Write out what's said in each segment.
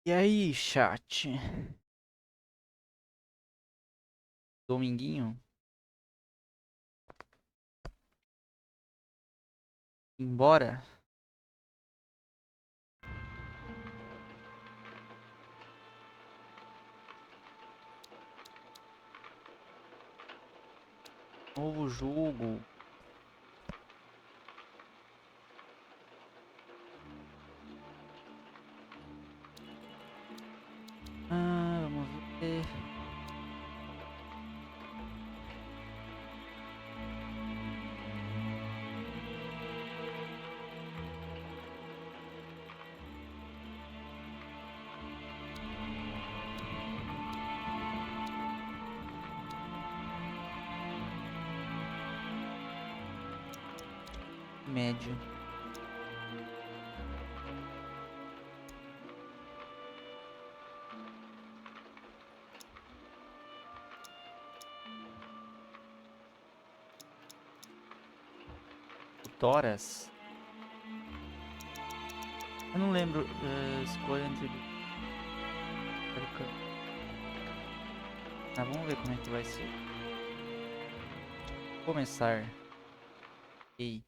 E aí, chat? Dominguinho? Embora? Novo jogo. Vamos ver. Médio. Toras? Eu não lembro. Escolha entre. Vamos ver como é que vai ser. Começar. Ei.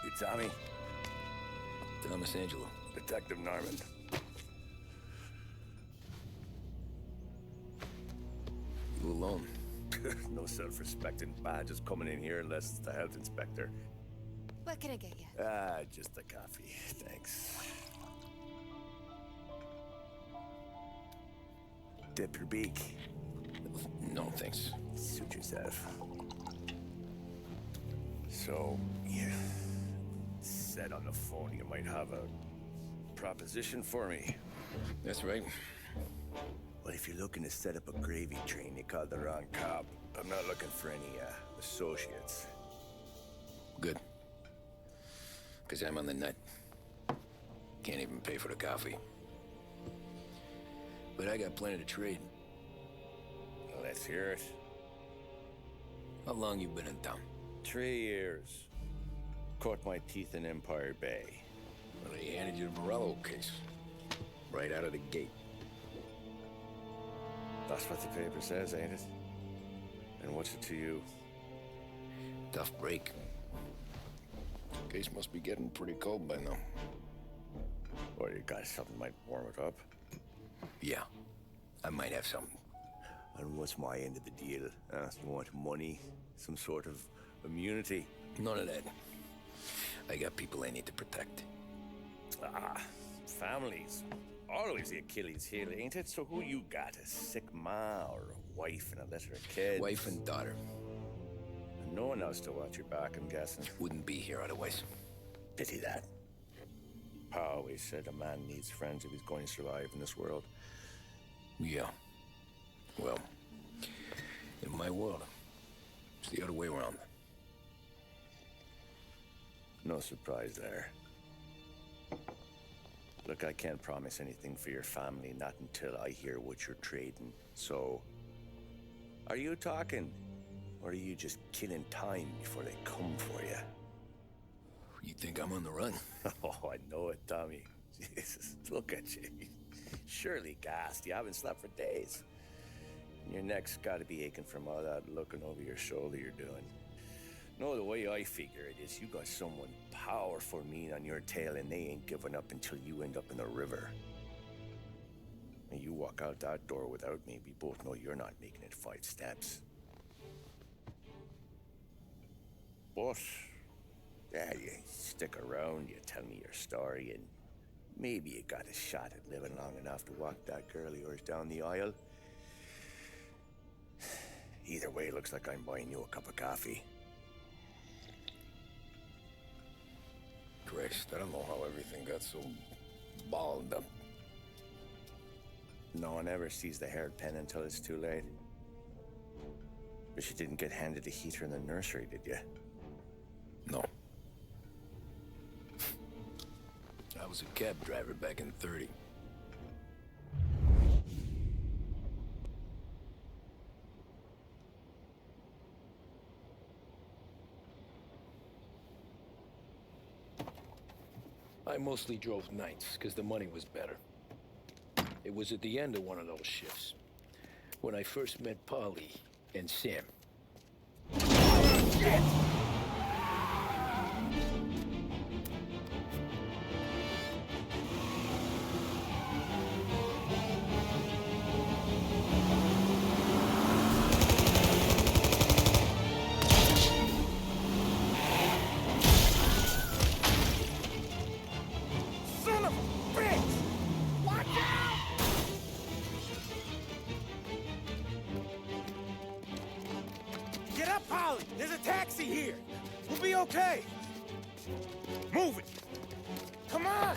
You Tommy? Thomas Angelo. Detective Norman. You you alone. No self-respecting badges coming in here unless it's the health inspector. What can I get you? Just a coffee, thanks. Dip your beak. No, thanks. Suit yourself. So, you said on the phone you might have a proposition for me. That's right. Well, if you're looking to set up a gravy train, you called the wrong cop. I'm not looking for any, associates. Good. Because I'm on the nut. Can't even pay for the coffee. But I got plenty to trade. Let's hear it. How long you been in town? 3 years. Caught my teeth in Empire Bay. Well, they handed you the Morello case. Right out of the gate. That's what the paper says, ain't it? And what's it to you? Tough break. Case must be getting pretty cold by now. Or you got something might warm it up? Yeah, I might have something. And what's my end of the deal? You want money? Some sort of immunity? None of that. I got people I need to protect. Families. Always the Achilles heel, ain't it? So who you got? A sick ma or a wife and a litter of kids? Wife and daughter. And no one else to watch your back, I'm guessing. Wouldn't be here otherwise. Pity that. Pa always said a man needs friends if he's going to survive in this world. Yeah. Well, in my world, it's the other way around. No surprise there. Look, I can't promise anything for your family, not until I hear what you're trading. So, are you talking? Or are you just killing time before they come for you? You think I'm on the run? Oh, I know it, Tommy. Jesus, look at you. Surely gassed. You haven't slept for days. And your neck's got to be aching from all that looking over your shoulder you're doing. No, the way I figure it is you got someone powerful mean on your tail and they ain't giving up until you end up in the river. And you walk out that door without me, we both know you're not making it 5 steps. But, yeah, you stick around, you tell me your story, and maybe you got a shot at living long enough to walk that girl of yours down the aisle. Either way, looks like I'm buying you a cup of coffee. Christ, I don't know how everything got so balled up. No one ever sees the hairpin until it's too late. But you didn't get handed a heater in the nursery, did you? No. I was a cab driver back in '30. I mostly drove nights, because the money was better. It was at the end of one of those shifts, when I first met Polly and Sam. Shit! Get up, Polly! There's a taxi here! We'll be okay! Move it! Come on!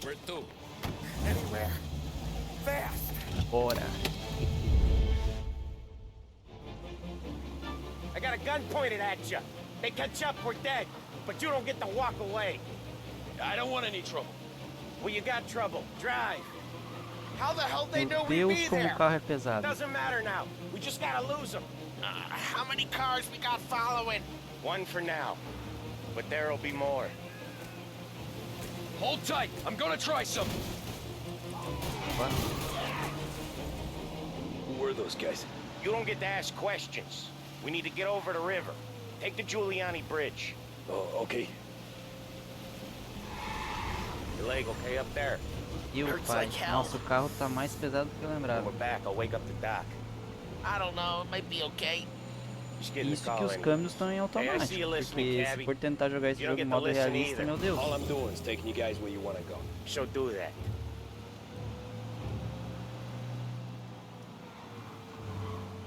Where to? Anywhere. Fast! Bora. I got a gun pointed at you. They catch up, we're dead. But you don't get to walk away. I don't want any trouble. Well, you got trouble. Drive. How the hell they know Meu we'd Deus, be como there? o carro é pesado. Doesn't matter now. We just gotta lose them. How many cars we got following? One for now. But there'll be more. Hold tight. I'm gonna try something. What? Who were those guys? You don't get to ask questions. We need to get over the river. Take the Giuliani Bridge. Oh, okay. Your leg okay up there? E o pai? Nossa, o carro tá mais pesado do que eu When lembrava. we're back, I'll wake up the doc. I don't know, it might be okay. Just get in the Isso que call os anyway. câmbios estão em Hey, I see automático, you listening, porque se Cabby. for tentar jogar esse You don't jogo em get to modo listen realista, either. meu Deus. All I'm doing is taking you guys where you want to go. So do that.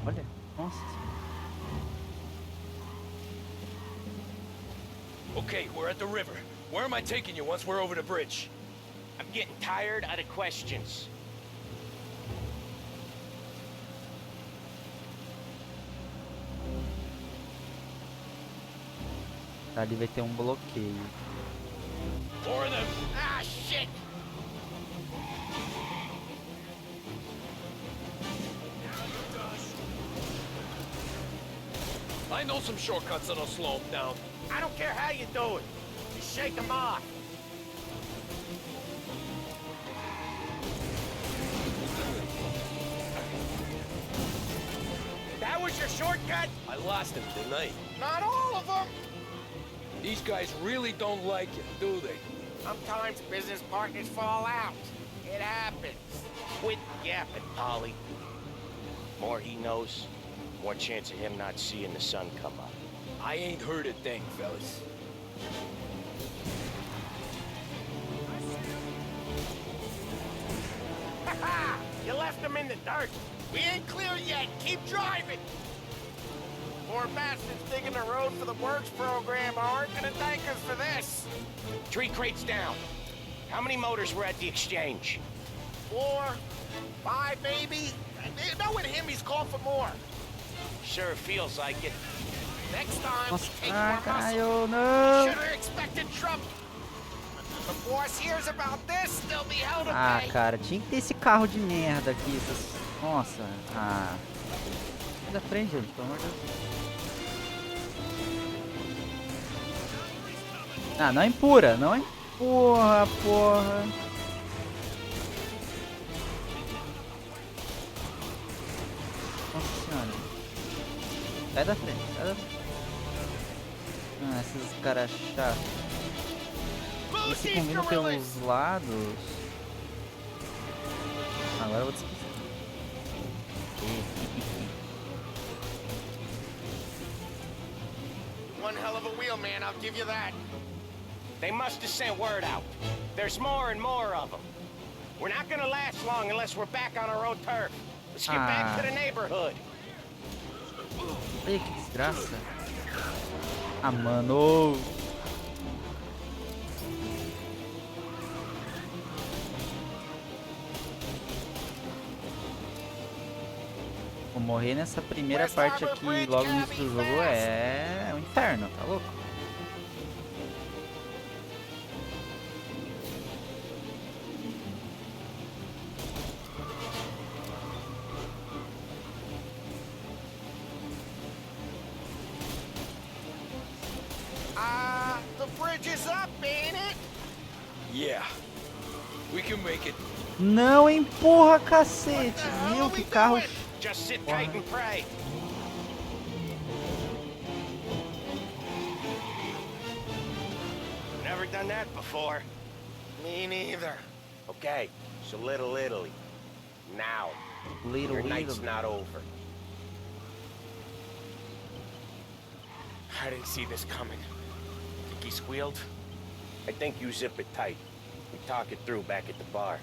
Olha, nossa. Okay, we're at the river. Where am I taking you once we're over the bridge? I'm getting tired of the questions. Ali vai ter um bloqueio. Four of them. Ah, shit! I know some shortcuts that'll slow them down. I don't care how you do it. Just shake them off. That was your shortcut? I lost him, didn't I? Not all of them. These guys really don't like it, do they? Sometimes business partners fall out. It happens. Quit yapping, Polly. More he knows, more chance of him not seeing the sun come up. I ain't heard a thing, fellas. Ha ha! You left him in the dirt. We ain't clear yet. Keep driving. Poor bastards digging the road for the works program aren't gonna thank us for this. 3 crates down. How many motors were at the exchange? 4, 5 maybe. Knowing him, he's called for more. Sure feels like it. Next time, we Nossa, take more muscle. Caio, não! Should have expected trouble. The boss hears about this, they'll be held to Ah, pay. cara, tinha que ter esse carro de merda aqui. Nossa, ah. Sai da frente, gente, pelo amor de Deus. Ah, não empurra, não empurra, porra. Nossa senhora. Sai da frente, sai da frente. Ah, esses caras chatos. Eles ficam vindo pelos lados. Agora eu vou despistar. One hell of a wheel, man, I'll give you that. They must have sent word out. There's more and more of them. We're not gonna last long unless we're back on our own turf. Let's get back to the neighborhood. Olha que desgraça. Ah, mano. Vou morrer nessa primeira parte aqui logo no início do jogo é um inferno, tá louco? The bridge is up, ain't it? Yeah. We can make it. Não empurra, cacete! Meu, que carro. Just sit tight and pray. Never done that before. Me neither. Okay, so Little Italy. Now. Little Your night's Italy. not over. I didn't see this coming. Think he squealed? I think you zip it tight. We talk it through back at the bar.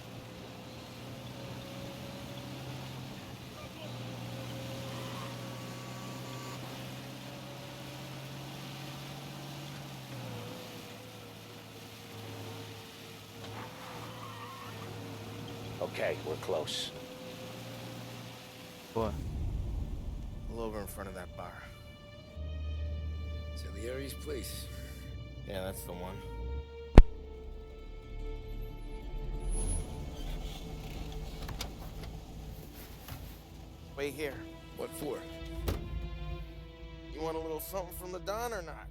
Okay, we're close. Boa. Pull over in front of that bar. Salieri's place. Yeah, that's the one. Wait here. What for? You want a little something from the Don or not?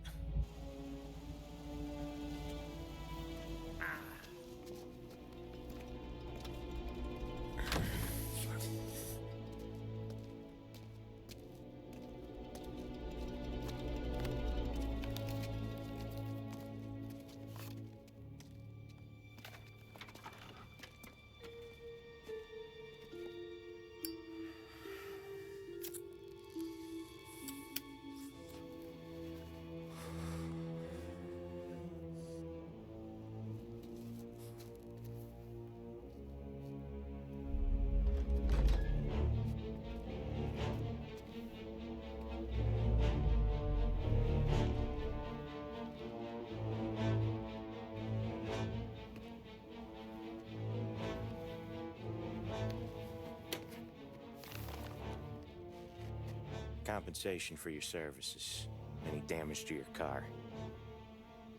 compensation for your services, any damage to your car.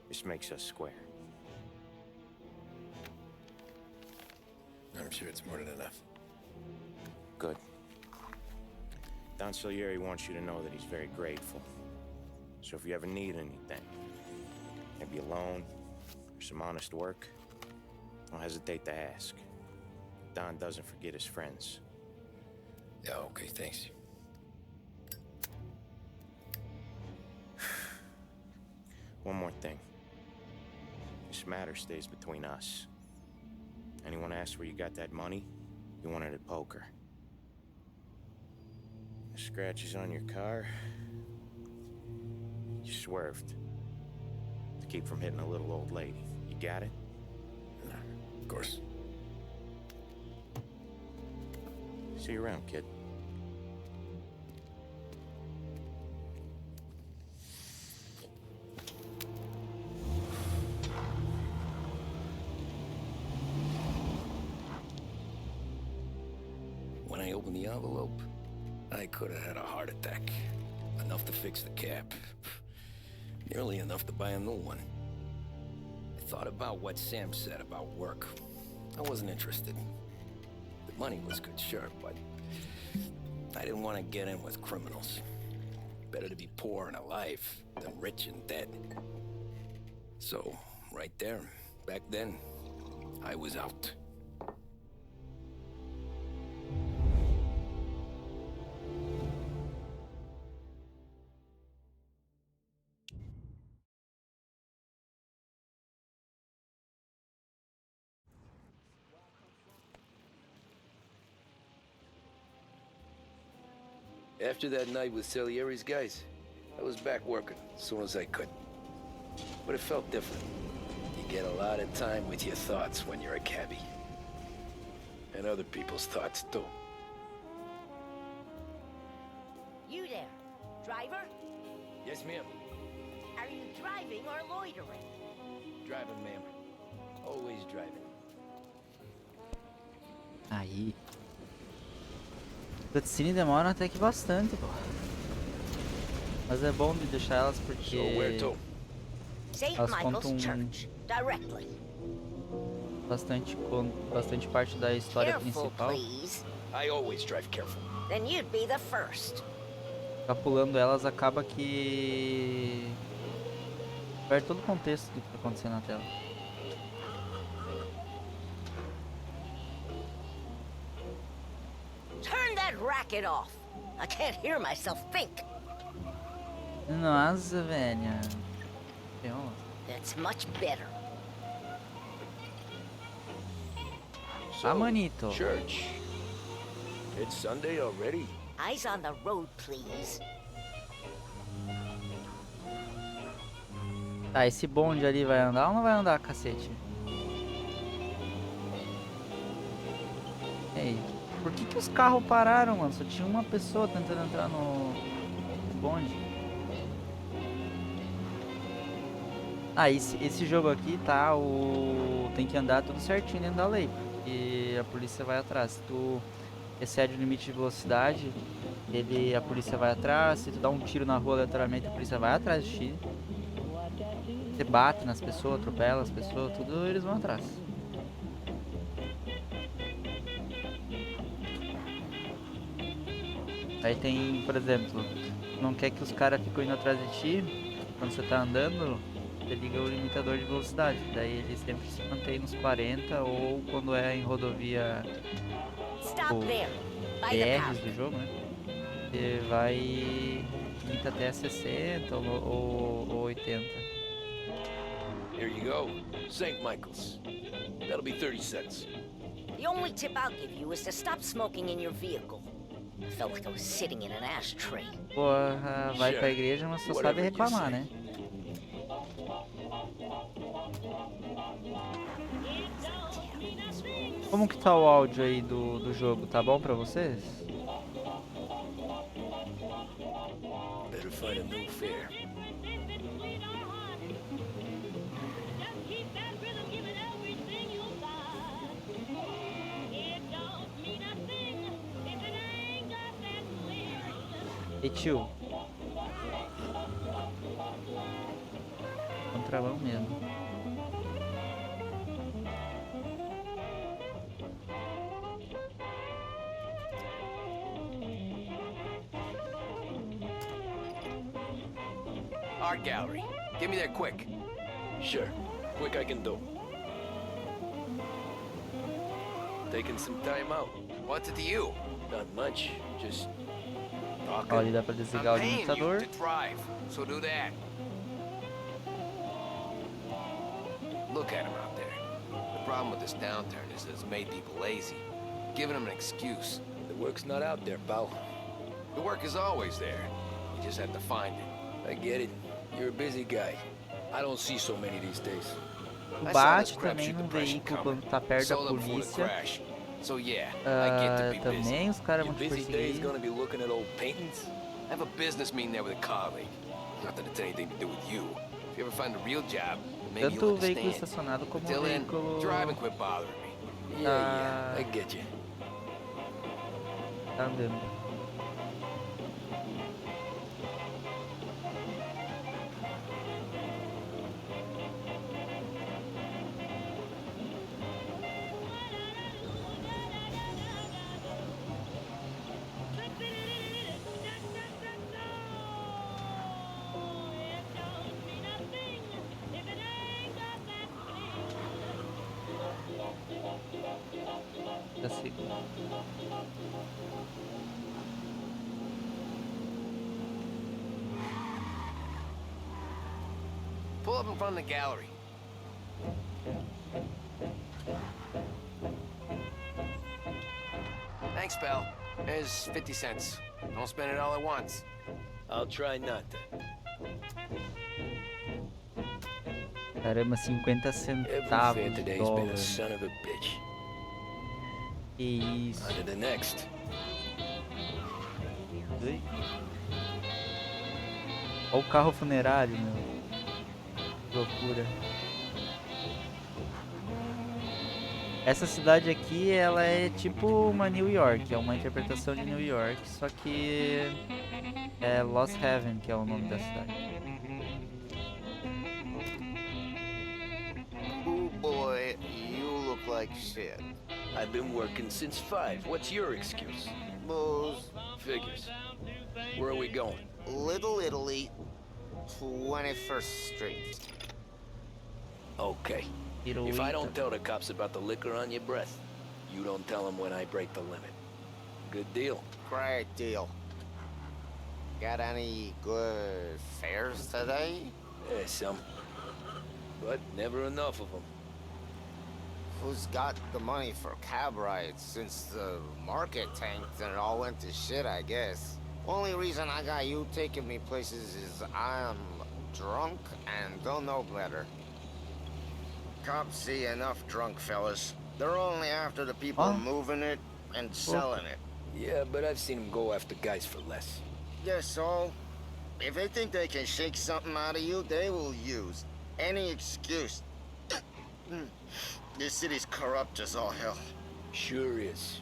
This makes us square. I'm sure it's more than enough. Good. Don Salieri wants you to know that he's very grateful. So if you ever need anything, maybe a loan or some honest work, don't hesitate to ask. Don doesn't forget his friends. Yeah, okay, thanks. One more thing. This matter stays between us. Anyone asks where you got that money, you won it at poker. The scratches on your car, you swerved to keep from hitting a little old lady. You got it? Of course. See you around, kid. When I opened the envelope, I could have had a heart attack. Enough to fix the cap. Nearly enough to buy a new one. I thought about what Sam said about work. I wasn't interested. The money was good, sure, but I didn't want to get in with criminals. Better to be poor and alive than rich and dead. So, right there, back then, I was out. After that night with Salieri's guys, I was back working as soon as I could. But it felt different. You get a lot of time with your thoughts when you're a cabbie. And other people's thoughts, too. You there, driver? Yes, ma'am. Are you driving or loitering? Driving, ma'am. Always driving. Aí. Cutscene demora até que bastante, pô. Mas é bom de deixar elas porque So where to? St. elas Michael's contam Church, directly. bastante parte da história Careful, principal. please. I always drive careful. Then you'd be the first. Ficar pulando elas acaba que perde todo o contexto do que tá acontecendo na tela. Turn that racket off. I can't hear myself think. Nossa, velho. Nossa. That's much better. So, manito. church. It's Sunday already? Eyes on the road, please. Tá, esse bonde ali vai andar ou não vai andar, cacete? Ei, por que os carros pararam, mano? Só tinha uma pessoa tentando entrar no bonde. Ah, esse jogo aqui, tá, tem que andar tudo certinho dentro da lei, porque a polícia vai atrás. Se tu excede o limite de velocidade, a polícia vai atrás. Se tu dá um tiro na rua aleatoriamente, a polícia vai atrás de ti. Você bate nas pessoas, atropela as pessoas, tudo eles vão atrás. Aí tem, por exemplo, não quer que os caras fiquem indo atrás de ti, quando você tá andando, você liga o limitador de velocidade. Daí ele sempre se mantém nos 40, ou quando é em rodovia Stop Tipo, there, by the BRs path. do jogo, né? Você vai limita até 60 ou 80. Here you go. St. Michael's. That'll be 30 cents. The only tip I'll give you is to stop smoking in your vehicle. I felt like I was sitting in an ashtray. Porra, vai pra igreja, mas só sabe reclamar, né? Como que tá o áudio aí do jogo? Tá bom pra vocês? Better find a new fare. Ei, tio. Contramão mesmo. Art gallery. Get me there quick. Sure. Quick I can do. Taking some time out. What's it to you? Not much. Just talking. Ó, ali dá pra desligar o I'm paying you limitador. to drive, so do that. Look at him out there. The problem with this downturn is that it's made people lazy, giving them an excuse. The work's not out there, pal. The work is always there. You just have to find it. I get it. You're a busy guy. I don't see so many these days. Tu bate também num veículo quando tá perto da polícia. So yeah, I get to be busy. Também os caras vão te Busy days perseguir. gonna be looking at old paintings? I have a business meeting there with a colleague. Not that it's anything to do with you. If you ever find a real job, maybe Tanto you'll o veículo understand. estacionado como o Till then, veículo drive and quit bothering me. Yeah, I get you. tá andando. Já sei. Pull up in front of the gallery. Thanks, pal. There's 50 cents. Don't spend it all at once. I'll try not to. Caramba, 50 Every centavos fair de today's been a dólar. son of a bitch. Que isso. On to the next. Oi? Olha o carro funerário, meu. Que loucura. Essa cidade aqui, ela é tipo uma New York, é uma interpretação de New York, só que é Lost Haven, que é o nome da cidade. Oh boy, you look like shit. I've been working since 5. What's your excuse? Booze, Figures. Where are we going? Little Italy, 21st Street. Okay. If I don't tell the cops about the liquor on your breath, you don't tell them when I break the limit. Good deal. Great deal. Got any good fares today? Yeah, some. But never enough of them. Who's got the money for cab rides since the market tanked and it all went to shit, I guess? Only reason I got you taking me places is I'm drunk and don't know better. Cops see enough drunk fellas. They're only after the people Huh? moving it and selling it. Yeah, but I've seen them go after guys for less. Yeah, so if they think they can shake something out of you, they will use any excuse. This city's corrupt as all hell. Sure is.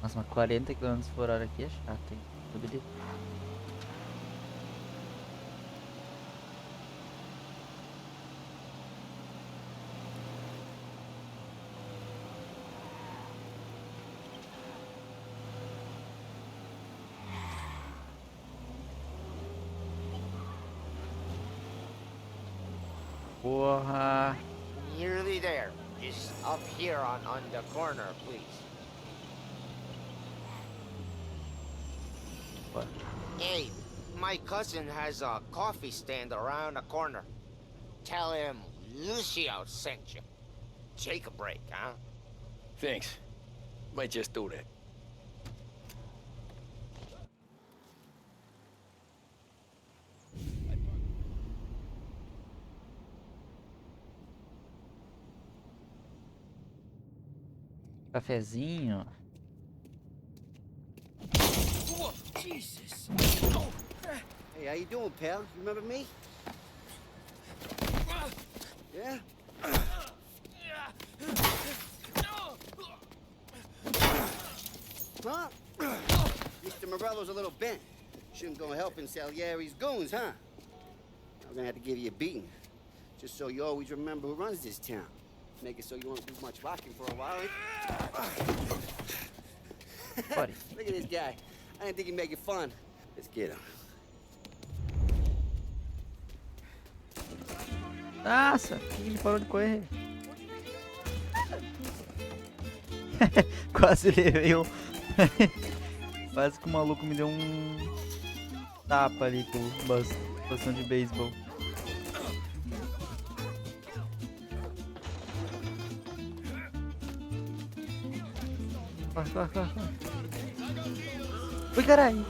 Nossa, mas 40 km por hora aqui é chato, hein? Beleza. Porra! Nearly there. Just up here on the corner, please. What? Hey, my cousin has a coffee stand around the corner. Tell him Lucio sent you. Take a break, huh? Thanks. Might just do that. Cafezinho. Whoa, Jesus. Hey, how you doing, pal? You remember me? Yeah? Huh? Mr. Morello's a little bent. Shouldn't go helping Salieri's goons, huh? I'm gonna have to give you a beating. Just so you always remember who runs this town. Make it so you won't do much rocking for a while. Buddy. Look at this guy. I didn't think he'd make it fun. Let's get him. Nossa, por que ele parou de correr? Quase levei um. Quase que o maluco me deu um tapa ali com o bastão de beisebol. Corre, corre, corre, corre. Ui, caralho.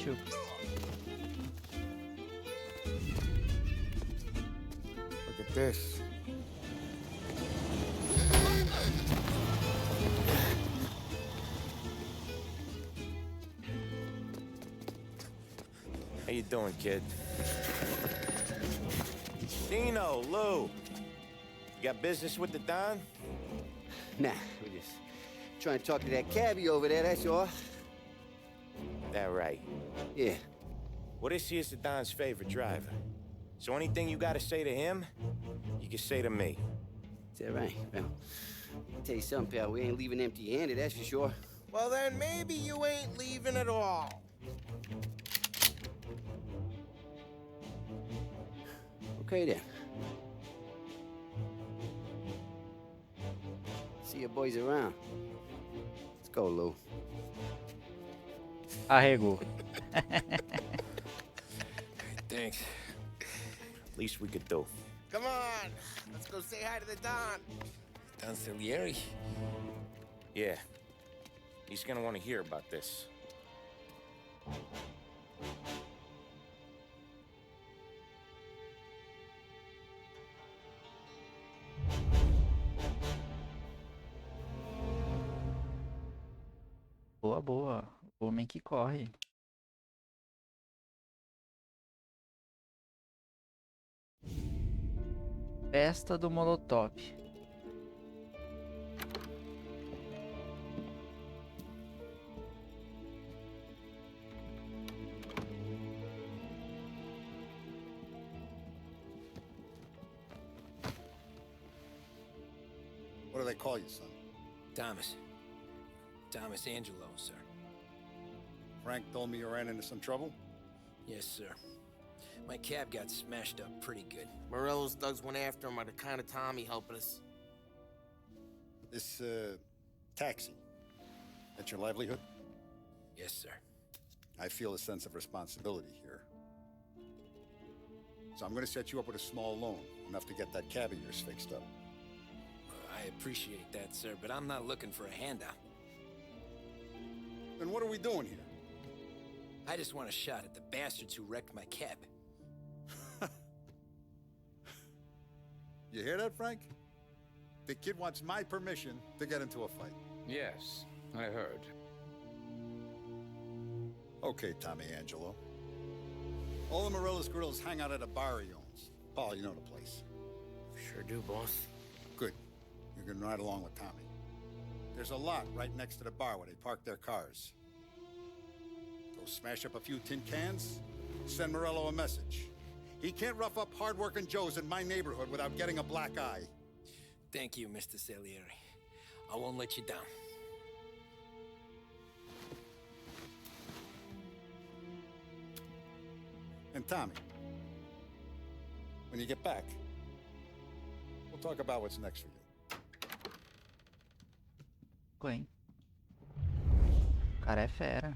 Tio. Look at this. How you doing, kid? Dino, Lou. You got business with the Don? Nah, we're just trying to talk to that cabbie over there, that's all. That right. Yeah. Well, this here's the Don's favorite driver. So anything you gotta say to him, you can say to me. Is that right? Well, I'll tell you something, pal. We ain't leaving empty-handed, that's for sure. Well, then maybe you ain't leaving at all. Okay, then. See your boys around. Let's go, Lou. Arregou. Thanks. Least we could do. Come on, let's go say hi to the Don. Don Salieri? Yeah. He's gonna want to hear about this. Boa, boa. O homem que corre. Festa do Molotov. What do they call you, son? Thomas. Thomas Angelo, sir. Frank told me you ran into some trouble? Yes, sir. My cab got smashed up pretty good. Morello's thugs went after him by the kind of Tommy helping us. This, taxi. That's your livelihood? Yes, sir. I feel a sense of responsibility here. So I'm gonna set you up with a small loan, enough to get that cab of yours fixed up. I appreciate that, sir, but I'm not looking for a handout. Then what are we doing here? I just want a shot at the bastards who wrecked my cab. You hear that, Frank? The kid wants my permission to get into a fight. Yes, I heard. Okay, Tommy Angelo. All the Morello's grills hang out at a bar he owns. Paul, you know the place. Sure do, boss. Good. You can ride along with Tommy. There's a lot right next to the bar where they park their cars. Go smash up a few tin cans, send Morello a message. He can't rough up hard-working Joes in my neighborhood without getting a black eye. Thank you, Mr. Salieri. I won't let you down. And Tommy, when you get back, we'll talk about what's next for you. Hein? O cara é fera.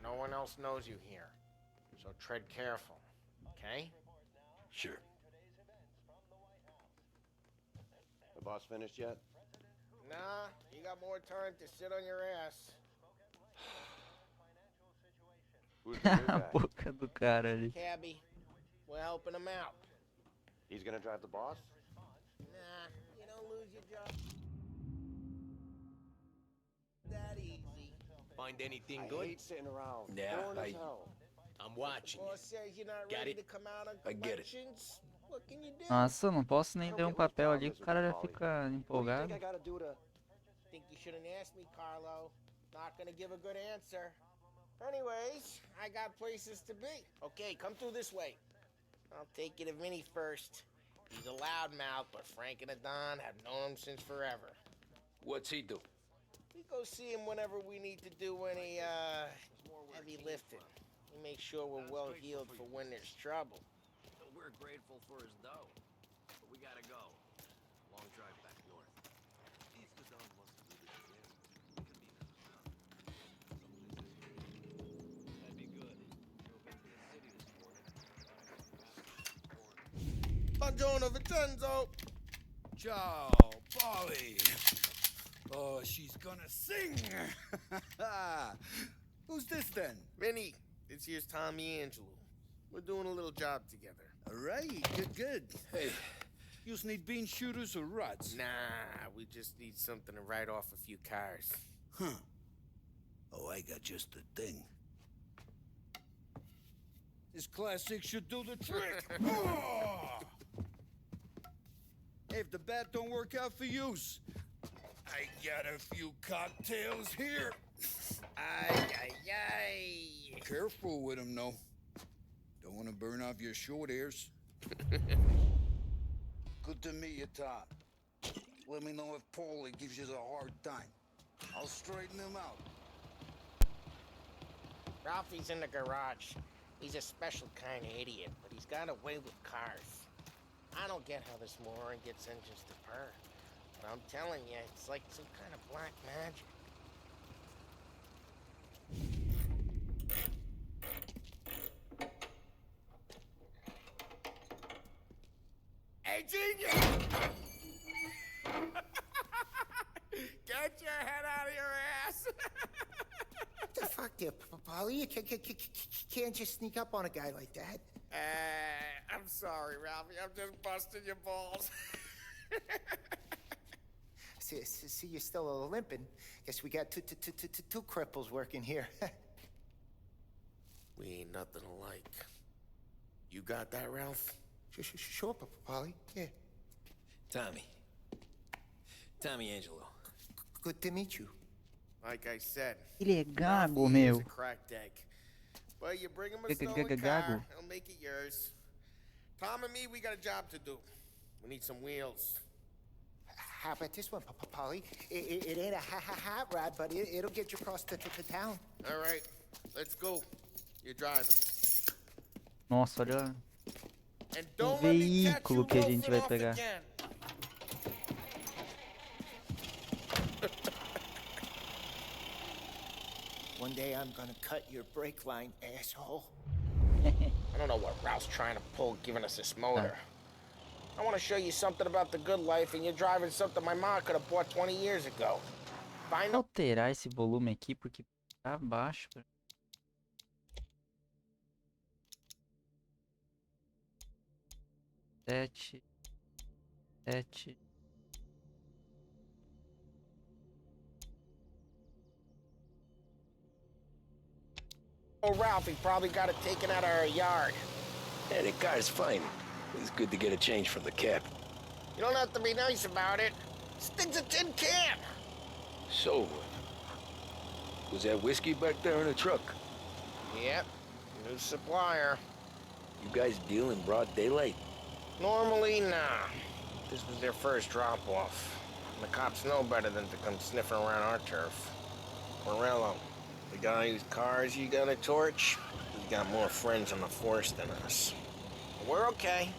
No one else knows you here, so tread careful, okay? Sure. The boss finished yet? Nah, you got more time to sit on your ass. Who's the new A guy? boca do cara ali. Cabby, we're helping him out. He's gonna drive the boss? Nah, you don't lose your job that easy. Find anything I good? hate sitting around. Yeah, Boring as hell. I'm watching you. Boss says you're not Got ready it? to come out on I get it. collections. What can you do? Nossa, eu não posso I nem don't ver um get whose papel problem ali is que o with cara you, já Paulie. fica What do you empolgado. think I gotta do to... Think you shouldn't ask me, Carlo. Not gonna give a good answer. Anyways, I got places to be. Okay, come through this way. I'll take you to Vinny first. He's a loudmouth, but Frank and the Don have known him since forever. What's he do? We go see him whenever we need to do any, heavy lifting. We make sure we're well heeled for when there's trouble. We're grateful for his dough, but we gotta go. Long drive back north. If the Don wants to do this again, it could be that'd be good. Drove into the city this morning. Buongiorno, Vincenzo! Ciao, Polly. Oh, she's gonna sing. Who's this then? Vinny, this here's Tommy Angelo. We're doing a little job together. All right, good. Hey, you need bean shooters or rods? Nah, we just need something to write off a few cars. Huh. Oh, I got just the thing. This classic should do the trick. Oh! Hey, if the bat don't work out for yous, I got a few cocktails here. Ay. Careful with them, though. Don't want to burn off your short hairs. Good to meet you, Todd. Let me know if Paulie gives you a hard time. I'll straighten him out. Ralphie's in the garage. He's a special kind of idiot, but he's got a way with cars. I don't get how this moron gets engines to purr. But I'm telling you, it's like some kind of black magic. Hey, genius! Get your head out of your ass! What the fuck there, Polly? You can't just sneak up on a guy like that. I'm sorry, Ralphie. I'm just busting your balls. See, you're still limping. Guess we got two cripples working here. We ain't nothing alike. You got that, Ralph? Sure, Polly. Yeah. Tommy Angelo. Good to meet you. Like I said, Ele é gago, Ralphie is meu. a cracked egg. But you bring him a Gago. stolen car, he'll make it yours. Tom and me, we got a job to do. We need some wheels. How about this one, Polly? It ain't a hot rod, but it'll get you across to town. All right, let's go. You're driving. Nossa, olha And o don't let me catch you veículo que a gente loafing vai off pegar. again. One day I'm gonna cut your brake line, asshole. I don't know what Ralph's trying to pull giving us this motor. I want to show you something about the good life, and you're driving something my mom could have bought 20 years ago. Vou alterar esse volume aqui porque tá baixo. Sete. Oh, Ralphie probably got it taken out of our yard. Hey, the car's fine. It's good to get a change from the cab. You don't have to be nice about it. This thing's a tin can. So, was that whiskey back there in the truck? Yep, new supplier. You guys deal in broad daylight? Normally, nah. This was their first drop-off. And the cops know better than to come sniffing around our turf. Morello, the guy whose cars you got a torch, he's got more friends on the force than us. But we're okay,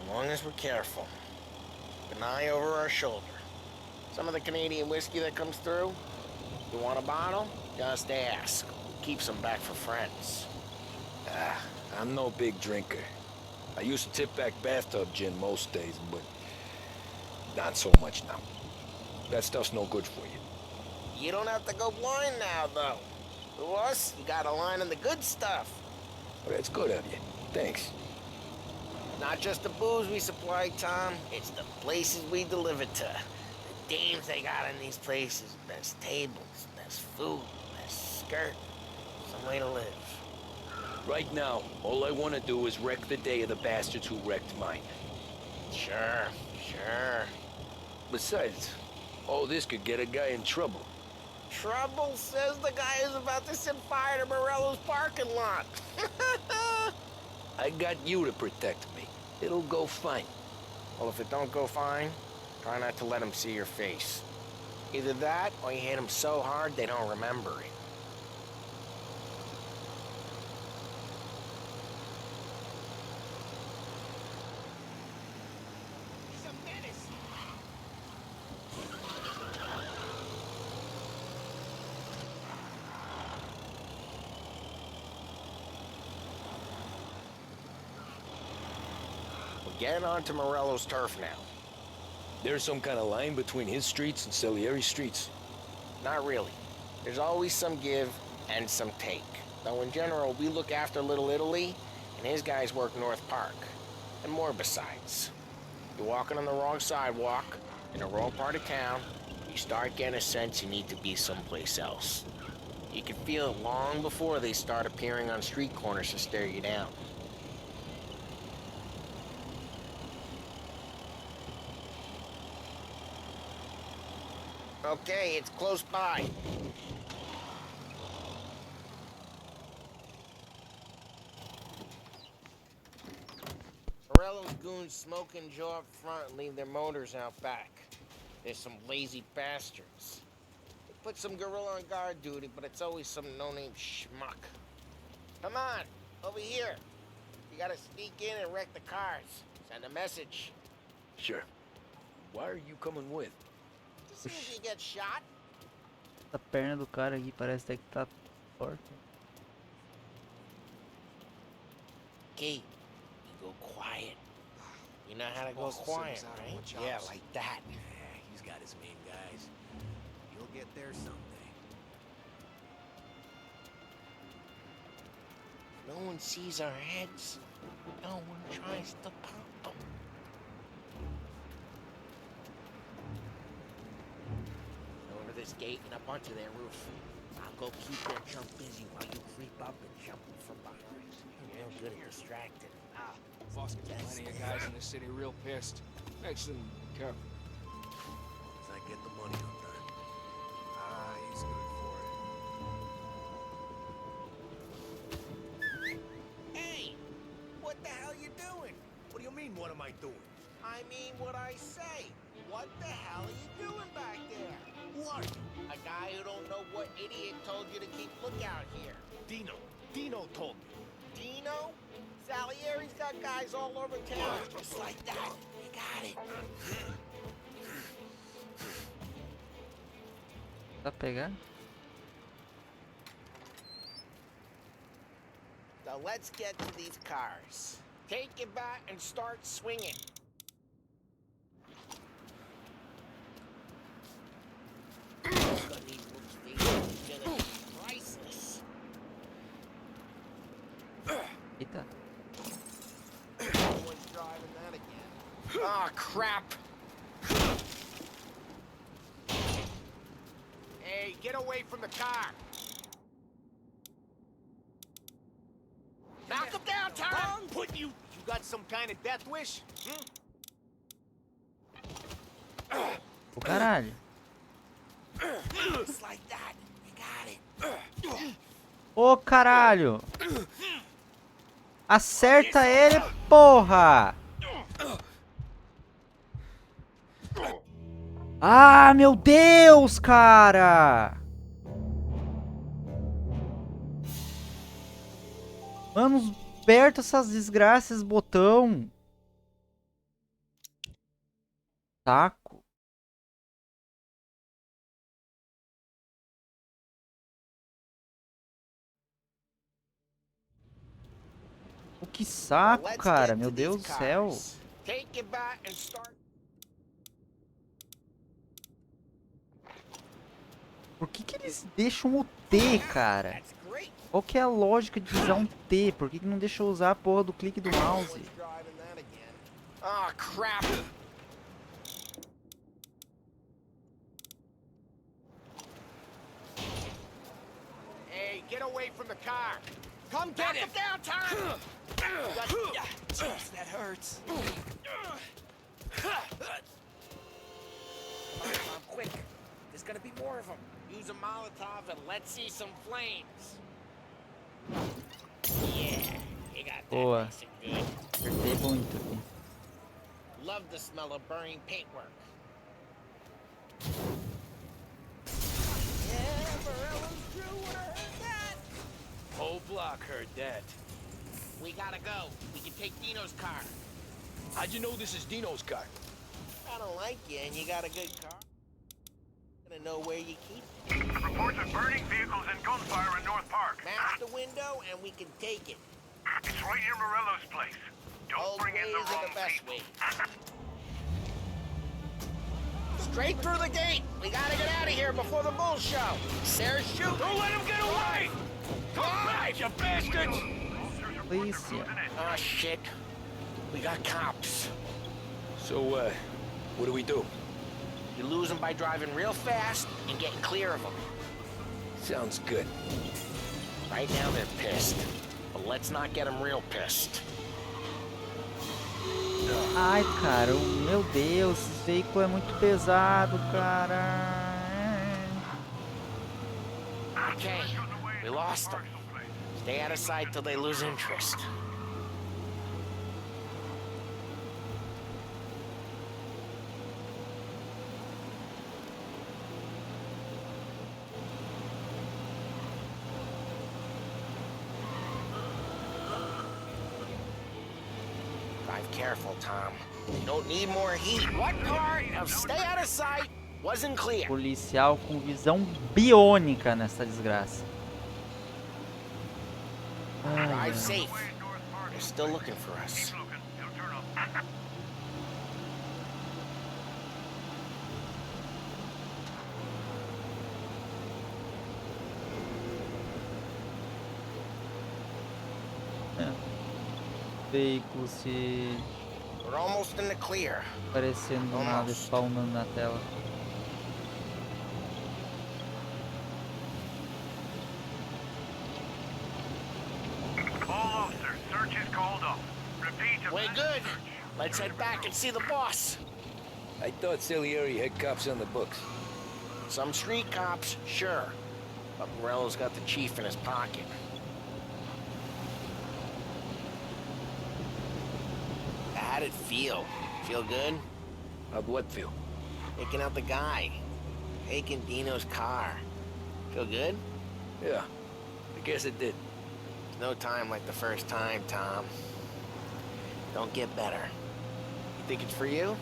as long as we're careful. Keep an eye over our shoulder. Some of the Canadian whiskey that comes through, you want a bottle? Just ask. Keeps them back for friends. I'm no big drinker. I used to tip back bathtub gin most days, but not so much now. That stuff's no good for you. You don't have to go blind now, though. To us, you got a line on the good stuff. Well, that's good of you. Thanks. Not just the booze we supply, Tom. It's the places we deliver to. The dames they got in these places. Best tables, best food, best skirt. Some way to live. Right now, all I want to do is wreck the day of the bastards who wrecked mine. Sure, sure. Besides, all this could get a guy in trouble. Trouble says the guy is about to set fire to Morello's parking lot. I got you to protect me. It'll go fine. Well, if it don't go fine, try not to let him see your face. Either that, or you hit him so hard they don't remember it. He's a menace! We're getting onto Morello's turf now. There's some kind of line between his streets and Salieri's streets. Not really. There's always some give and some take. Though in general, we look after Little Italy, and his guys work North Park. And more besides. You're walking on the wrong sidewalk, in the wrong part of town, you start getting a sense you need to be someplace else. You can feel it long before they start appearing on street corners to stare you down. Okay, it's close by. Morello's goons smoke and jaw up front and leave their motors out back. There's some lazy bastards. They put some gorilla on guard duty, but it's always some no-name schmuck. Come on, over here. You gotta sneak in and wreck the cars. Send a message. Sure. Why are you coming with? Just as soon as you get shot. Essa perna do cara aqui parece até que tá torta. Key, you go quiet. You know how to go quiet, right? Yeah, like that. Yeah, he's got his main guys. You'll get there someday. No one sees our heads. No one tries to pop them. Over this gate and up onto their roof. I'll go keep their chump busy while you creep up and jump from behind. You're no good at distracting. Boss gets plenty of guys in the city real pissed. Makes them careful. As I get the money on time. He's good for it. Hey! What the hell you doing? What do you mean, what am I doing? I mean what I say. What the hell are you doing back there? What? A guy who don't know what idiot told you to keep lookout here. Dino told me. Dino? Salieri's got guys all over town. Just like that. You got it. Dá pra pegar? Now let's get to these cars. Take your bat and start swinging. Priceless. Eita. No one's driving that again. Ah, crap. Hey, get away from the car. Knock him down, Tom! Put you got some kind of death wish? Ô caralho. Just like that. You got it. Ô caralho. Acerta ele, porra. Ah, meu Deus, cara. Mano, aperta essas desgraças, botão. Saco. O que saco, cara. Meu Deus do céu. Take your bat and start. Por que eles deixam o T, cara? Qual que é a lógica de usar um T? Por que não deixa eu usar a porra do clique do mouse? Oh, crap! Hey, get away from the car! Come get him! Down, Tom! Jeez, that hurts. Come on, Tom, quick! There's gonna be more of them. Use a Molotov and let's see some flames. Yeah, you got that Boa. nice and good. Apertei muito aqui. Love the smell of burning paintwork. Yeah, Morello's crew would have heard that. Whole block heard that. We gotta go. We can take Dino's car. How'd you know this is Dino's car? I don't like you, and you got a good car. Gonna know where you keep it. Reports of burning vehicles and gunfire in North Park. Match the window, and we can take it. It's right near Morello's place. Don't Old bring in ways the are wrong the best people. ways. Straight through the gate. We gotta get out of here before the bull show. Sarah's shooting. Don't let him get away! Come back, you bastards! Please, yeah. Oh, shit. We got cops. So, what do we do? You lose them by driving real fast and getting clear of them. Sounds good. Right now they're pissed. But let's not get them real pissed. Ai, cara, meu Deus, esse veículo é muito pesado, cara. Okay, we lost them. Stay out of sight till they lose interest. Drive careful, Tom. You don't need more heat. What part of stay out of sight wasn't clear? Policial com visão biônica nessa desgraça. Ai, ai. Drive safe. They're still looking for us. Veículo se We're almost in the clear. aparecendo do nada, spawnando na tela. All officers, search is called off. Repeat. We're good. Let's head back and see the boss. I thought Salieri had cops on the books. Some street cops, sure. But Morello's got the chief in his pocket. How'd it feel? Feel good? How'd what feel? Taking out the guy. Taking Dino's car. Feel good? Yeah, I guess it did. No time like the first time, Tom. Don't get better. You think it's for you?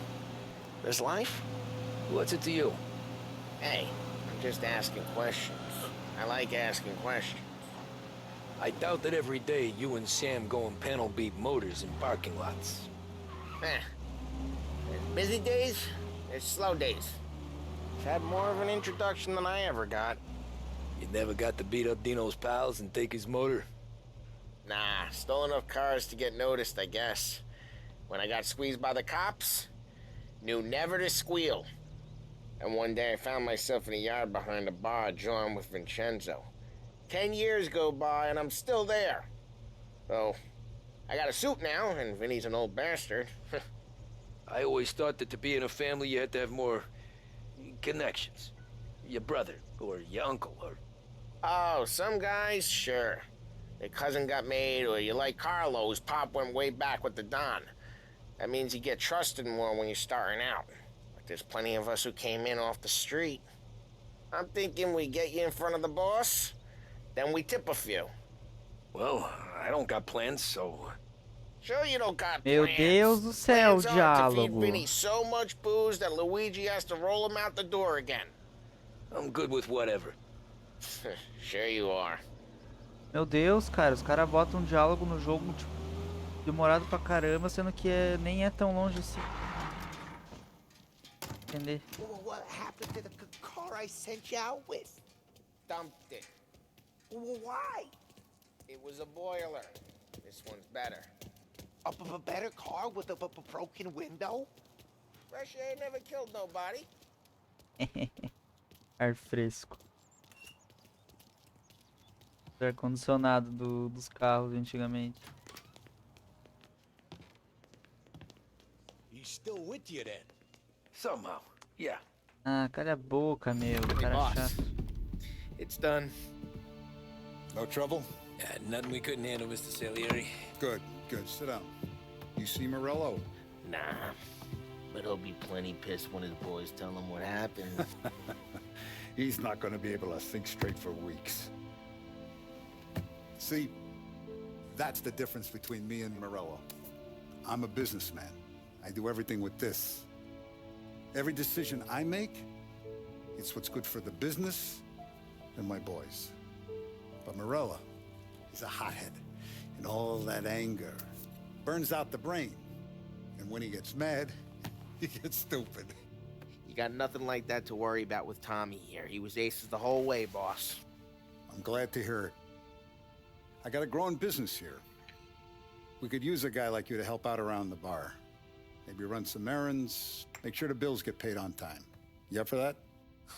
This life? What's it to you? Hey, I'm just asking questions. I like asking questions. I doubt that every day you and Sam go and panel beat motors in parking lots. There's busy days, there's slow days. I've had more of an introduction than I ever got. You never got to beat up Dino's pals and take his motor? Nah, stole enough cars to get noticed, I guess. When I got squeezed by the cops, knew never to squeal. And one day I found myself in a yard behind a bar drawing with Vincenzo. 10 years go by and I'm still there. So, I got a suit now, and Vinny's an old bastard. I always thought that to be in a family you had to have more connections. Your brother, or your uncle, or... Oh, some guys, sure. Their cousin got made, or you like Carlo's, Pop went way back with the Don. That means you get trusted more when you're starting out. But there's plenty of us who came in off the street. I'm thinking we get you in front of the boss, then we tip a few. Well, I don't got plans, so... Sure you don't got Meu plans. Deus do céu, Plans are to feed diálogo. Vinny so much booze that Luigi has to roll him out the door again. I'm good with whatever. Sure you are. Meu Deus, cara, os caras botam um diálogo no jogo, tipo, demorado pra caramba, sendo que nem é tão longe assim. Entender? What happened to the car I sent you out with? dumped it. Why? It was a boiler. This one's better. A better car with a broken window? Fresh air never killed nobody. Ar fresco. O ar-condicionado dos carros de antigamente. He's still with you then? Somehow, yeah. Ah, cala a boca, meu. Hey, Cara boss. chato. It's done. No trouble? Nothing we couldn't handle, Mr. Salieri. Good, good. Sit down. You see Morello? Nah, but he'll be plenty pissed when his boys tell him what happened. He's not going to be able to think straight for weeks. See, that's the difference between me and Morello. I'm a businessman. I do everything with this. Every decision I make, it's what's good for the business and my boys. But Morello, he's a hothead. And all that anger burns out the brain. And when he gets mad, he gets stupid. You got nothing like that to worry about with Tommy here. He was aces the whole way, boss. I'm glad to hear it. I got a growing business here. We could use a guy like you to help out around the bar. Maybe run some errands, make sure the bills get paid on time. You up for that?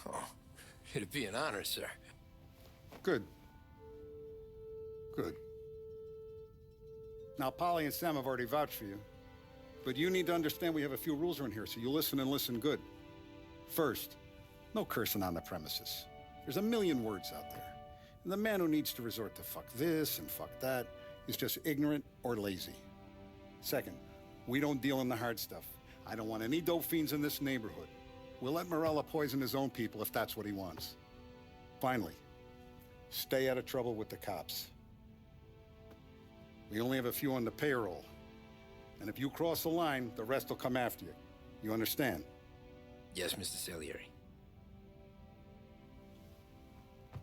Oh, it'd be an honor, sir. Good. Good. Now, Polly and Sam have already vouched for you. But you need to understand we have a few rules around here, so you listen and listen good. First, no cursing on the premises. There's a million words out there. And the man who needs to resort to fuck this and fuck that is just ignorant or lazy. Second, we don't deal in the hard stuff. I don't want any dope fiends in this neighborhood. We'll let Morella poison his own people if that's what he wants. Finally, stay out of trouble with the cops. We only have a few on the payroll. And if you cross the line, the rest will come after you. You understand? Yes, Mr. Salieri.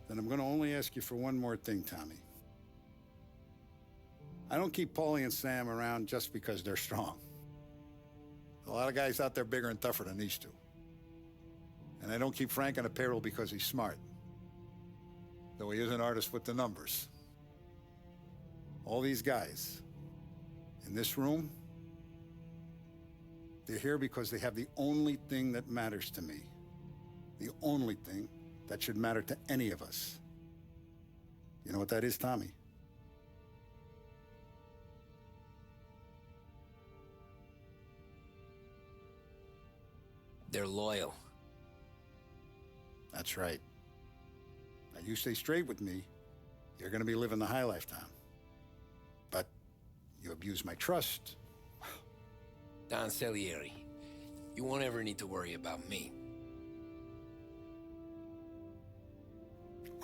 Then I'm gonna only ask you for one more thing, Tommy. I don't keep Paulie and Sam around just because they're strong. A lot of guys out there bigger and tougher than these two. And I don't keep Frank on a payroll because he's smart. Though he is an artist with the numbers. All these guys in this room, they're here because they have the only thing that matters to me. The only thing that should matter to any of us. You know what that is, Tommy? They're loyal. That's right. Now you stay straight with me, you're gonna be living the high life, Tom. But you abuse my trust. Don Salieri, you won't ever need to worry about me.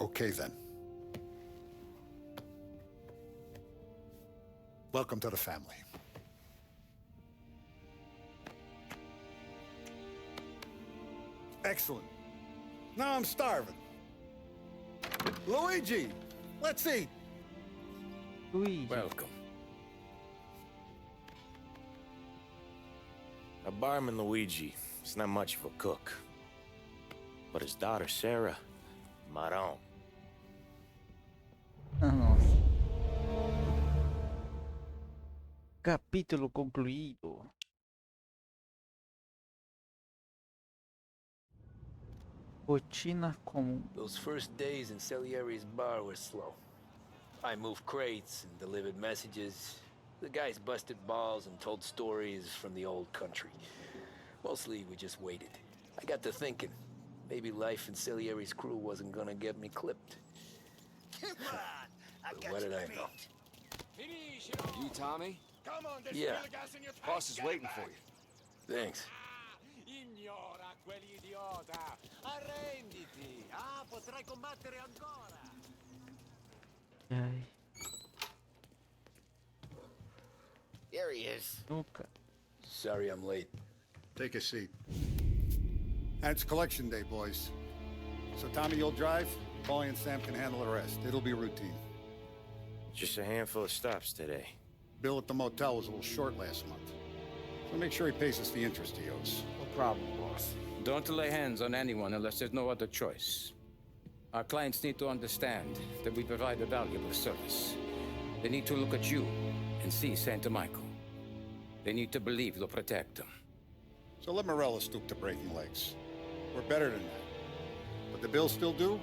Okay, then. Welcome to the family. Excellent. Now I'm starving. Luigi, let's eat. Luigi. Welcome. A barman Luigi is not much of a cook. But his daughter Sarah, Maron. Ah, nossa. Capítulo concluído. Rotina comum. Those first days in Salieri's bar were slow. I moved crates and delivered messages. The guys busted balls and told stories from the old country. Mostly, we just waited. I got to thinking, maybe life in Salieri's crew wasn't gonna get me clipped. Come on, I But got what you did I beat. know? You, Tommy? Come on, there's Yeah. still gas in your tank. Boss is Get waiting back. Ah, for you. Thanks. Ignora quell'idiota. Arrenditi. Ah, potrai combattere ancora. Ai, There he is. nunca. Sorry I'm late. Take a seat. And it's collection day, boys. So Tommy, you'll drive. Paulie and Sam can handle the rest. It'll be routine. Just a handful of stops today. Bill at the motel was a little short last month. So make sure he pays us the interest he owes. No problem, boss. Don't lay hands on anyone unless there's no other choice. Our clients need to understand that we provide a valuable service. They need to look at you and see Santa Michael. They need to believe you'll protect them. So let Morello stoop to breaking legs. We're better than that. But the bill's still due,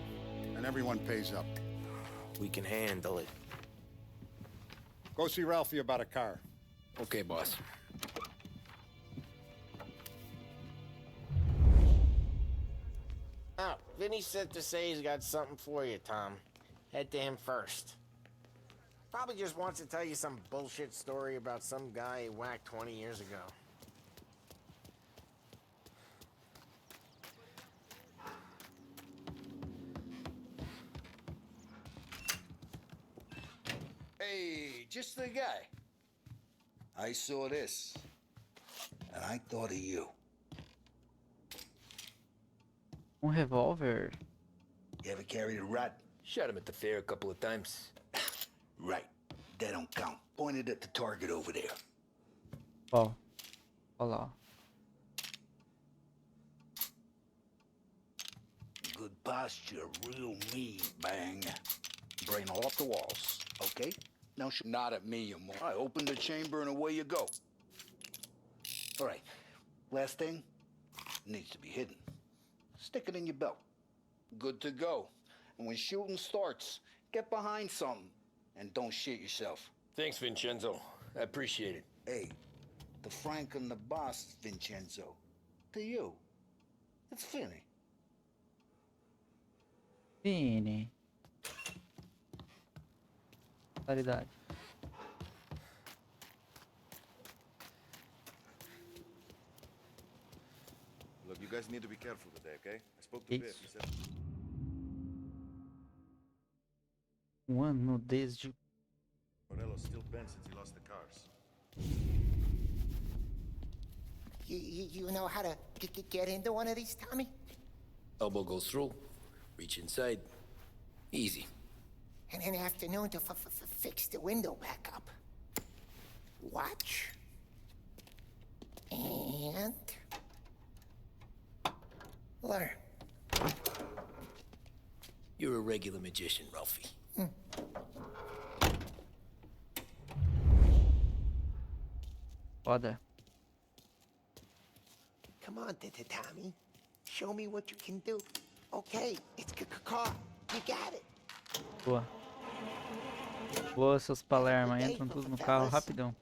and everyone pays up. We can handle it. Go see Ralphie about a car. Okay, boss. Oh, Vinny said to say he's got something for you, Tom. Head to him first. Probably just wants to tell you some bullshit story about some guy he whacked 20 years ago. Hey, just the guy. I saw this, and I thought of you. Revólver? You ever carried a rat? Shot him at the fair a couple of times. Right. That don't count. Pointed at the target over there. Ó. Ó lá. Good posture, real mean, bang. Brain all off the walls, okay? Now not at me, you more. I open the chamber and away you go. All right. Last thing, needs to be hidden. Stick it in your belt. Good to go. And when shooting starts, get behind something and don't shit yourself. Thanks, Vincenzo. I appreciate it. Hey, the Frank and the boss, Vincenzo. To you, it's Vinny. Vini. Claridade. Look, you guys need to be careful today, okay? I spoke to Biff. He said... Ano desde... Morello's still bent since he lost the cars. You know how to get into one of these, Tommy? Elbow goes through. Reach inside. Easy. And in the afternoon to fix the window back up. Watch. And... learn. You're a regular magician, Ralphie. Foda. Come on, Tommy. Show me what you can do. Okay, it's car. You got it. Boa. Boa, seus Palerma. Entram tudo no carro rapidão.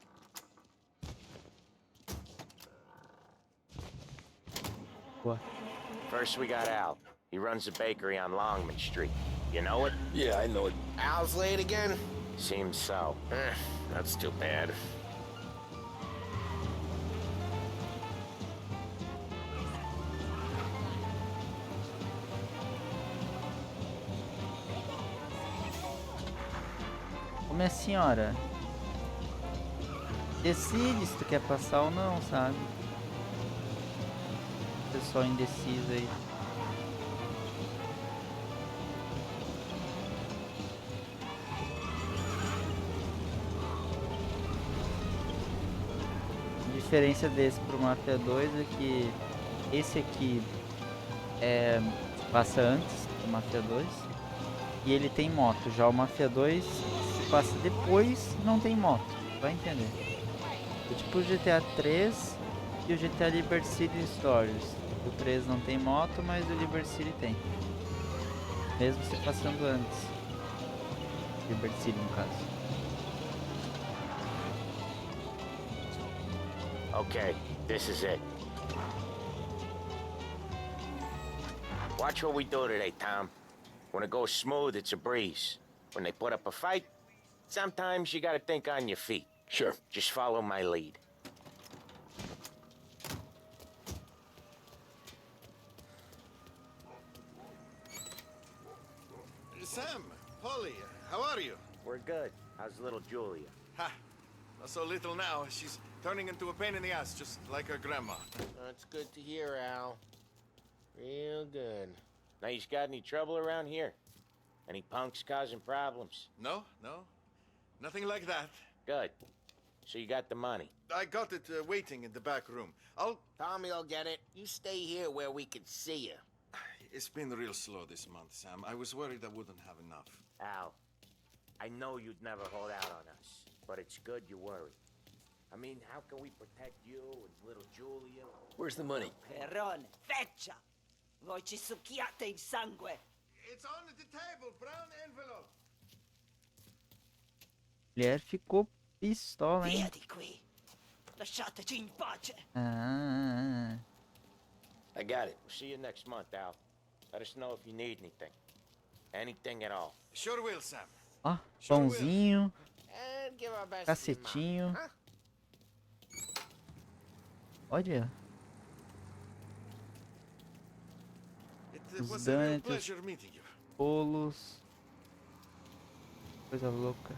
Boa. First we got Al. He runs a bakery on Longman Street. You know it? Yeah, I know it. Al's late again? Seems so. That's too bad. Ô, minha senhora. Decide se tu quer passar ou não, sabe? Pessoal indeciso aí. A diferença desse pro Mafia 2 é que esse aqui passa antes do Mafia 2 e ele tem moto. Já o Mafia 2 se passa depois, não tem moto. Vai entender. É tipo o GTA 3 e o GTA Liberty City Stories. O 3 não tem moto, mas o Liberty City tem. Mesmo se passando antes. Liberty City no caso. Okay, this is it. Watch what we do today, Tom. When it goes smooth, it's a breeze. When they put up a fight, sometimes you gotta think on your feet. Sure. Just follow my lead. Sam, Polly, how are you? We're good. How's little Julia? Ha! Not so little now. She's turning into a pain in the ass, just like her grandma. That's good to hear, Al. Real good. Now, you got any trouble around here? Any punks causing problems? No. Nothing like that. Good. So you got the money? I got it waiting in the back room. Tommy'll get it. You stay here where we can see you. It's been real slow this month, Sam. I was worried I wouldn't have enough. Al, I know you'd never hold out on us, but it's good you worry. I mean, how can we protect you and little Julia? Where's the money? Perrone, feccia! Voi ci succhiate il sangue! It's on the table, brown envelope. Mulher ficou pistola, hein? Via di qui! Lasciateci in pace! Ah. I got it. We'll see you next month, Al. Let us know if you need anything. Anything at all. Sure will, Sam. Ó, pãozinho, And give our best to your mom, cacetinho. huh? Olha. It Os was a real donuts, pleasure meeting you. bolos. Coisa louca.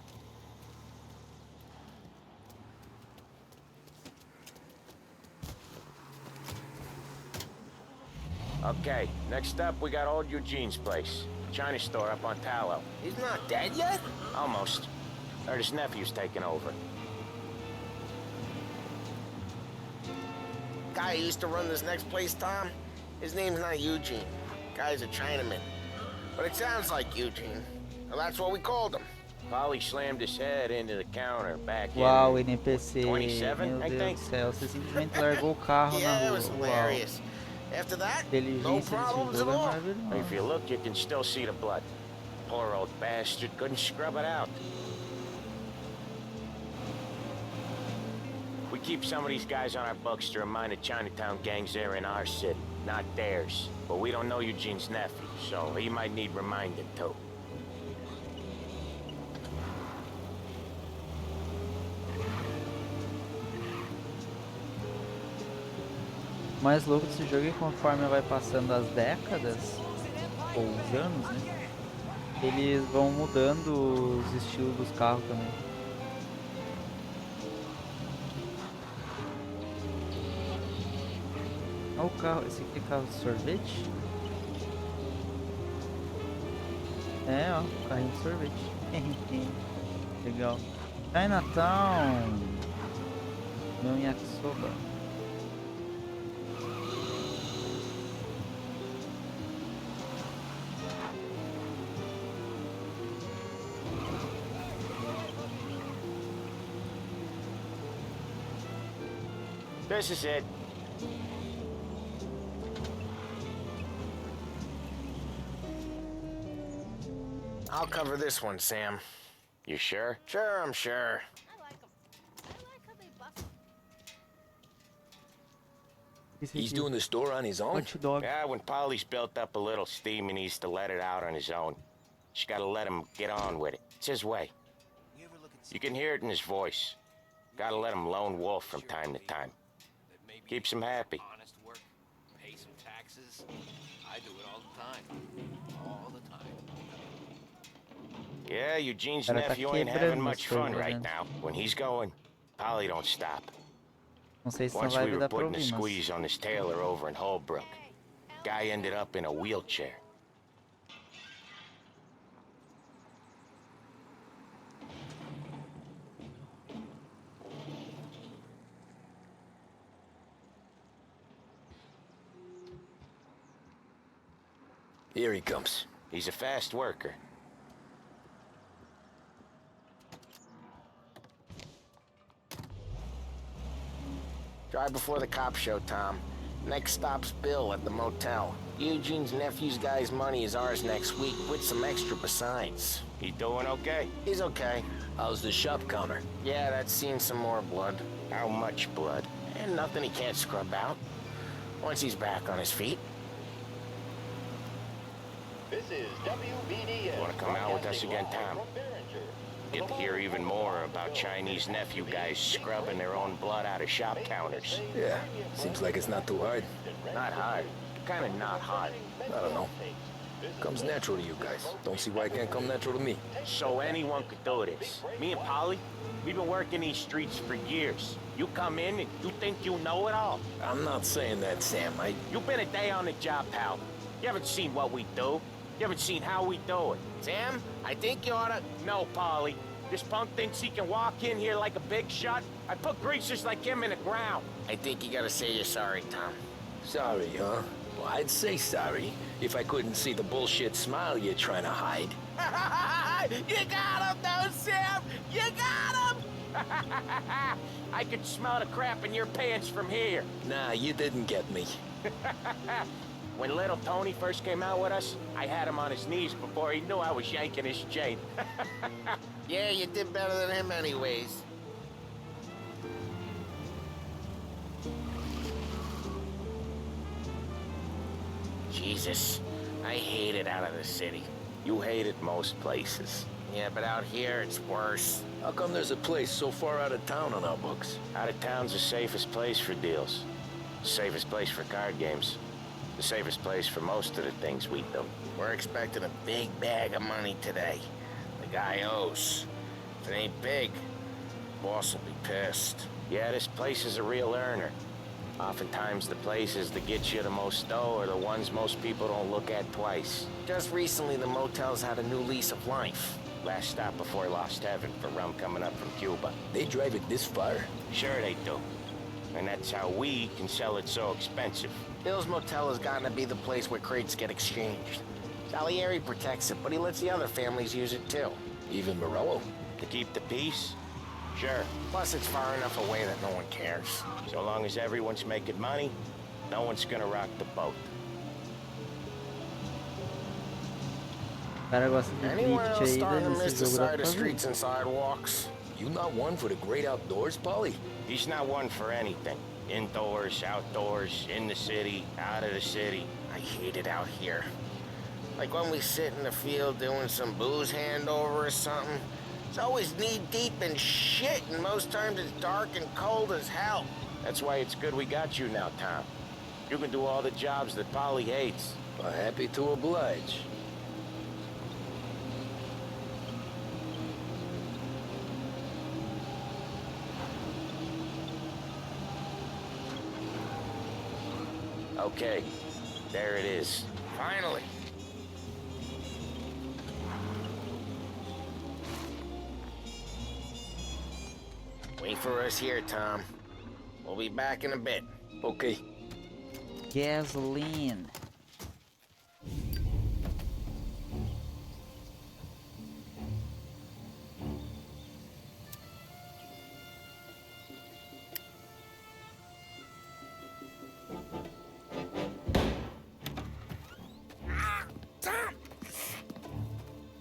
Okay, next up we got old Eugene's place. China store up on Tallow. He's not dead yet? Almost. Heard his nephew's taking over. Guy who used to run this next place, Tom? His name's not Eugene. Guy's a Chinaman. But it sounds like Eugene. Well, that's what we called him. Polly slammed his head into the counter back Uau, in NPC. 27, Meu I Deus think. do céu, você simplesmente largou o carro na Yeah, it rua. was Uau. hilarious. After that, no Inteligência problems desse at jogo é all. maravilhosa. If you look, you can still see the blood. Poor old bastard couldn't scrub it out. We keep some of these guys on our books to remind the Chinatown gangs they're in our city, not theirs. But we don't know Eugene's nephew, so he might need reminding too. O mais louco desse jogo é que conforme vai passando as décadas, ou os anos, né? Eles vão mudando os estilos dos carros também. Olha o carro, esse aqui é carro de sorvete? É, ó, carrinho de sorvete. Legal. Chinatown! Meu yakisoba. This is it. I'll cover this one, Sam. You sure? Sure, I'm sure. He's doing the store on his own? Hot dog. Yeah, when Polly's built up a little steam, he needs to let it out on his own. Just gotta let him get on with it. It's his way. You can hear it in his voice. Gotta let him lone wolf from time to time. Keeps him happy. Honest work, pay some taxes. I do it all the time. All the time. Yeah, Eugene's Cara, tá nephew ain't quebrando having as much fun coisas, right né? now. When he's going, Polly don't stop. Não sei se Once não vai we were dar putting a problemas. squeeze on this tailor over in Holbrook. Guy ended up in a wheelchair. Here he comes. He's a fast worker. Drive before the cops show, Tom. Next stop's Bill at the motel. Eugene's nephew's guy's money is ours next week, with some extra besides. He doing okay? He's okay. How's the shop counter? Yeah, that's seen some more blood. How much blood? And nothing he can't scrub out. Once he's back on his feet. This is WBDS. Want to come out with us again, Tom? Get to hear even more about Chinese nephew guys scrubbing their own blood out of shop counters. Yeah, seems like it's not too hard. Not hard. Kind of not hard. I don't know. Comes natural to you guys. Don't see why it can't come natural to me. So anyone could do this. Me and Polly, we've been working these streets for years. You come in and you think you know it all. I'm not saying that, Sam. You've been a day on the job, pal. You haven't seen what we do. You haven't seen how we do it. Sam, I think you oughta... No, Polly. This punk thinks he can walk in here like a big shot. I put greasers like him in the ground. I think you gotta say you're sorry, Tom. Sorry, huh? I'd say sorry if I couldn't see the bullshit smile you're trying to hide. You got him, though, Sam! You got him! I could smell the crap in your pants from here. Nah, you didn't get me. When little Tony first came out with us, I had him on his knees before he knew I was yanking his chain. Yeah, you did better than him anyways. Jesus, I hate it out of the city. You hate it most places. Yeah, but out here it's worse. How come there's a place so far out of town on our books? Out of town's the safest place for deals. The safest place for card games. The safest place for most of the things we do. We're expecting a big bag of money today. The guy owes. If it ain't big, boss will be pissed. Yeah, this place is a real earner. Oftentimes the places that get you the most dough are the ones most people don't look at twice. Just recently, the motel's had a new lease of life. Last stop before Lost Heaven for rum coming up from Cuba. They drive it this far? Sure they do. And that's how we can sell it so expensive. Bill's Motel has gotten to be the place where crates get exchanged. Salieri protects it, but he lets the other families use it too. Even Morello? To keep the peace? Sure. Plus, it's far enough away that no one cares. So long as everyone's making money, no one's gonna rock the boat. O cara gosta de Anyone drift else aí starting to nesse miss the jogo dá side pra of ver. streets and sidewalks? You not one for the great outdoors, Polly? He's not one for anything. Indoors, outdoors, in the city, out of the city. I hate it out here. Like when we sit in the field doing some booze handover or something. It's always knee-deep in shit, and most times it's dark and cold as hell. That's why it's good we got you now, Tom. You can do all the jobs that Polly hates. Well, happy to oblige. Okay, there it is. Finally. Wait for us here, Tom. We'll be back in a bit. Okay. Gasoline.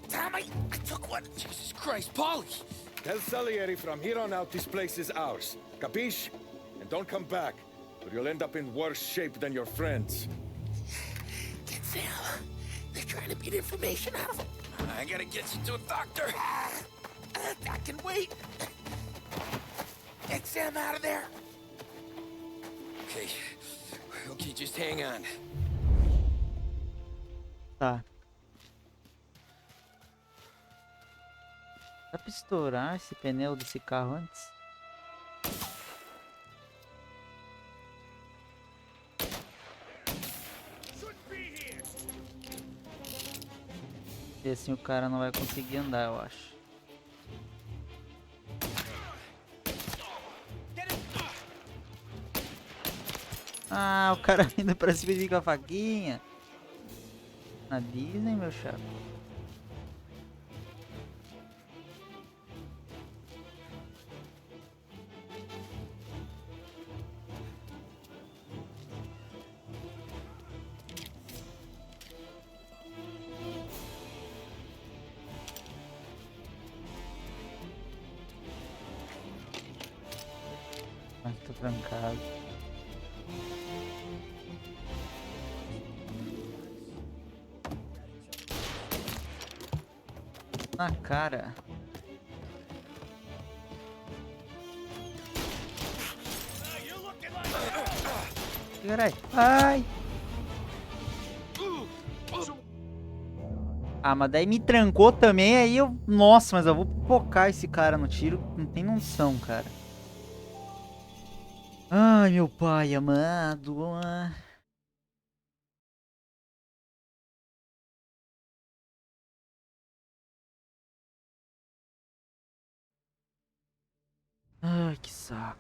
Tom, I took one. Jesus Christ, Polly! Tell Salieri from here on out this place is ours. Capiche? And don't come back, or you'll end up in worse shape than your friends. Denzel, they're trying to beat information out of him. I gotta get you to a doctor. I can wait. Get Sam out of there. Okay. Okay, just hang on. Tá. Dá pra estourar esse pneu desse carro antes? E assim o cara não vai conseguir andar, eu acho. Ah, o cara vindo pra cima de mim com a faquinha. Na Disney, meu chapa. Ah, tô trancado. Na cara. Caralho. Ai. Ah, mas daí me trancou também, aí eu... Nossa, mas eu vou focar esse cara no tiro. Não tem noção, cara. Ai, meu pai amado. Ai, que saco.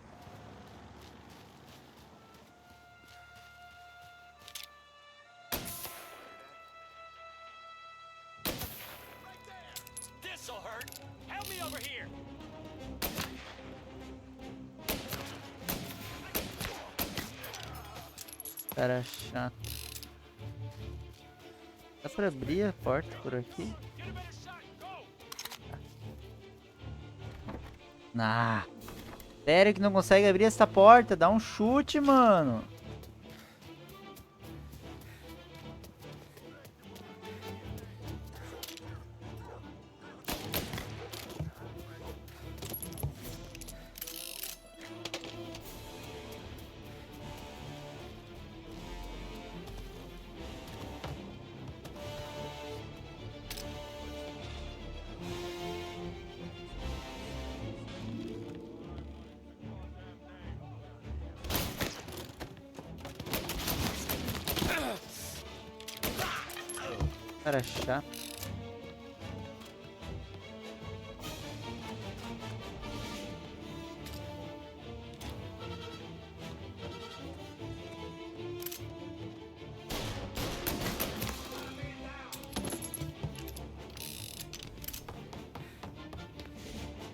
Cara chato. Dá pra abrir a porta por aqui? Ah. Sério que não consegue abrir essa porta? Dá um chute, mano. Cara chato.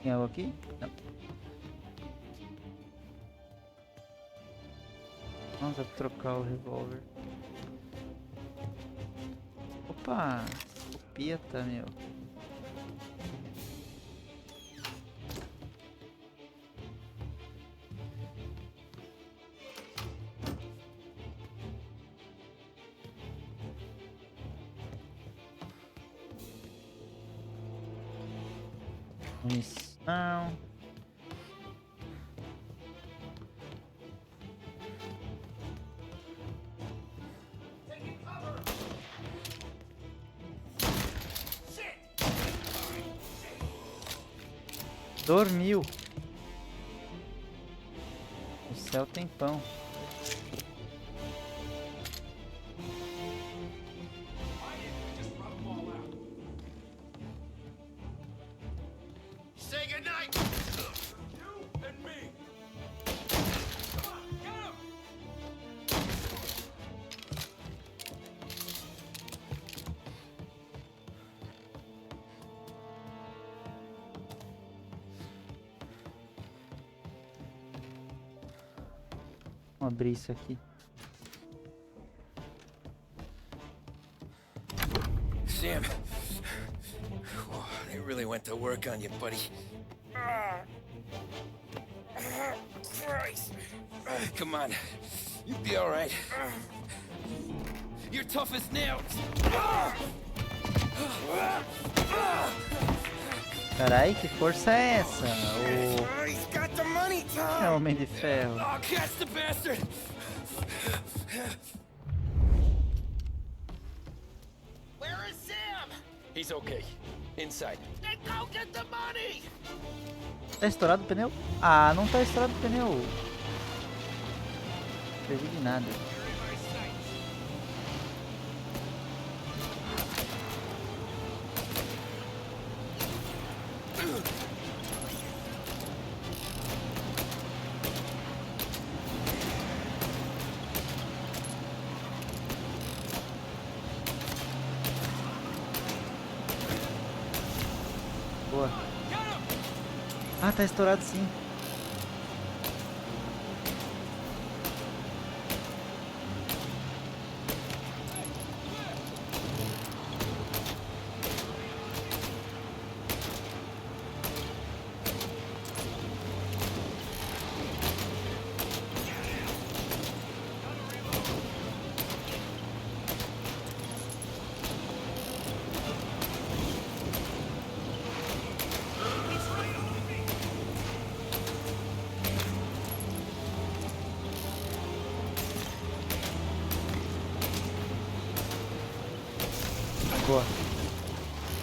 Tem algo aqui? Não. Vamos trocar o revólver. Opa! Escopeta, meu. Munição. Dormiu. O céu tem pão. Say goodnight. You and me. Come on, get him. Vamos abrir isso aqui. Sam. Oh, they really went to work on you, buddy. Christ. Come on. You'll be all right. You're tough as nails. Carai, que força é essa? He's got the money, É o Homem de Ferro. Oh, catch the bastard! Where is Sam? He's okay. Inside. Then go get the money. Tá estourado o pneu? Ah, não tá estourado o pneu. Não servi de nada. Boa. Ah, tá estourado sim. Boa.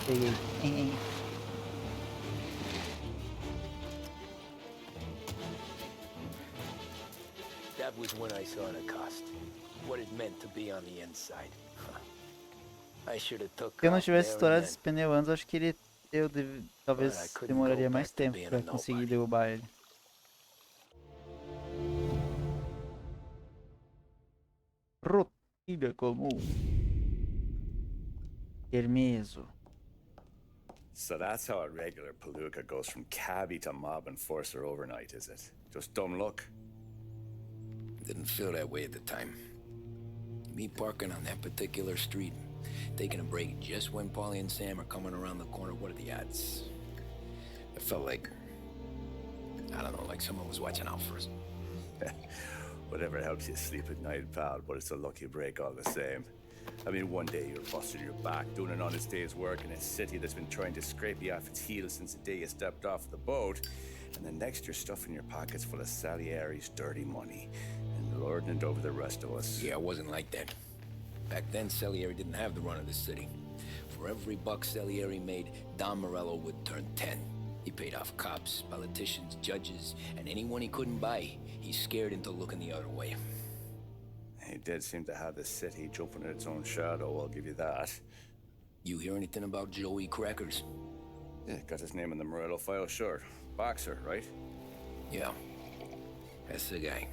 Peguei. That was when I saw Lacoste. What it meant to be on the inside. I should have took. Se eu não tivesse estourado esse pneu antes, acho que talvez demoraria mais tempo pra conseguir derrubar ele. Rotina comum. Hermeso. So that's how a regular palooka goes from cabbie to mob enforcer overnight, is it? Just dumb luck? Didn't feel that way at the time. Me parking on that particular street, taking a break just when Paulie and Sam are coming around the corner. What are the odds? It felt like, I don't know, like someone was watching out for us. Whatever helps you sleep at night, pal, but it's a lucky break all the same. I mean, one day you're busting your back, doing an honest day's work in a city that's been trying to scrape you off its heels since the day you stepped off the boat, and the next you're stuffing your pockets full of Salieri's dirty money and lording it over the rest of us. Yeah, it wasn't like that. Back then, Salieri didn't have the run of the city. For every buck Salieri made, Don Morello would turn 10. He paid off cops, politicians, judges, and anyone he couldn't buy, he scared into looking the other way. He did seem to have the city jumping at its own shadow, I'll give you that. You hear anything about Joey Crackers? Yeah, got his name in the Morello file, sure. Boxer, right? Yeah, that's the guy.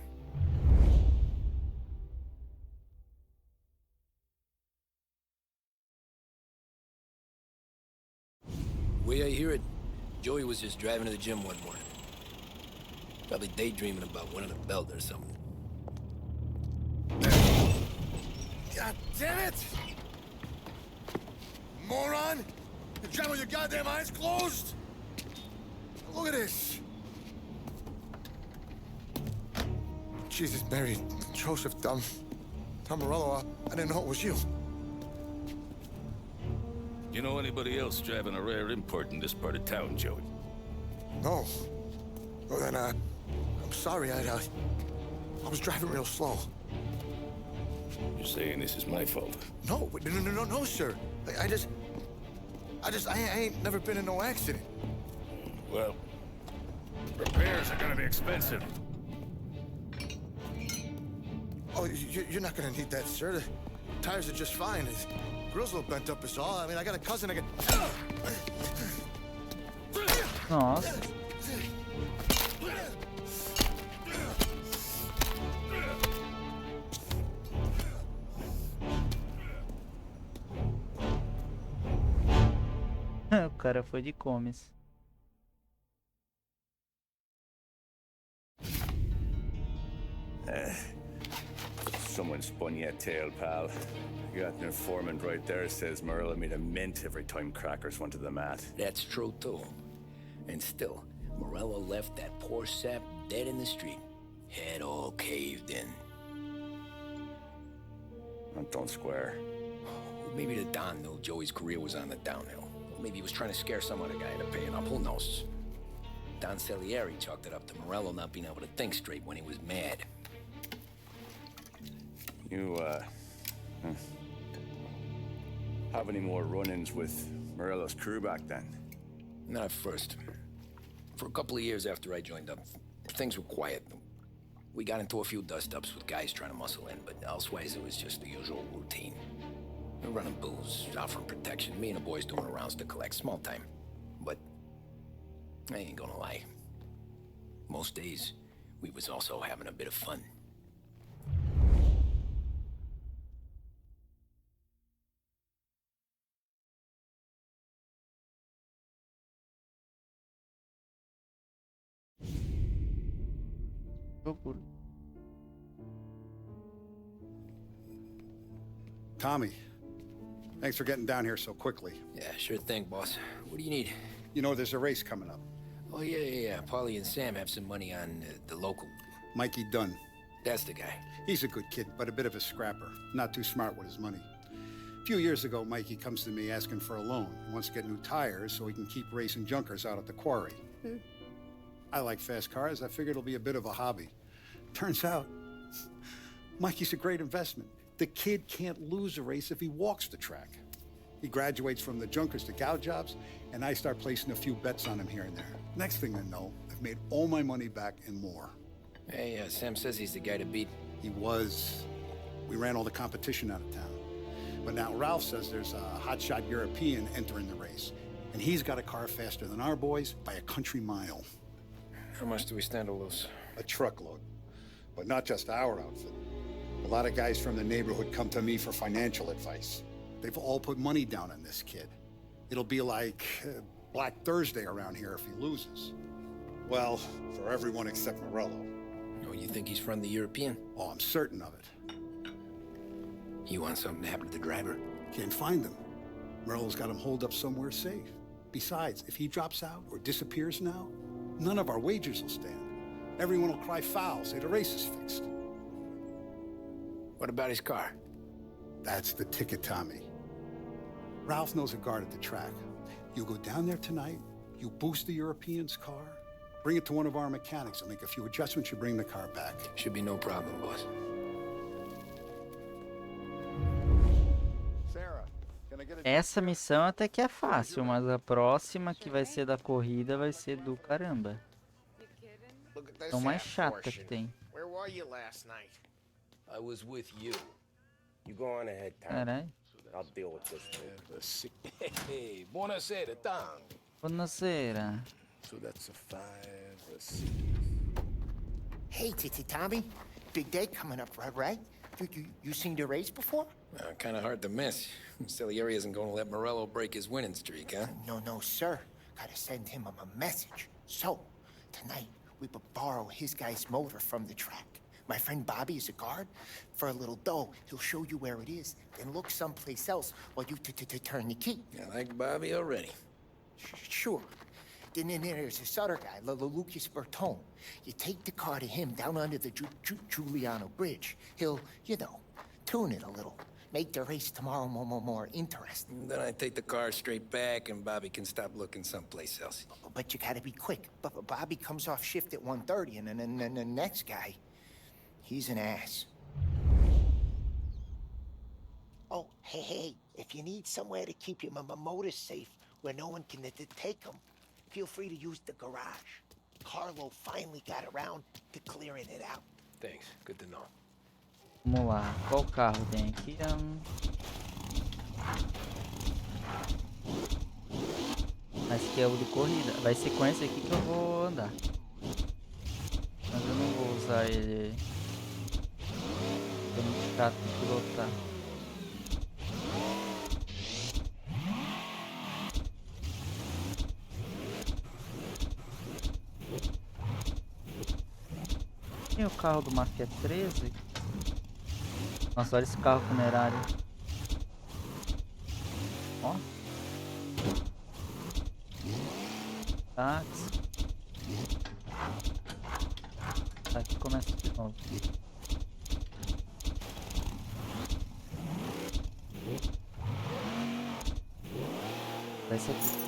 Way I hear it, Joey was just driving to the gym one morning. Probably daydreaming about winning a belt or something. God damn it! Moron! You driving with your goddamn eyes closed? Look at this! Jesus, Mary, Joseph, Tom Morello, I didn't know it was you. You know anybody else driving a rare import in this part of town, Joey? No. Well, then, I'm sorry, I was driving real slow. You're saying this is my fault? No, no, sir. I ain't never been in no accident. Well, repairs are gonna be expensive. Oh, you're not gonna need that, sir. The tires are just fine. His grill's a little bent up is all. I mean, I got a cousin that can... Nossa. O cara foi de comes. Someone spun you a tail, pal. You got an informant right there says Morello made a mint every time Crackers went to the mat. That's true, too. And still, Morello left that poor sap dead in the street. Head all caved in. Don't square. Maybe the Don knew Joey's career was on the downhill. Maybe he was trying to scare some other guy into paying up. Who knows? Don Salieri chalked it up to Morello not being able to think straight when he was mad. You, have any more run-ins with Morello's crew back then? Not at first. For a couple of years after I joined up, things were quiet. We got into a few dust-ups with guys trying to muscle in, but elsewise it was just the usual routine. We're running booze, offering protection, me and the boys doing rounds to collect, small time. But I ain't gonna lie. Most days, we was also having a bit of fun. Tommy, thanks for getting down here so quickly. Yeah, sure thing, boss. What do you need? You know, there's a race coming up. Oh, yeah. Paulie and Sam have some money on the local. Mikey Dunn. That's the guy. He's a good kid, but a bit of a scrapper. Not too smart with his money. A few years ago, Mikey comes to me asking for a loan. He wants to get new tires so he can keep racing junkers out at the quarry. I like fast cars. I figured it'll be a bit of a hobby. Turns out, Mikey's a great investment. The kid can't lose a race if he walks the track. He graduates from the junkers to gal jobs, and I start placing a few bets on him here and there. Next thing I know, I've made all my money back and more. Hey, Sam says he's the guy to beat. He was. We ran all the competition out of town. But now Ralph says there's a hotshot European entering the race, and he's got a car faster than our boys by a country mile. How much do we stand to lose? A truckload. But not just our outfit. A lot of guys from the neighborhood come to me for financial advice. They've all put money down on this kid. It'll be like Black Thursday around here if he loses. Well, for everyone except Morello. Oh, you think he's from the European? Oh, I'm certain of it. You want something to happen to the driver? Can't find him. Morello's got him holed up somewhere safe. Besides, if he drops out or disappears now, none of our wagers will stand. Everyone will cry foul, say the race is fixed. What about his car? That's the ticket, Tommy. Ralph knows a guard at the track. You go down there tonight, you boost the European's car, bring it to one of our mechanics, and make a few adjustments, you bring the car back. Should be no problem, boss. Essa missão até que é fácil, mas a próxima, que vai ser da corrida, vai ser do caramba. Look at É this o mais half chata portion. que tem. Where were you last night? I was with you. You go on ahead, Tom. Caralho. I'll deal with this. Hey, buonasera, Tom. Buonasera. So that's a 5, a 6. Hey, Tommy. Big day coming up, right? You seen the race before? Kind of hard to miss. Salieri isn't going to let Morello break his winning streak, huh? No, sir. Gotta send him a message. So, tonight, we will borrow his guy's motor from the track. My friend Bobby is a guard. For a little dough, he'll show you where it is, then look someplace else while you turn the key. I like Bobby already. Sure. Then there's this other guy, Lucas Bertone. You take the car to him down under the Giuliano Bridge. He'll, tune it a little. Make the race tomorrow more interesting. Then I take the car straight back and Bobby can stop looking someplace else. But you gotta be quick. But Bobby comes off shift at 1:30, and then the next guy, he's an ass. Oh, hey, if you need somewhere to keep your motor safe where no one can take them, feel free to use the garage. Carlo finally got around to clearing it out. Thanks, good to know. Vamos lá. Qual carro tem aqui? Esse aqui é o de corrida. Vai ser com esse aqui que eu vou andar. Mas eu não vou usar ele. É muito chato de pilotar. Tem o carro do Mafia 13. Nossa, olha esse carro funerário. Ó. Táxi. Tá, aqui começa de novo. Vai ser aqui.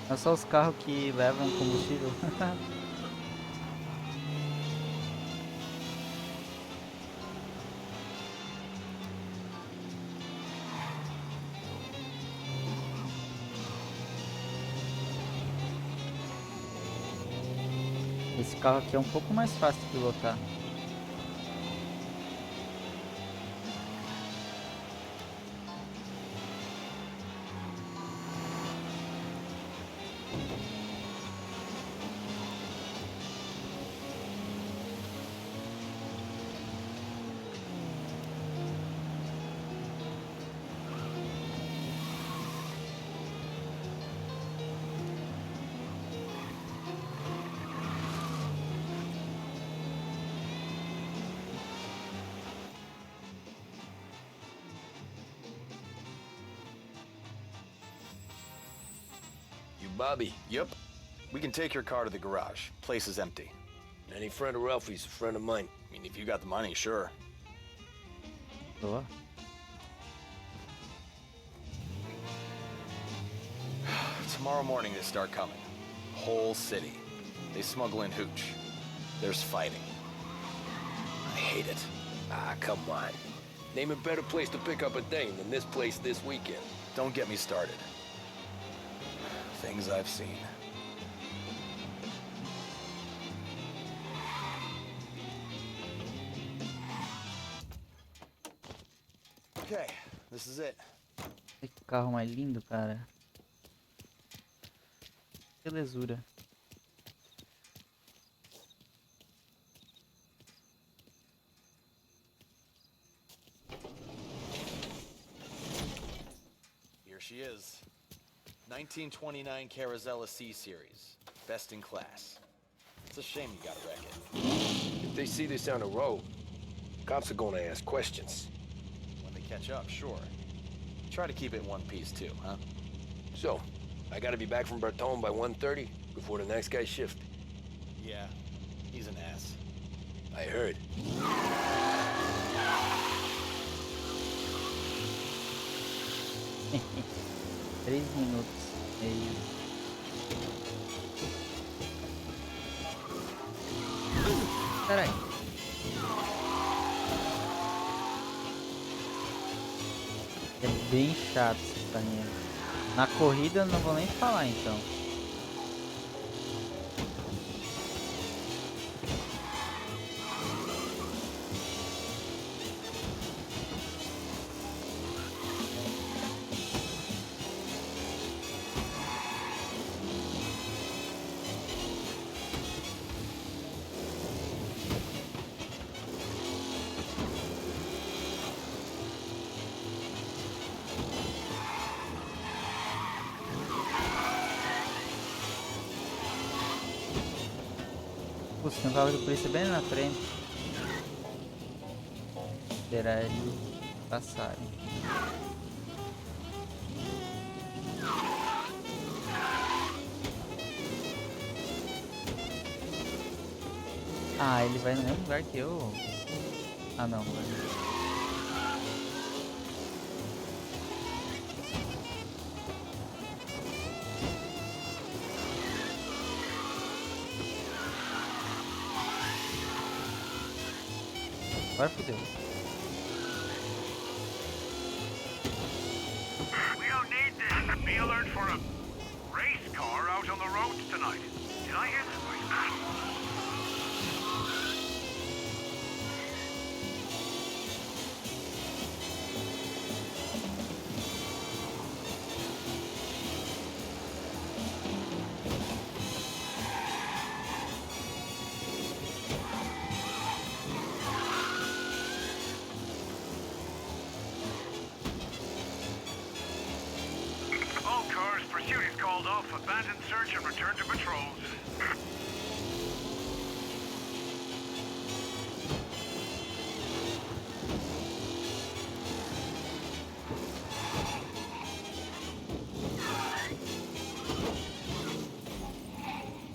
É só os carros que levam combustível. Esse carro aqui é um pouco mais fácil de pilotar. Bobby. Yep. We can take your car to the garage. Place is empty. Any friend of Ralphie's a friend of mine. I mean, if you got the money, sure. Boa. Tomorrow morning they start coming. Whole city. They smuggle in hooch. There's fighting. I hate it. Ah, come on. Name a better place to pick up a dame than this place this weekend. Don't get me started. Things I've seen. Okay, this is it. Que carro mais lindo, cara. Belezura. she is. 1929 Carazella C Series. Best in class. It's a shame you gotta wreck it. If they see this on the road, cops are gonna ask questions. When they catch up, sure. Try to keep it in one piece too, huh? So, I gotta be back from Bertone by 1:30 before the next guy's shift. Yeah, he's an ass. I heard. 3 minutos. Caralho. É bem chato esse carinha. Na corrida eu não vou nem falar então. Putz, tem um carro de polícia bem na frente. Esperar eles passarem. Ah, ele vai no mesmo lugar que eu? Ah, não, vai. Agora fodeu. We don't need this. Be alert for a race car out on the roads tonight. Did I hear that right? All cars, pursuit is called off. Abandon search and return to patrols.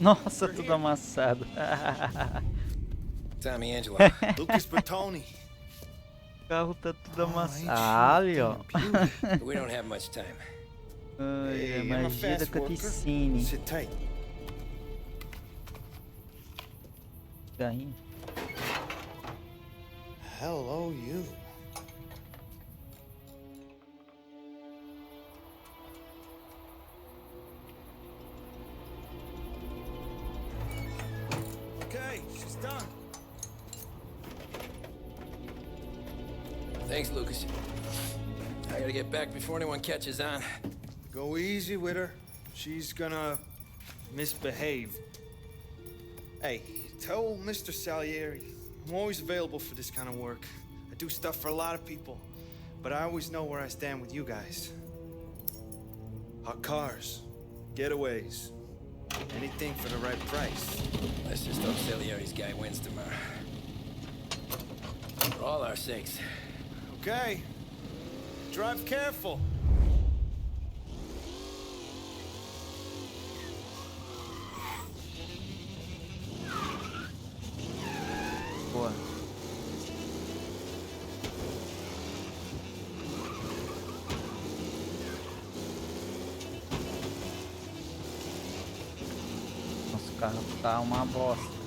Nossa, tudo amassado. Tommy Angelo. Lucas Bertoni. O carro tá tudo amassado. Ah, ali, ó. We don't have much time. Ai, a magia da cutscene. Sit tight. Carrinho. Hello, you. Okay, she's done. Thanks, Lucas. I gotta get back before anyone catches on. Go easy with her. She's gonna misbehave. Hey, tell Mr. Salieri I'm always available for this kind of work. I do stuff for a lot of people, but I always know where I stand with you guys. Hot cars, getaways, anything for the right price. Let's just hope Salieri's guy wins tomorrow. For all our sakes. Okay. Drive careful. Boa. Nosso carro tá uma bosta.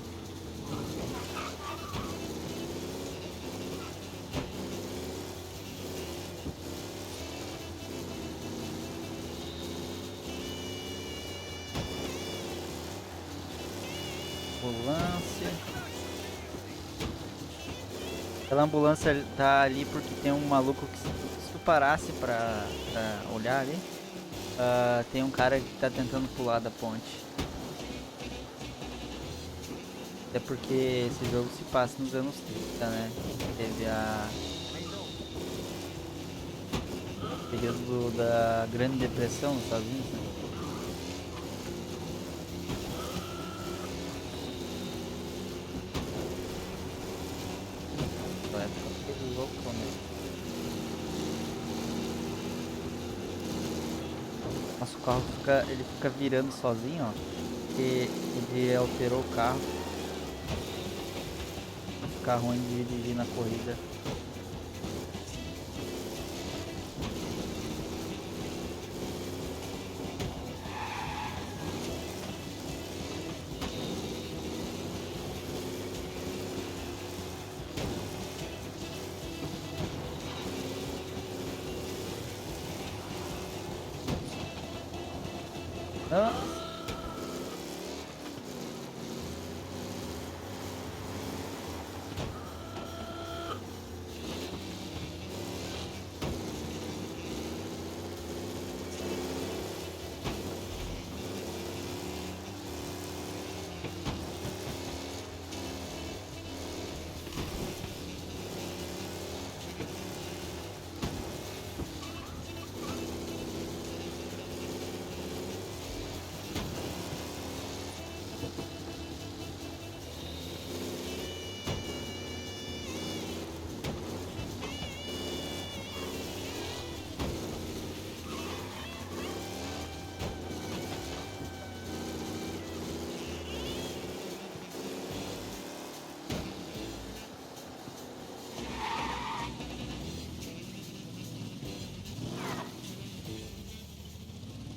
Ambulância. Aquela ambulância tá ali porque tem um maluco que se tu parasse pra olhar ali, tem um cara que tá tentando pular da ponte. Até porque esse jogo se passa nos anos 30, né? Teve a Período da Grande Depressão nos Estados Unidos, né? Essa época foi louco, né? Nossa, o carro ele fica virando sozinho, ó. Porque ele alterou o carro. Ficar ruim de dirigir na corrida. Ah.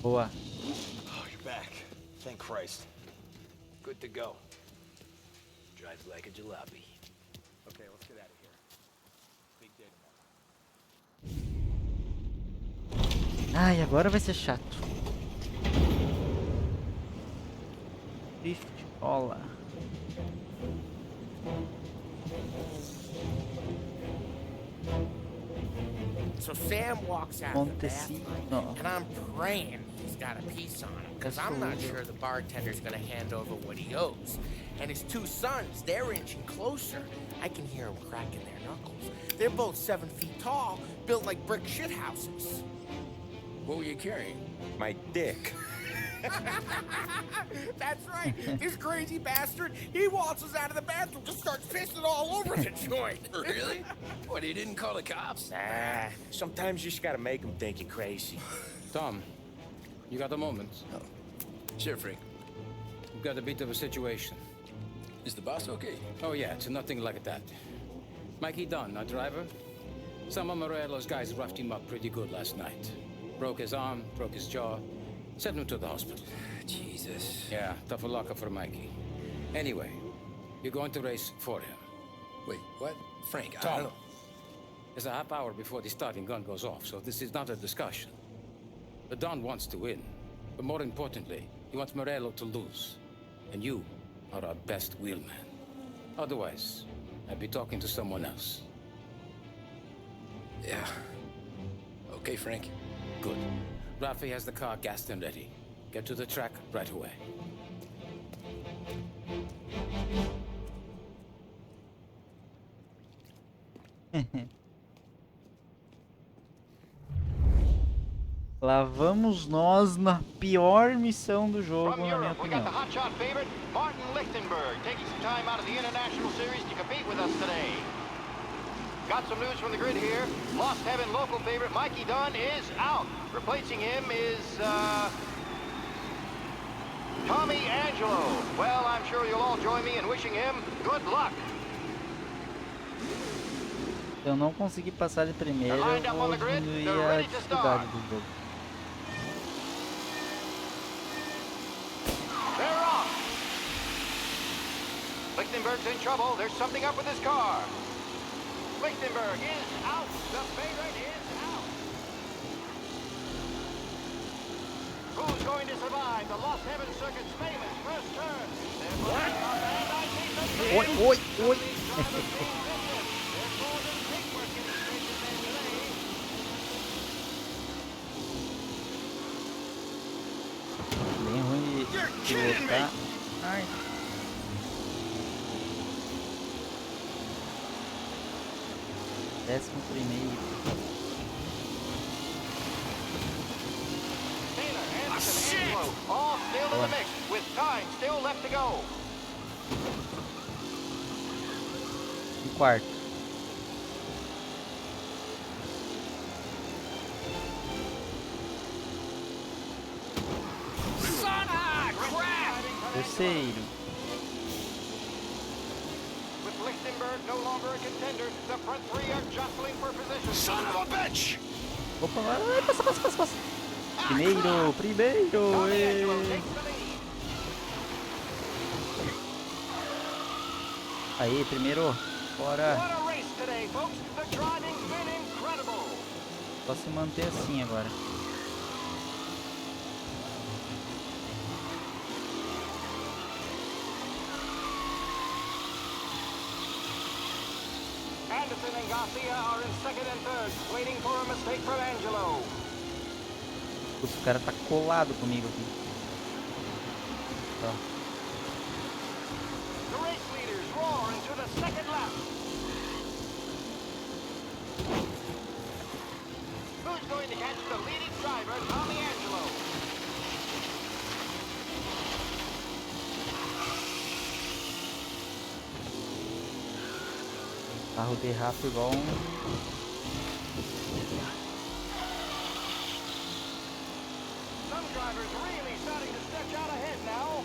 Boa. Oh, you're back. Thank Christ. Good to go. Drives like a jalopy. Okay, let's get out of here. Big day tomorrow. Ai, agora vai ser chato. Drift, bola. So Sam walks out of the bathroom, and I'm praying he's got a piece on him, because I'm not sure the bartender's gonna hand over what he owes. And his two sons, they're inching closer. I can hear them cracking their knuckles. They're both 7 feet tall, built like brick shithouses. What were you carrying? My dick. That's right. This crazy bastard, he waltzes out of the bathroom, just starts pissing all over the joint. Really? What, he didn't call the cops? Nah, sometimes you just gotta make them think you're crazy. Tom, you got a moment? Oh. Sure, Frank. We've got a bit of a situation. Is the boss okay? Oh yeah, it's nothing like that. Mikey Dunn, our driver. Some of Morello's guys roughed him up pretty good last night. Broke his arm, broke his jaw. Sent him to the hospital. Jesus. Yeah, tough luck for Mikey. Anyway, you're going to race for him. Wait, what? Frank, I Tom, don't know. there's a half hour before the starting gun goes off, so this is not a discussion. The Don wants to win, but more importantly, he wants Morello to lose. And you are our best wheelman. Otherwise, I'd be talking to someone else. Yeah. Okay, Frank. Good. Rafi has the car gassed and ready. Get to the track right away. Lá vamos nós na pior missão do jogo, From na minha Europe, we got opinião. the hotshot favorite, Martin Lichtenberg, taking some time out of the International Series to compete with us today. Got some news from the grid here. Lost Heaven local favorite Mikey Dunn is out. Replacing him is, Tommy Angelo. Well, I'm sure you'll all join me in wishing him good luck. Se eu não conseguir passar de primeiro, eu vou diminuir a dificuldade do jogo. They're off. Lichtenberg's in trouble. There's something up with his car. Lichtenberg is out. The favorite is out. Who's going to survive the Lost Heaven Circuit's famous first turn? Oi, oi, oi. Bem ruim de pilotar. Ai. All still in the mix, with time still left to go. Quarto. Son of crap! Terceiro. With Lichtenberg no longer a contender, the front three are jostling for position. Son of a bitch! Opa, vai, passa. Primeiro. Aí, primeiro. Bora. Só se manter assim agora. Anderson and Garcia are in second and third, waiting for a mistake from Angelo. Putz, o cara tá colado comigo aqui. Ó. The race leaders roar into the second lap. Who's going to catch the leading driver, Tommy Angelo? Carro derrapa igual Some drivers really starting to stretch out ahead now.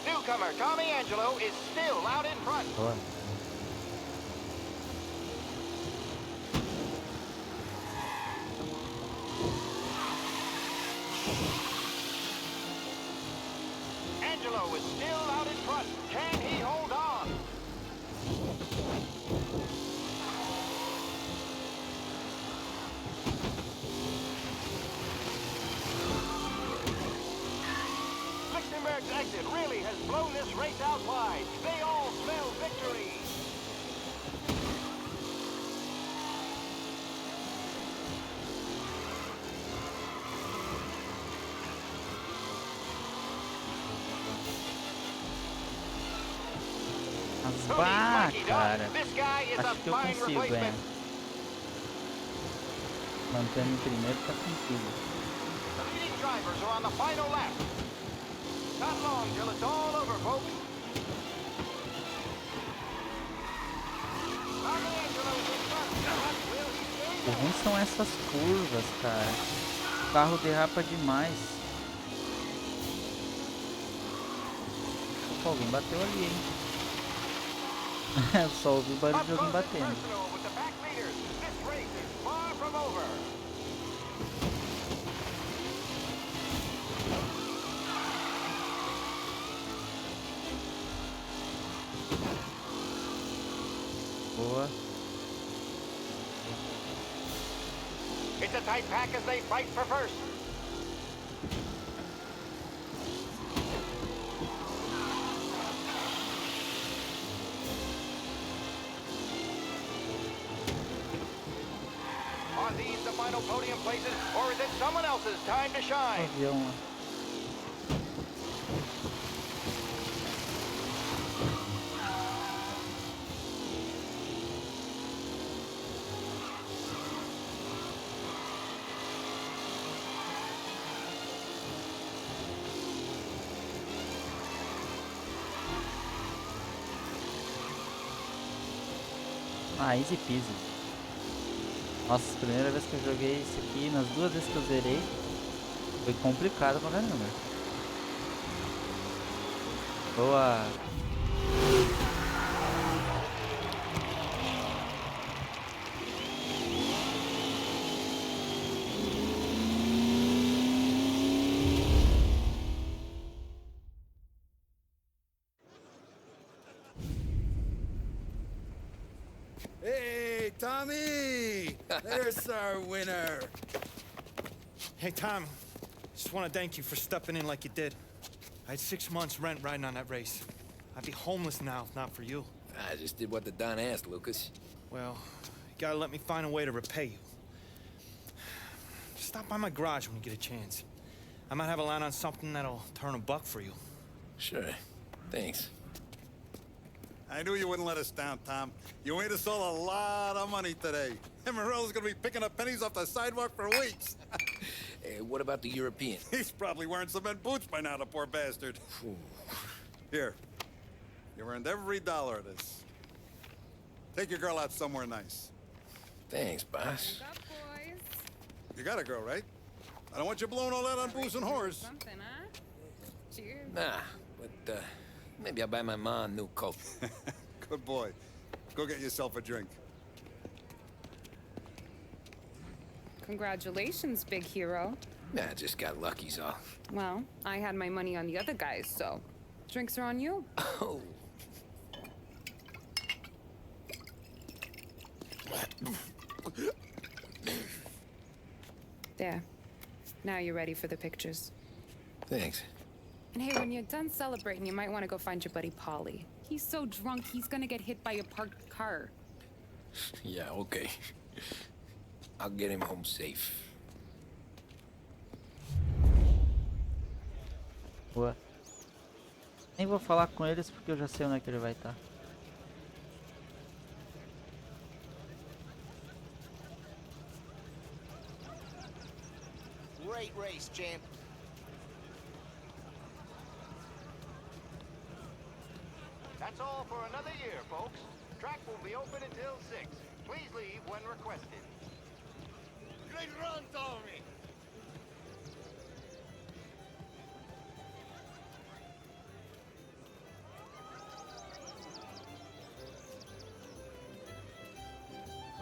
Newcomer Tommy Angelo is still out in front. Boa. Angelo is still out in front. Can he hold on? Lichtenberg's exit really has blown this race out wide. They all smell victory. Bah, cara. Acho que eu consigo ganhar. Mantendo em primeiro tá tranquilo. The leading drivers are on the final lap. Not long till it's all over, folks. Tommy Angelo's in front. But will he stay O there? ruim são essas curvas, cara. O carro derrapa demais. Opa, alguém bateu ali, hein? Só ouvi o barulho de alguém batendo. With the back leaders, this race is far from over. Boa. It's a tight pack as they fight for first. Are these the final podium places, or is it someone else's time to shine? Avião lá. Ah, easy peasy. Nossa, primeira vez que eu joguei isso aqui, nas duas vezes que eu zerei, foi complicado pra caramba. Boa! Hey, Tommy! There's our winner. Hey, Tom. Just want to thank you for stepping in like you did. I had 6 months rent riding on that race. I'd be homeless now if not for you. I just did what the Don asked, Lucas. Well, you gotta let me find a way to repay you. Stop by my garage when you get a chance. I might have a line on something that'll turn $1 for you. Sure. Thanks. I knew you wouldn't let us down, Tom. You made us all a lot of money today. And Morello's gonna be picking up pennies off the sidewalk for weeks. Hey, what about the European? He's probably wearing cement boots by now, the poor bastard. Here. You earned every dollar of this. Take your girl out somewhere nice. Thanks, boss. You got a girl, right? I don't want you blowing all that on booze and whores. Something, huh? Cheers. Nah, but maybe I'll buy my ma a new coat. Good boy. Go get yourself a drink. Congratulations, big hero. Nah, I just got lucky's all. Well, I had my money on the other guys, so drinks are on you. Oh. There. Now you're ready for the pictures. Thanks. And hey, when you're done celebrating, you might want to go find your buddy Paulie. He's so drunk, he's gonna get hit by a parked car. Yeah, okay. I'll get him home safe. Boa. Nem vou falar com eles porque eu já sei onde é que ele vai estar. Great race, champ. That's all for another year, folks. Track will be open until 6. Please leave when requested. Great run, Tommy.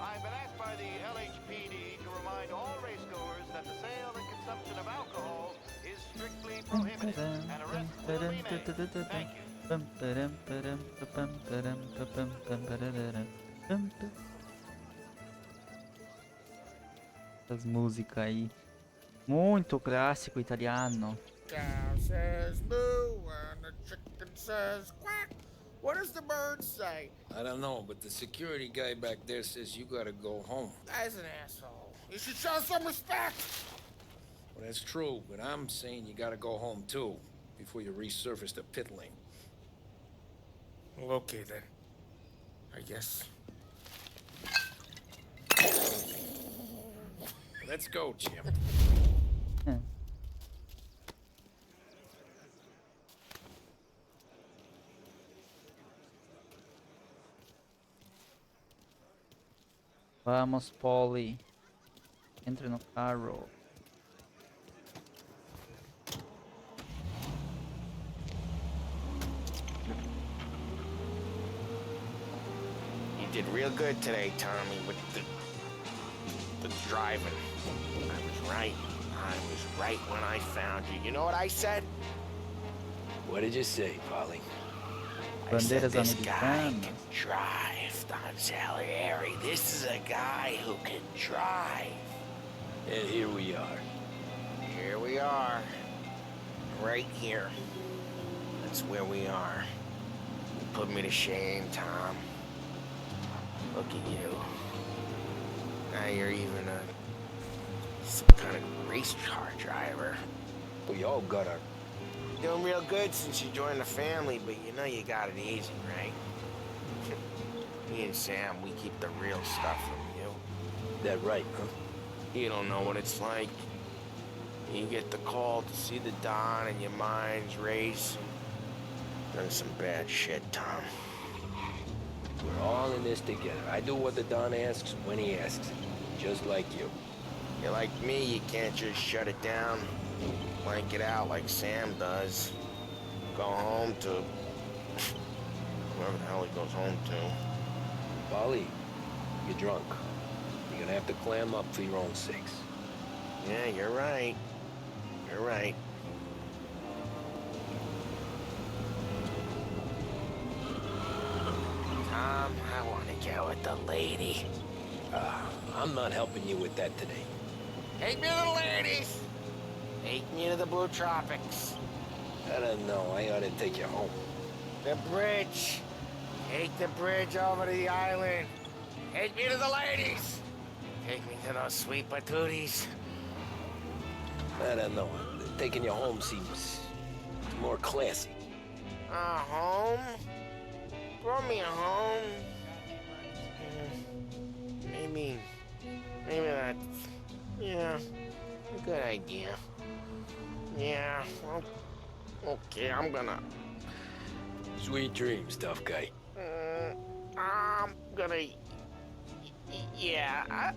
I've been asked by the LHPD to remind all racegoers that the sale and consumption of alcohol is strictly prohibited, and arrest will be made. Thank you. Essas músicas aí. Muito clássico italiano. Cow says moo and the chicken says quack. What does the bird say? I don't know, but the security guy back there says you gotta go home. Guy's an asshole. You should show some respect. Well, that's true, but I'm saying you gotta go home too, before you resurface the pit lane. Well, okay then. I guess. Let's go, Jim. Vamos, Paulie. Entre no carro. You did real good today, Tommy, with the driving. I was right. I was right when I found you. You know what I said? What did you say, Polly? I said, Bandeiras this guy americanas. can drive, Don Salieri. This is a guy who can drive. And here we are. Here we are. Right here. That's where we are. You put me to shame, Tom. Look at you. Now you're even some kind of race car driver. We all got our... Doing real good since you joined the family, but you know you got it easy, right? Me and Sam, we keep the real stuff from you. That right, huh? You don't know what it's like. You get the call to see the Don and your mind's race. Done some bad shit, Tom. We're all in this together. I do what the Don asks when he asks it. Just like you. You're like me, you can't just shut it down. Blank it out like Sam does. Go home to... whoever the hell he goes home to. Polly, you're drunk. You're gonna have to clam up for your own sakes. Yeah, you're right. You're right. Tom, I want to get with the lady. I'm not helping you with that today. Take me to the ladies! Take me to the Blue Tropics. I don't know. I ought to take you home. The bridge. Take the bridge over to the island. Take me to the ladies. Take me to those sweet patooties. I don't know. Taking you home seems more classy. Home? brought me home. Maybe that's, yeah, a good idea. Yeah, well, okay, I'm gonna. Sweet dreams, tough guy. I'm gonna. Yeah,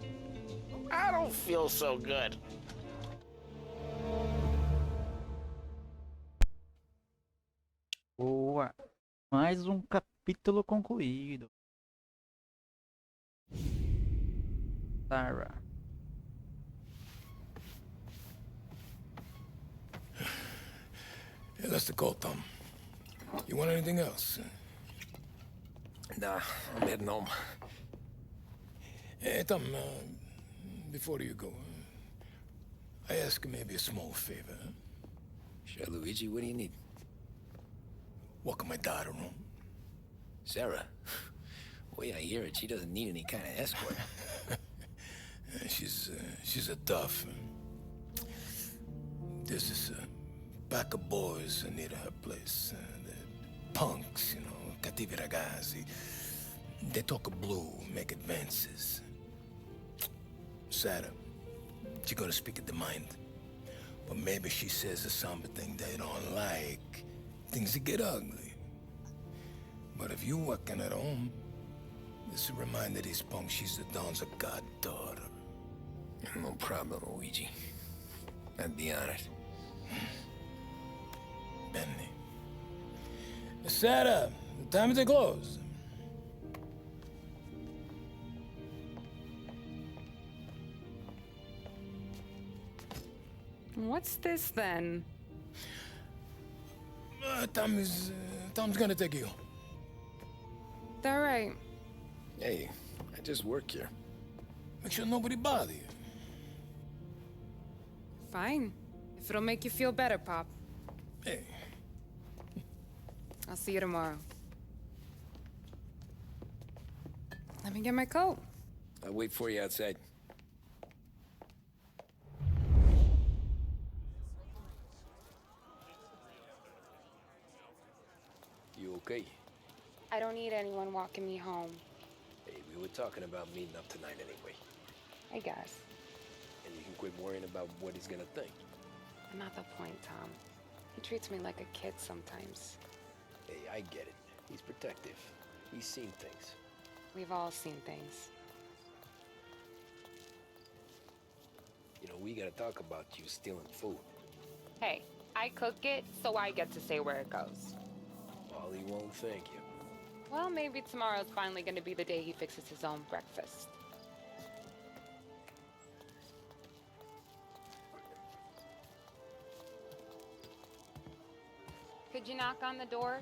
I don't feel so good. Boa. Mais um capítulo concluído. Sarah. Yeah, that's the call, Tom. You want anything else? Nah, I'm heading home. Hey, Tom, before you go, I ask maybe a small favor. Sure, Luigi, what do you need? Walk my daughter home. Sarah? The way I hear it, she doesn't need any kind of escort. She's a tough. There's this pack of boys near her place. The punks, you know, cattivi ragazzi. They talk blue, make advances. Sarah, she gonna speak at the mind. But maybe she says something they don't like. Things get ugly. But if you working at home, this will remind these punks she's the Don's goddaughter. No problem, Luigi. I'd be honored. Benny. Sarah, time to close. What's this then? Tom's gonna take you. All right. Hey, I just work here. Make sure nobody bother you. Fine. If it'll make you feel better, Pop. Hey. I'll see you tomorrow. Let me get my coat. I'll wait for you outside. You okay? I don't need anyone walking me home. Hey, we were talking about meeting up tonight anyway. I guess. And you can quit worrying about what he's gonna think. Not the point, Tom. He treats me like a kid sometimes. Hey, I get it. He's protective. He's seen things. We've all seen things. You know, we gotta talk about you stealing food. Hey, I cook it, so I get to say where it goes. Ollie won't thank you. Well, maybe tomorrow's finally gonna be the day he fixes his own breakfast. Could you knock on the door?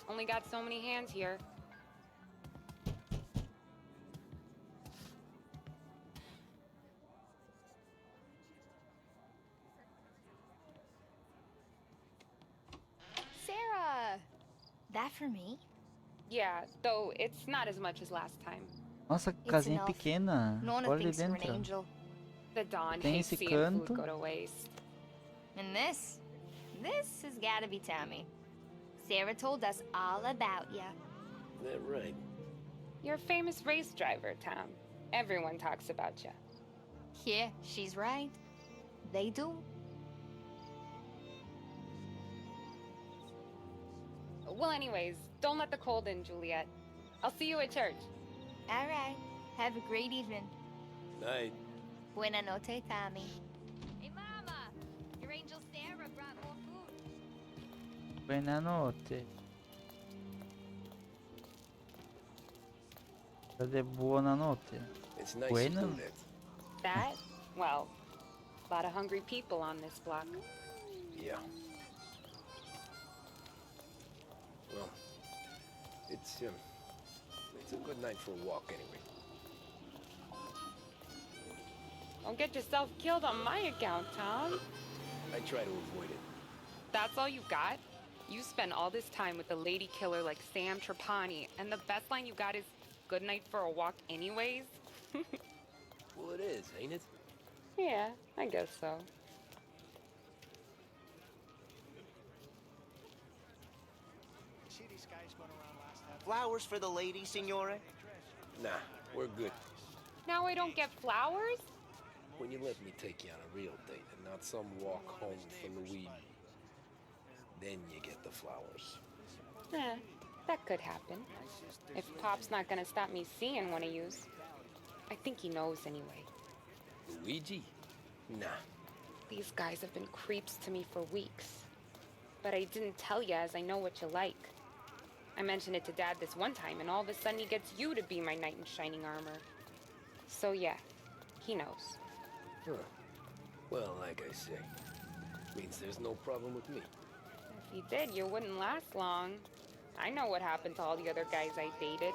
Only got so many hands here. Sarah! That for me? Yeah, though it's not as much as last time. Nossa, casinha pequena. Olha ali dentro. The Dawn Tem hates esse seeing canto. food go to waste. And this has gotta be Tommy. Sarah told us all about ya. That right? You're a famous race driver, Tom. Everyone talks about you. Yeah, she's right. They do. Well, anyways, don't let the cold in, Juliet. I'll see you at church. All right. Have a great evening. Night. Buena noche, Tommy. Hey, Mama! Your angel Sarah brought more food. Buonanotte. Cadê buonanotte? It's nice Buena? to do that. That? Well, a lot of hungry people on this block. Yeah. Well, it's a good night for a walk anyway. Don't get yourself killed on my account, Tom. I try to avoid it. That's all you got? You spend all this time with a lady killer like Sam Trapani, and the best line you got is, "Good night for a walk anyways"? Well, it is, ain't it? Yeah, I guess so. See these guys going around last half flowers for the lady, signore? Nah, we're good. Now I don't get flowers? When you let me take you on a real date and not some walk home for Luigi, then you get the flowers. That could happen. If Pop's not gonna stop me seeing one of yous. I think he knows anyway. Luigi? Nah. These guys have been creeps to me for weeks. But I didn't tell you as I know what you like. I mentioned it to Dad this one time, and all of a sudden he gets you to be my knight in shining armor. So yeah, he knows. Huh. Well, like I say, means there's no problem with me. If he did, you wouldn't last long. I know what happened to all the other guys I dated.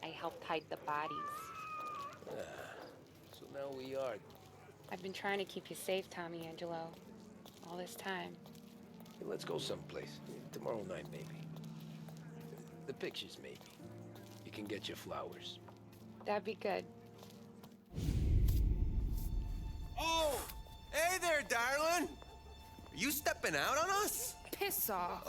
I helped hide the bodies. So now we are. I've been trying to keep you safe, Tommy Angelo. All this time. Hey, let's go someplace. Tomorrow night, maybe. The pictures, maybe. You can get your flowers. That'd be good. Oh! Hey there, darling! Are you stepping out on us? Piss off.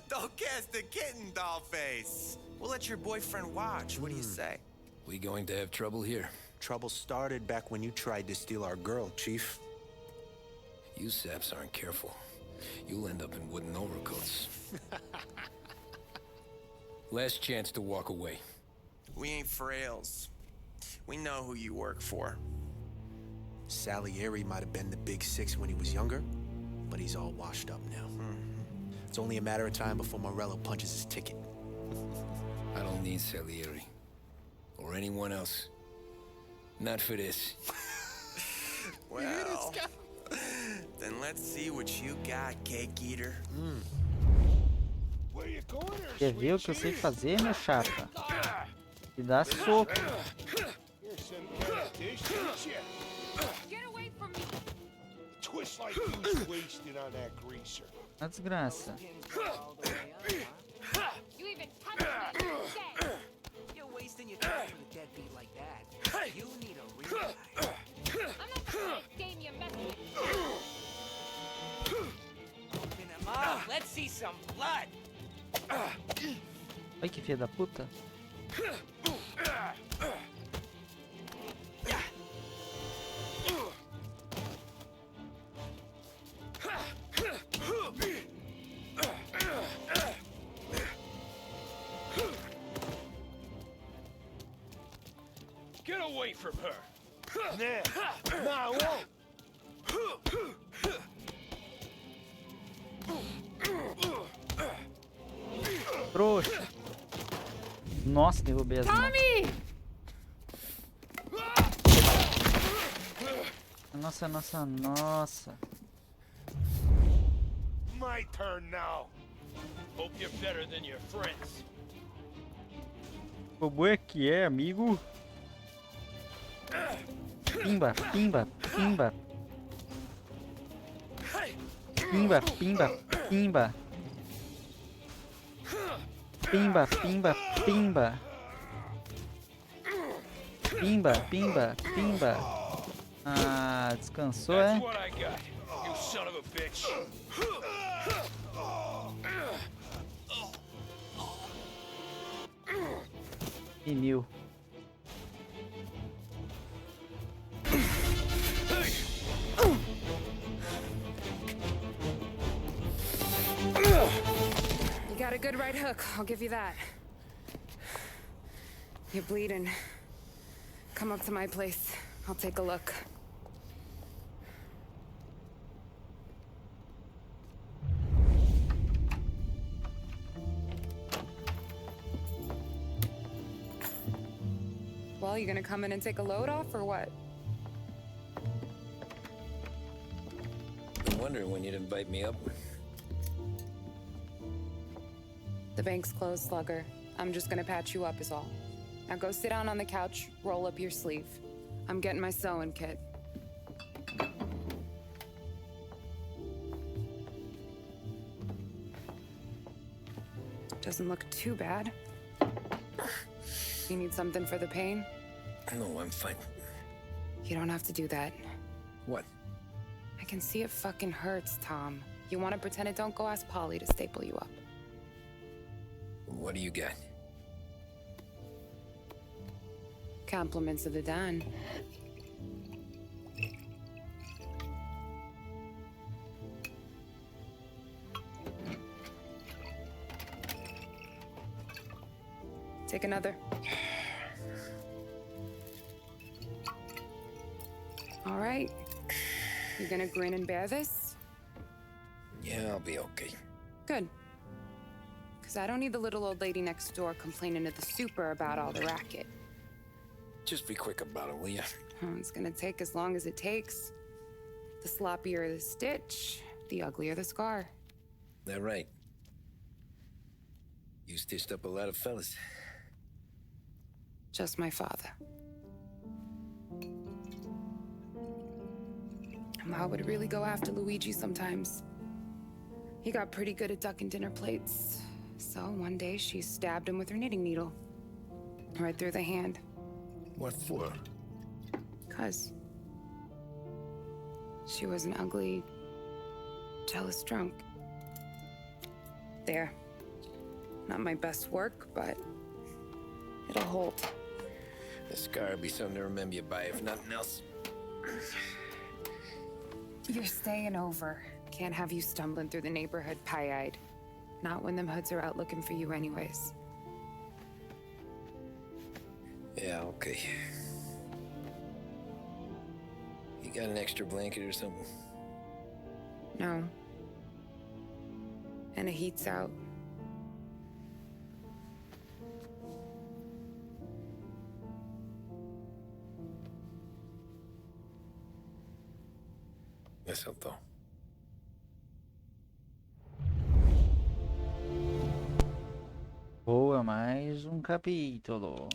Don't cast the kitten, dollface. We'll let your boyfriend watch. What do you say? We going to have trouble here? Trouble started back when you tried to steal our girl, Chief. You saps aren't careful. You'll end up in wooden overcoats. Last chance to walk away. We ain't frails. We know who you work for. Salieri might have been the big six when he was younger, but he's all washed up now. It's only a matter of time before Morello punches his ticket. I don't need Salieri. Or anyone else. Not for this. Well, then let's see what you got, cake eater. Quer ver o que eu sei fazer, meu chapa? E dá soco. Get away from me! Twist like you's wasted on that greaser. A desgraça. You even touched me, you dead. You're wasting your time with a deadbeat like that. You need a real guy. I'm not the kind of game you're messing with. Open him up. Let's see some blood. Ai, que filha da puta. Get away from her. Now, Trouxa. Nossa, derrubei as mãos. Tommy! Nossa, nossa, nossa. my turn now. Hope you're better than your friends. Como é que é, amigo? Pimba, pimba, pimba. Pimba, pimba, pimba. Pimba, pimba, pimba. Pimba, pimba, pimba. Ah, descansou, é? That's what I got, you son of a bitch. Pneu. You got a good right hook, I'll give you that. You're bleeding. Come up to my place. I'll take a look. Well, you gonna come in and take a load off, or what? I'm wondering when you'd invite me up. The bank's closed, Slugger. I'm just gonna patch you up is all. Now go sit down on the couch, roll up your sleeve. I'm getting my sewing kit. Doesn't look too bad. You need something for the pain? No, I'm fine. You don't have to do that. What? I can see it fucking hurts, Tom. You want to pretend it? Don't go ask Polly to staple you up. What do you got? Compliments of the Don. Take another. All right. You gonna grin and bear this? Yeah, I'll be okay. Good. Because I don't need the little old lady next door complaining to the super about all the racket. Just be quick about it, will ya? It's gonna take as long as it takes. The sloppier the stitch, the uglier the scar. That right. You stitched up a lot of fellas. Just my father. Ma would really go after Luigi sometimes. He got pretty good at ducking dinner plates. So one day she stabbed him with her knitting needle. Right through the hand. What for? 'Cause she was an ugly, jealous drunk. There. Not my best work, but it'll hold. The scar will be something to remember you by, if nothing else. You're staying over. Can't have you stumbling through the neighborhood pie-eyed. Not when them hoods are out looking for you anyways. Yeah, okay. You got an extra blanket or something? No. And the heat's out. Eso todo. Boa, mais um capítulo.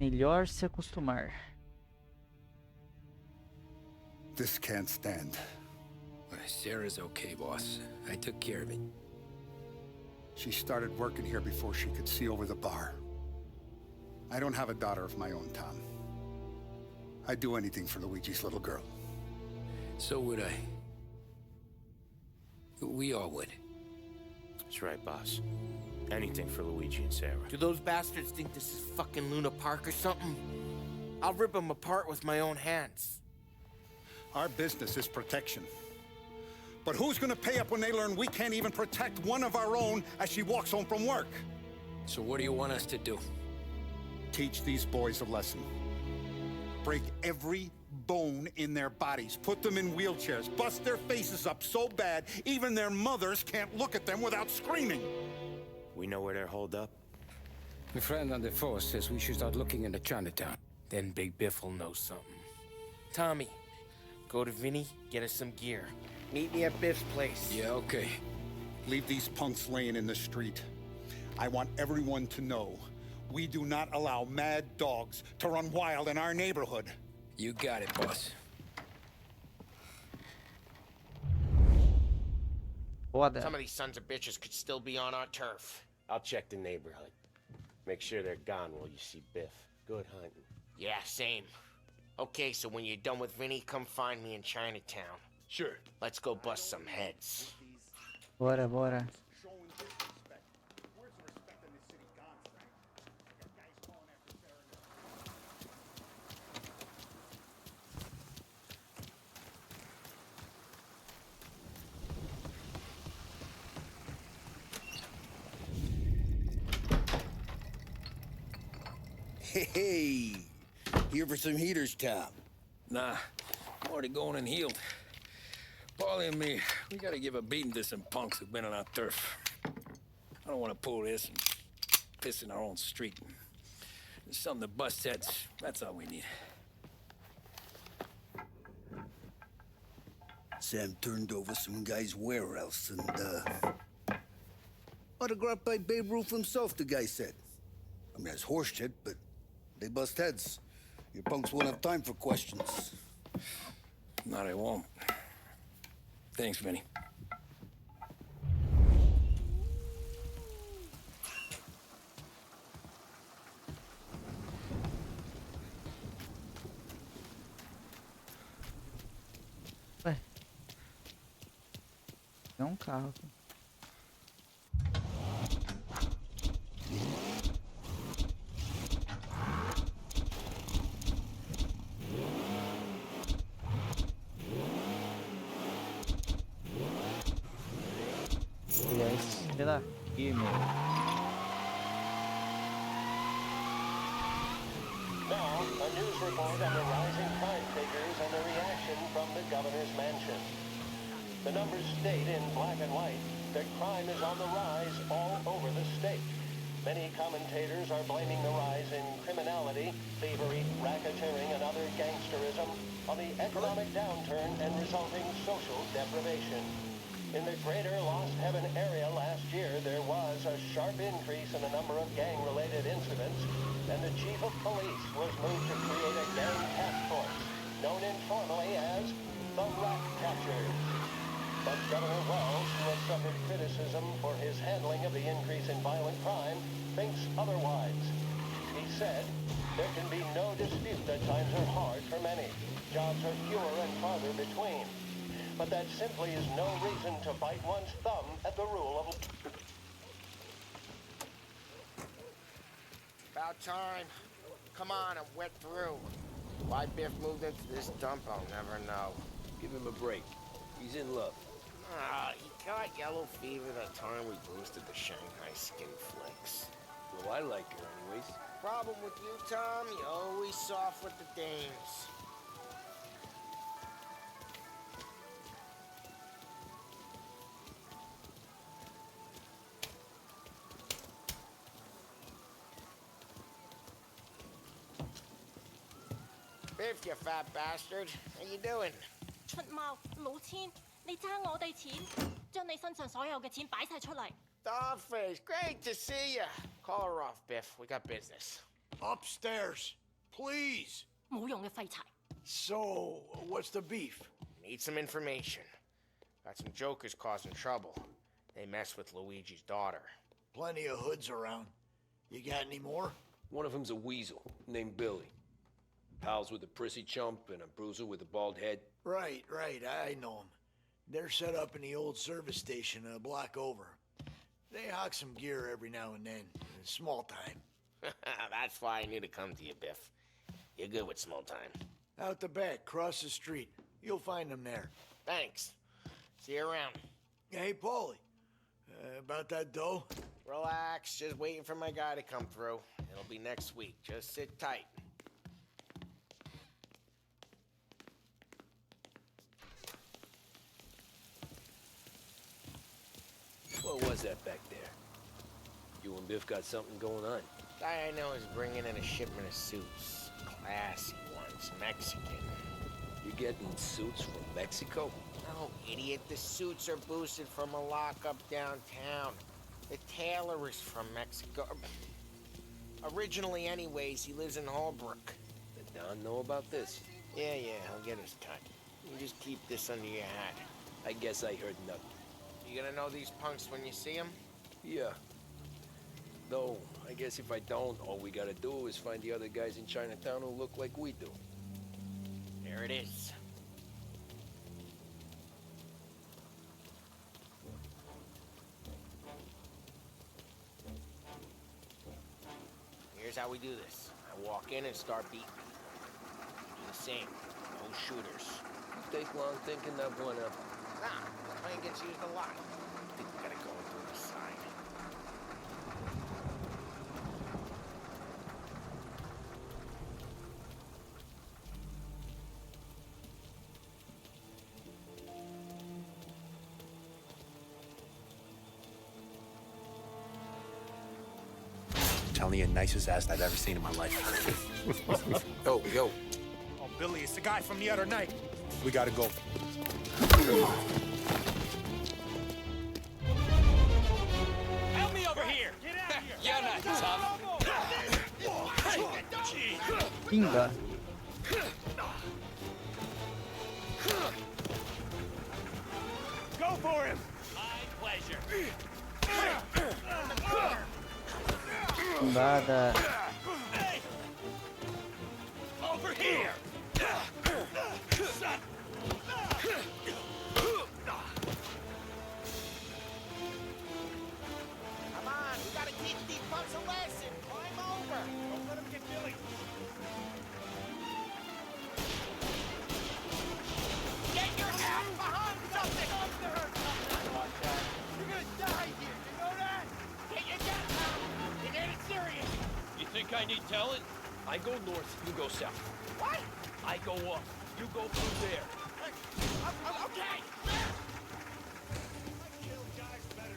Melhor se acostumar. This can't stand. Sarah's okay, boss. I took care of it. She started working here before she could see over the bar. I don't have a daughter of my own, Tom. I'd do anything for Luigi's little girl. So would I. We all would. That's right, boss. Anything for Luigi and Sarah. Do those bastards think this is fucking Luna Park or something? I'll rip them apart with my own hands. Our business is protection. But who's gonna pay up when they learn we can't even protect one of our own as she walks home from work? So what do you want us to do? Teach these boys a lesson. Break every bone in their bodies. Put them in wheelchairs. Bust their faces up so bad, even their mothers can't look at them without screaming. We know where they're holed up? My friend on the force says we should start looking into Chinatown. Then Big Biff will know something. Tommy, go to Vinny, get us some gear. Meet me at Biff's place. Yeah, okay. Leave these punks laying in the street. I want everyone to know we do not allow mad dogs to run wild in our neighborhood. You got it, boss. Some of these sons of bitches could still be on our turf. I'll check the neighborhood. Make sure they're gone while you see Biff. Good hunting. Yeah, same. Okay, so when you're done with Vinny, come find me in Chinatown. Sure. Let's go bust some heads. Bora, bora. Hey, here for some heaters, Tom? Nah, I'm already going and healed. Paulie and me, we gotta give a beating to some punks who've been on our turf. I don't want to pull this and piss in our own street. There's something to bust heads. That's all we need. Sam turned over some guy's warehouse and, autographed by Babe Ruth himself, the guy said. I mean, that's horse shit, but they bust heads. Your punks won't have time for questions. No, they won't. Thanks, Vinny. É um carro aqui. E é estrela aqui, meu. Now, a news report on the rising crime figures and the reaction from the governor's mansion. The numbers state in black and white that crime is on the rise all over the state. Many commentators are blaming the rise in criminality, thievery, racketeering, and other gangsterism on the economic downturn and resulting social deprivation. In the greater Lost Heaven area last year, there was a sharp increase in the number of gang-related incidents, and the chief of police was moved to create a gang task force, known informally as the Rat Catchers. But Governor Wells, who has suffered criticism for his handling of the increase in violent crime, thinks otherwise. He said, there can be no dispute that times are hard for many. Jobs are fewer and farther between. But that simply is no reason to bite one's thumb at the rule of... About time. Come on, I'm wet through. Why Biff moved into this dump, I'll never know. Give him a break. He's in love. He got yellow fever that time we boosted the Shanghai skin flicks. Well, I like her anyways. Problem with you, Tom, you always soft with the dames. Biff, you fat bastard. How you doing? 出貓老千，你爭我哋錢，將你身上所有嘅錢擺晒出嚟。Dogface, great to see you. Call her off, Biff. We got business. Upstairs, please. 冇用嘅廢柴。So, what's the beef? Need some information. Got some jokers causing trouble. They mess with Luigi's daughter. Plenty of hoods around. You got any more? One of them's a weasel named Billy. Pals with a prissy chump and a bruiser with a bald head. Right, I know them. They're set up in the old service station a block over. They hawk some gear every now and then. Small time. That's why I knew to come to you, Biff. You're good with small time. Out the back, cross the street. You'll find them there. Thanks. See you around. Hey, Paulie. About that dough? Relax, just waiting for my guy to come through. It'll be next week. Just sit tight. What was that back there? You and Biff got something going on. Guy I know is bringing in a shipment of suits. Classy ones, Mexican. You getting suits from Mexico? No, idiot. The suits are boosted from a lockup downtown. The tailor is from Mexico. Originally, anyways, he lives in Holbrook. Did Don know about this? Yeah, he'll get his cut. You just keep this under your hat. I guess I heard nothing. You gonna know these punks when you see them? Yeah. Though, I guess if I don't, all we gotta do is find the other guys in Chinatown who look like we do. There it is. Here's how we do this. I walk in and start beating. You do the same. No shooters. You take long thinking that one up. Nah, the plane gets used a lot. I think we gotta go through the side. Telling you, nicest ass I've ever seen in my life. Yo. Oh, Billy, it's the guy from the other night. We gotta go. Help me over here! Get out of here! You're not tough. Pinga. Go for him! My pleasure. Nada. Hey! Over here! Son. Think I need telling? I go north, you go south. What? I go up, you go through there. Okay!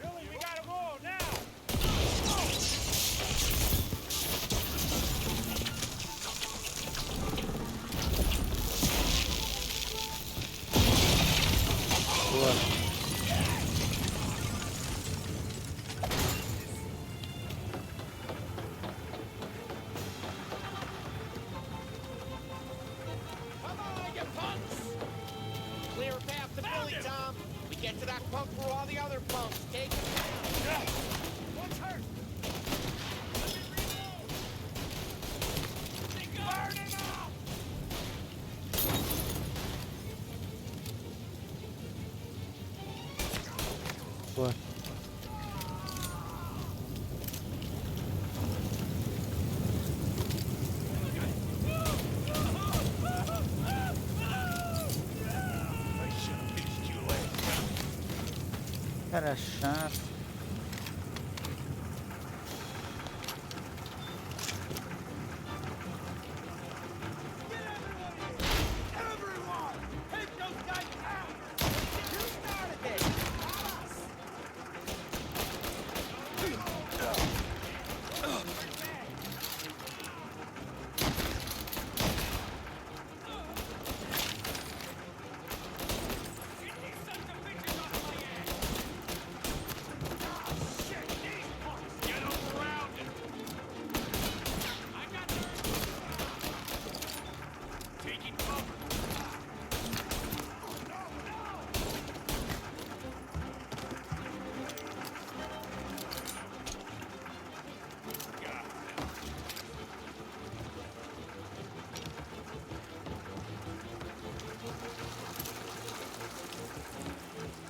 Billy, we gotta go now! Boa. Come on, you punks! Clear a path to Billy, Tom. We get to that punk through all the other punks. Take him down. What's hurt? Burn him up! Boa. Cara chato.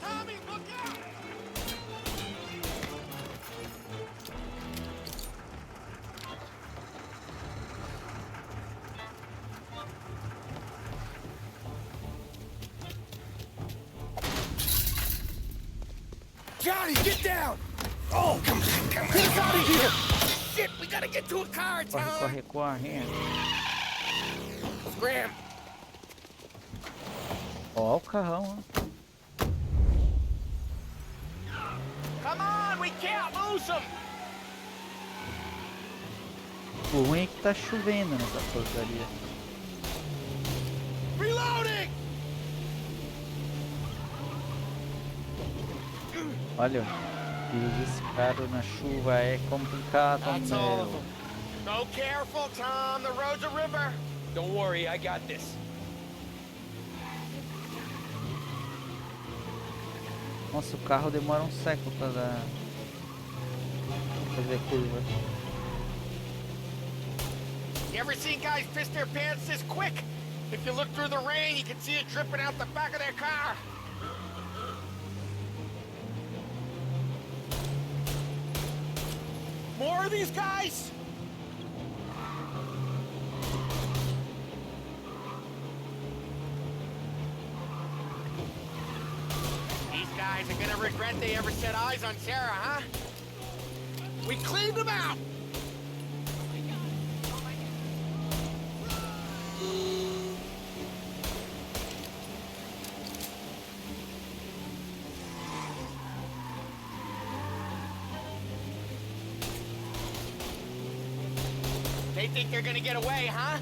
Tommy, look out! Johnny, get down! Oh, come on. Get us out of here! Shit, we gotta get to a car, Tom! Corre, corre, corre. Scram! Ó o carrão, ó. Come on, we can't lose him! O ruim é que tá chovendo nessa porcaria. Reloading! Olha, dirigir esse carro na chuva é complicado, That's all of meu. them. Go careful, Tom. The road's a river. Don't worry, I got this. Nossa, o carro demora um século pra fazer curva. You ever seen guys piss their pants this quick? If you look through the rain, you can see it dripping out the back of their car. More of these guys? These guys are gonna regret they ever set eyes on Sarah, huh? We cleaned them out! They think they're gonna get away, huh?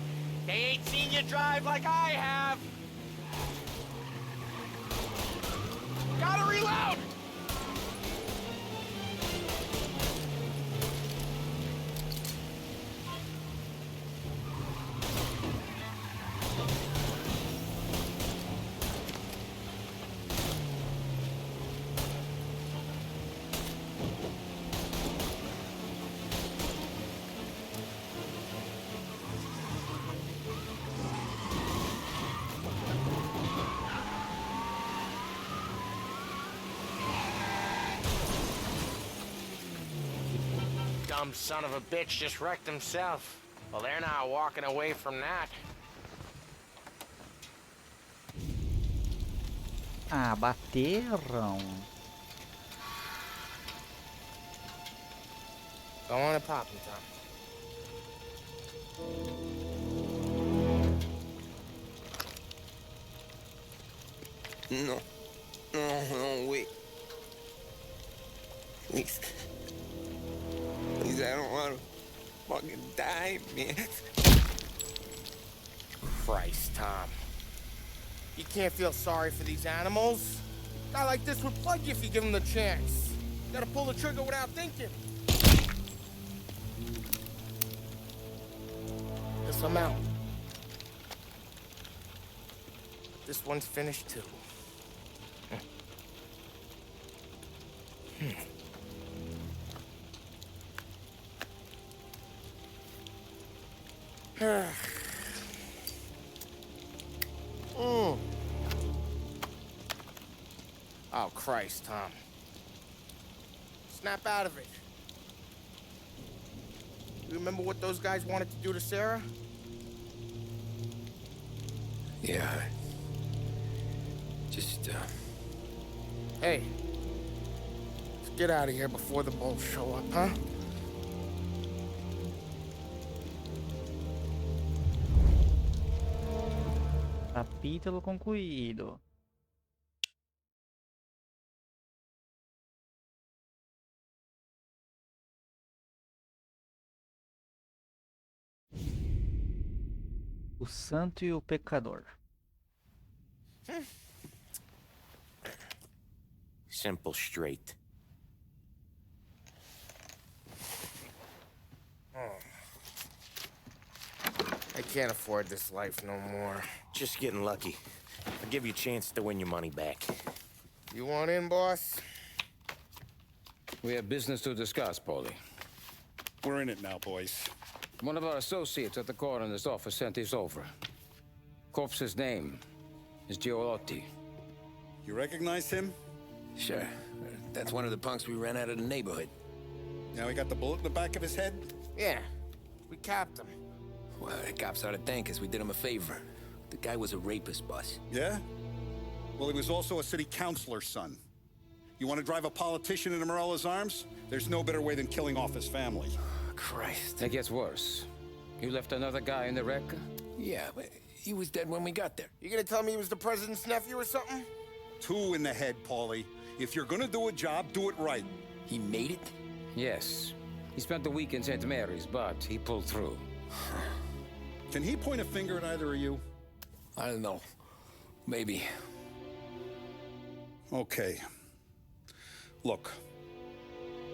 They ain't seen you drive like I have. Gotta reload! Dumb son of a bitch just wrecked himself. Well, they're not walking away from that. Ah, bateram. Go on and pop him, Tom. No. No, wait. Please. Please, I don't want to fucking die, man. Christ, Tom. You can't feel sorry for these animals. A guy like this would plug you if you give him the chance. You gotta pull the trigger without thinking. Guess I'm out. This one's finished too. Oh, Christ, Tom. Snap out of it. You remember what those guys wanted to do to Sarah? Yeah. Just, Hey. Let's get out of here before the bulls show up, huh? Capítulo concluído. O Santo e o Pecador. Simple, straight. I can't afford this life no more. Just getting lucky. I'll give you a chance to win your money back. You want in, boss? We have business to discuss, Paulie. We're in it now, boys. One of our associates at the coroner's office sent this over. Corpse's name is Giolotti. You recognize him? Sure. That's one of the punks we ran out of the neighborhood. Now he got the bullet in the back of his head? Yeah. We capped him. Well, the cops ought to thank us. We did him a favor. The guy was a rapist, boss. Yeah? Well, he was also a city councilor's son. You want to drive a politician into Morella's arms? There's no better way than killing off his family. Christ. It gets worse. You left another guy in the wreck? Yeah, but he was dead when we got there. You gonna tell me he was the president's nephew or something? 2 in the head, Paulie. If you're gonna do a job, do it right. He made it? Yes. He spent the week in St. Mary's, but he pulled through. Can he point a finger at either of you? I don't know. Maybe. Okay. Look.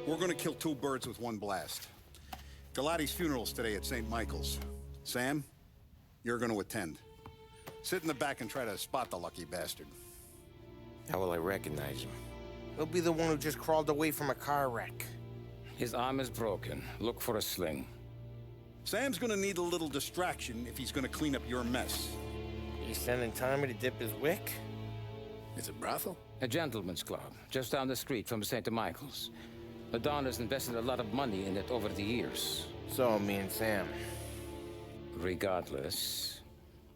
We're gonna kill 2 birds with 1 blast. Galati's funeral's today at St. Michael's. Sam, you're gonna attend. Sit in the back and try to spot the lucky bastard. How will I recognize him? He'll be the one who just crawled away from a car wreck. His arm is broken. Look for a sling. Sam's gonna need a little distraction if he's gonna clean up your mess. You sending Tommy to dip his wick? It's a brothel? A gentleman's club, just down the street from St. Michael's. The Don has invested a lot of money in it over the years. So, me and Sam. Regardless,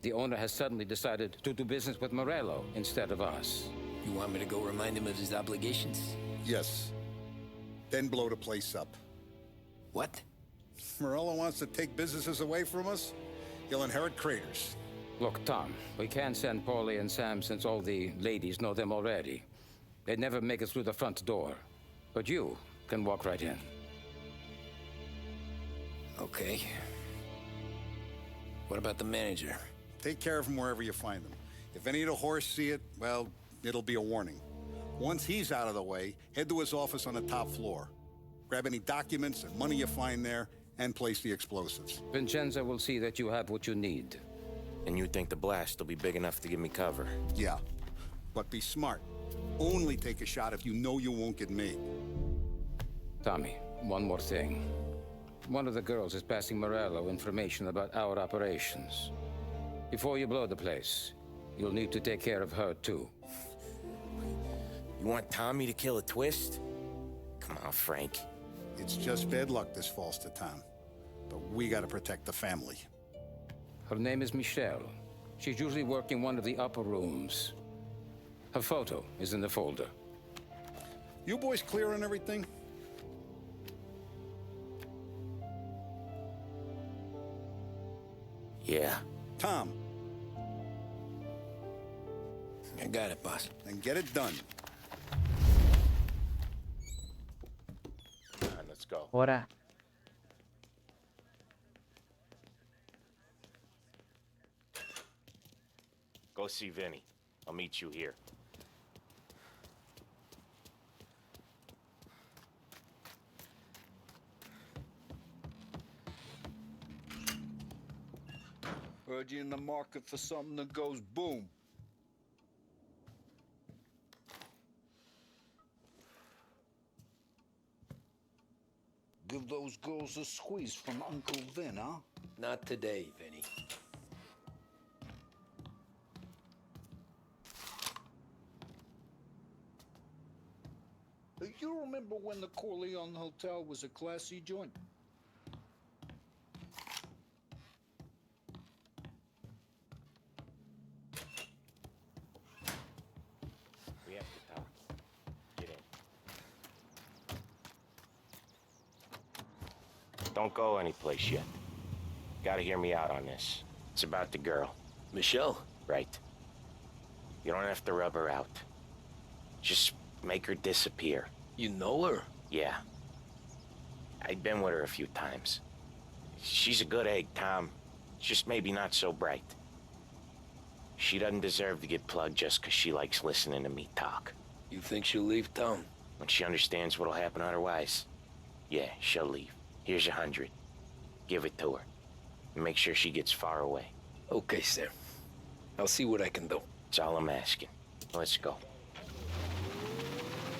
the owner has suddenly decided to do business with Morello instead of us. You want me to go remind him of his obligations? Yes. Then blow the place up. What? Morello wants to take businesses away from us? He'll inherit craters. Look, Tom, we can't send Paulie and Sam since all the ladies know them already. They'd never make it through the front door. But you can walk right in. Okay. What about the manager? Take care of him wherever you find him. If any of the horse see it, well, it'll be a warning. Once he's out of the way, head to his office on the top floor. Grab any documents and money you find there, and place the explosives. Vincenzo will see that you have what you need. And you think the blast will be big enough to give me cover? Yeah, but be smart. Only take a shot if you know you won't get made. Tommy, one more thing. One of the girls is passing Morello information about our operations. Before you blow the place, you'll need to take care of her, too. You want Tommy to kill a twist? Come on, Frank. It's just bad luck this falls to Tom. But we gotta protect the family. Her name is Michelle. She's usually working one of the upper rooms. Her photo is in the folder. You boys clear on everything? Yeah. Tom. I got it, boss. Then get it done. Come on, let's go. Bora. Go see Vinny. I'll meet you here. Heard you in the market for something that goes boom. Give those girls a squeeze from Uncle Vin, huh? Not today, Vinny. You remember when the Corleone Hotel was a classy joint? We have to talk. Get in. Don't go anyplace yet. Gotta hear me out on this. It's about the girl. Michelle? Right. You don't have to rub her out. Just make her disappear. You know her? Yeah. I've been with her a few times. She's a good egg, Tom. Just maybe not so bright. She doesn't deserve to get plugged just 'cause she likes listening to me talk. You think she'll leave town? When she understands what'll happen otherwise, yeah, she'll leave. Here's 100. Give it to her. And make sure she gets far away. Okay, Sam. I'll see what I can do. That's all I'm asking. Let's go.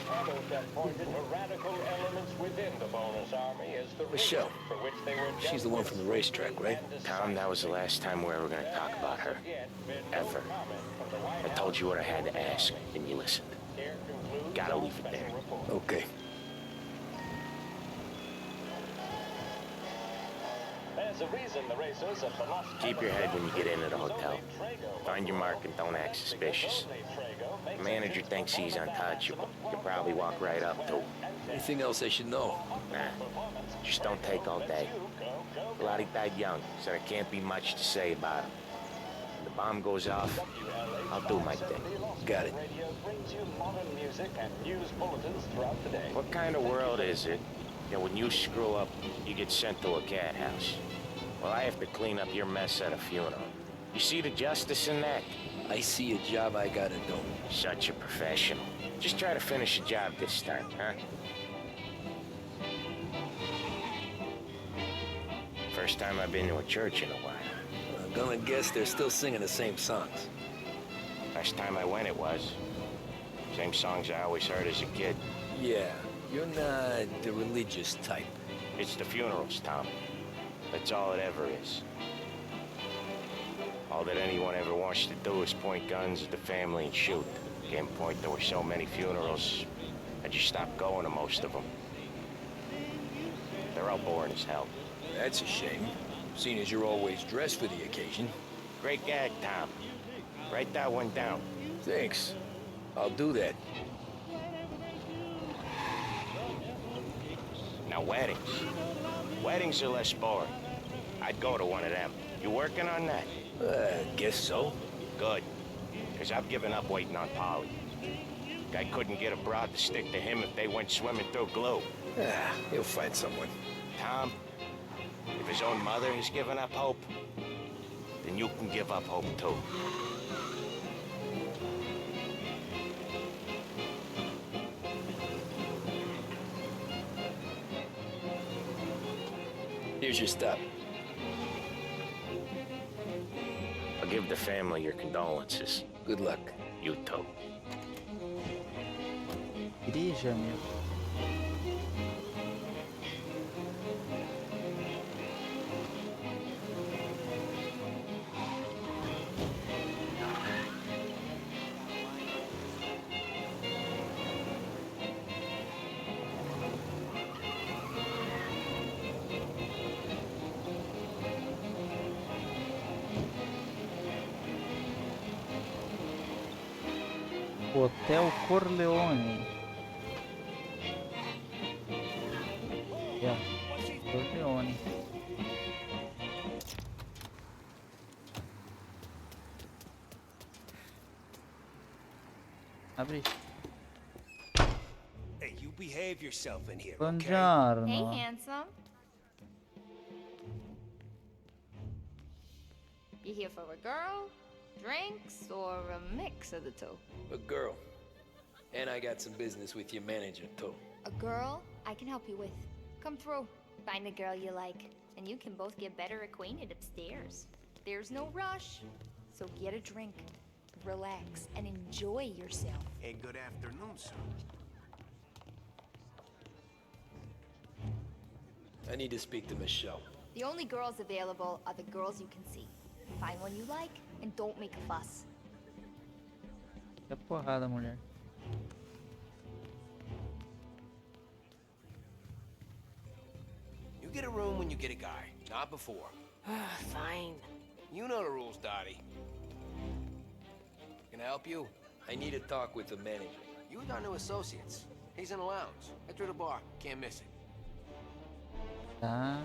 Others have pointed to radical elements within the bonus army as the Michelle. reason for which they were She's the one from the racetrack, right? Tom, that was the last time we were ever gonna talk about her. Ever. I told you what I had to ask, and you listened. Gotta leave it there. Okay. There's a reason the racers of the Lost Keep your head when you get into the hotel. Find your mark and don't act suspicious. The manager thinks he's untouchable. You'll probably walk right up to him. Anything else I should know? Nah, just don't take all day. Lottie died young, so there can't be much to say about him. When the bomb goes off, I'll do my thing. Got it. brings you modern music and news bulletins throughout the day. What kind of world is it that when you screw up, you get sent to a cat house? Well, I have to clean up your mess at a funeral. You see the justice in that? I see a job I gotta do. Such a professional. Just try to finish the job this time, huh? First time I've been to a church in a while. I'm gonna guess they're still singing the same songs. Last time I went, it was. Same songs I always heard as a kid. Yeah, you're not the religious type. It's the funerals, Tom. That's all it ever is. All that anyone ever wants to do is point guns at the family and shoot. Came a point there were so many funerals, I just stopped going to most of them. They're all boring as hell. That's a shame, seeing as you're always dressed for the occasion. Great gag, Tom. Write that one down. Thanks. I'll do that. Now, weddings. Weddings are less boring. I'd go to one of them. You working on that? Guess so. Good. Because I've given up waiting on Polly. Guy couldn't get a broad to stick to him if they went swimming through glue. He'll find someone. Tom, if his own mother has given up hope, then you can give up hope too. Here's your stop. I'll give the family your condolences. Good luck. You too. Igreja, meu. Hotel Corleone. Yeah, Corleone. Abri. Hey, you behave yourself in here, okay? Buongiorno. Hey, handsome. You here for a girl, drinks, or a mix of the two? A girl. And I got some business with your manager, too. A girl I can help you with. Come through. Find a girl you like, and you can both get better acquainted upstairs. There's no rush, so get a drink, relax, and enjoy yourself. Hey, good afternoon, sir. I need to speak to Michelle. The only girls available are the girls you can see. Find one you like, and don't make a fuss. Que porrada, mulher. You get a room when you get a guy, not before. Fine. You know the rules, Dottie. Can I help you? I need to talk with the manager. You with our new associates. He's in the lounge. Enter the bar. Can't miss it. Tá.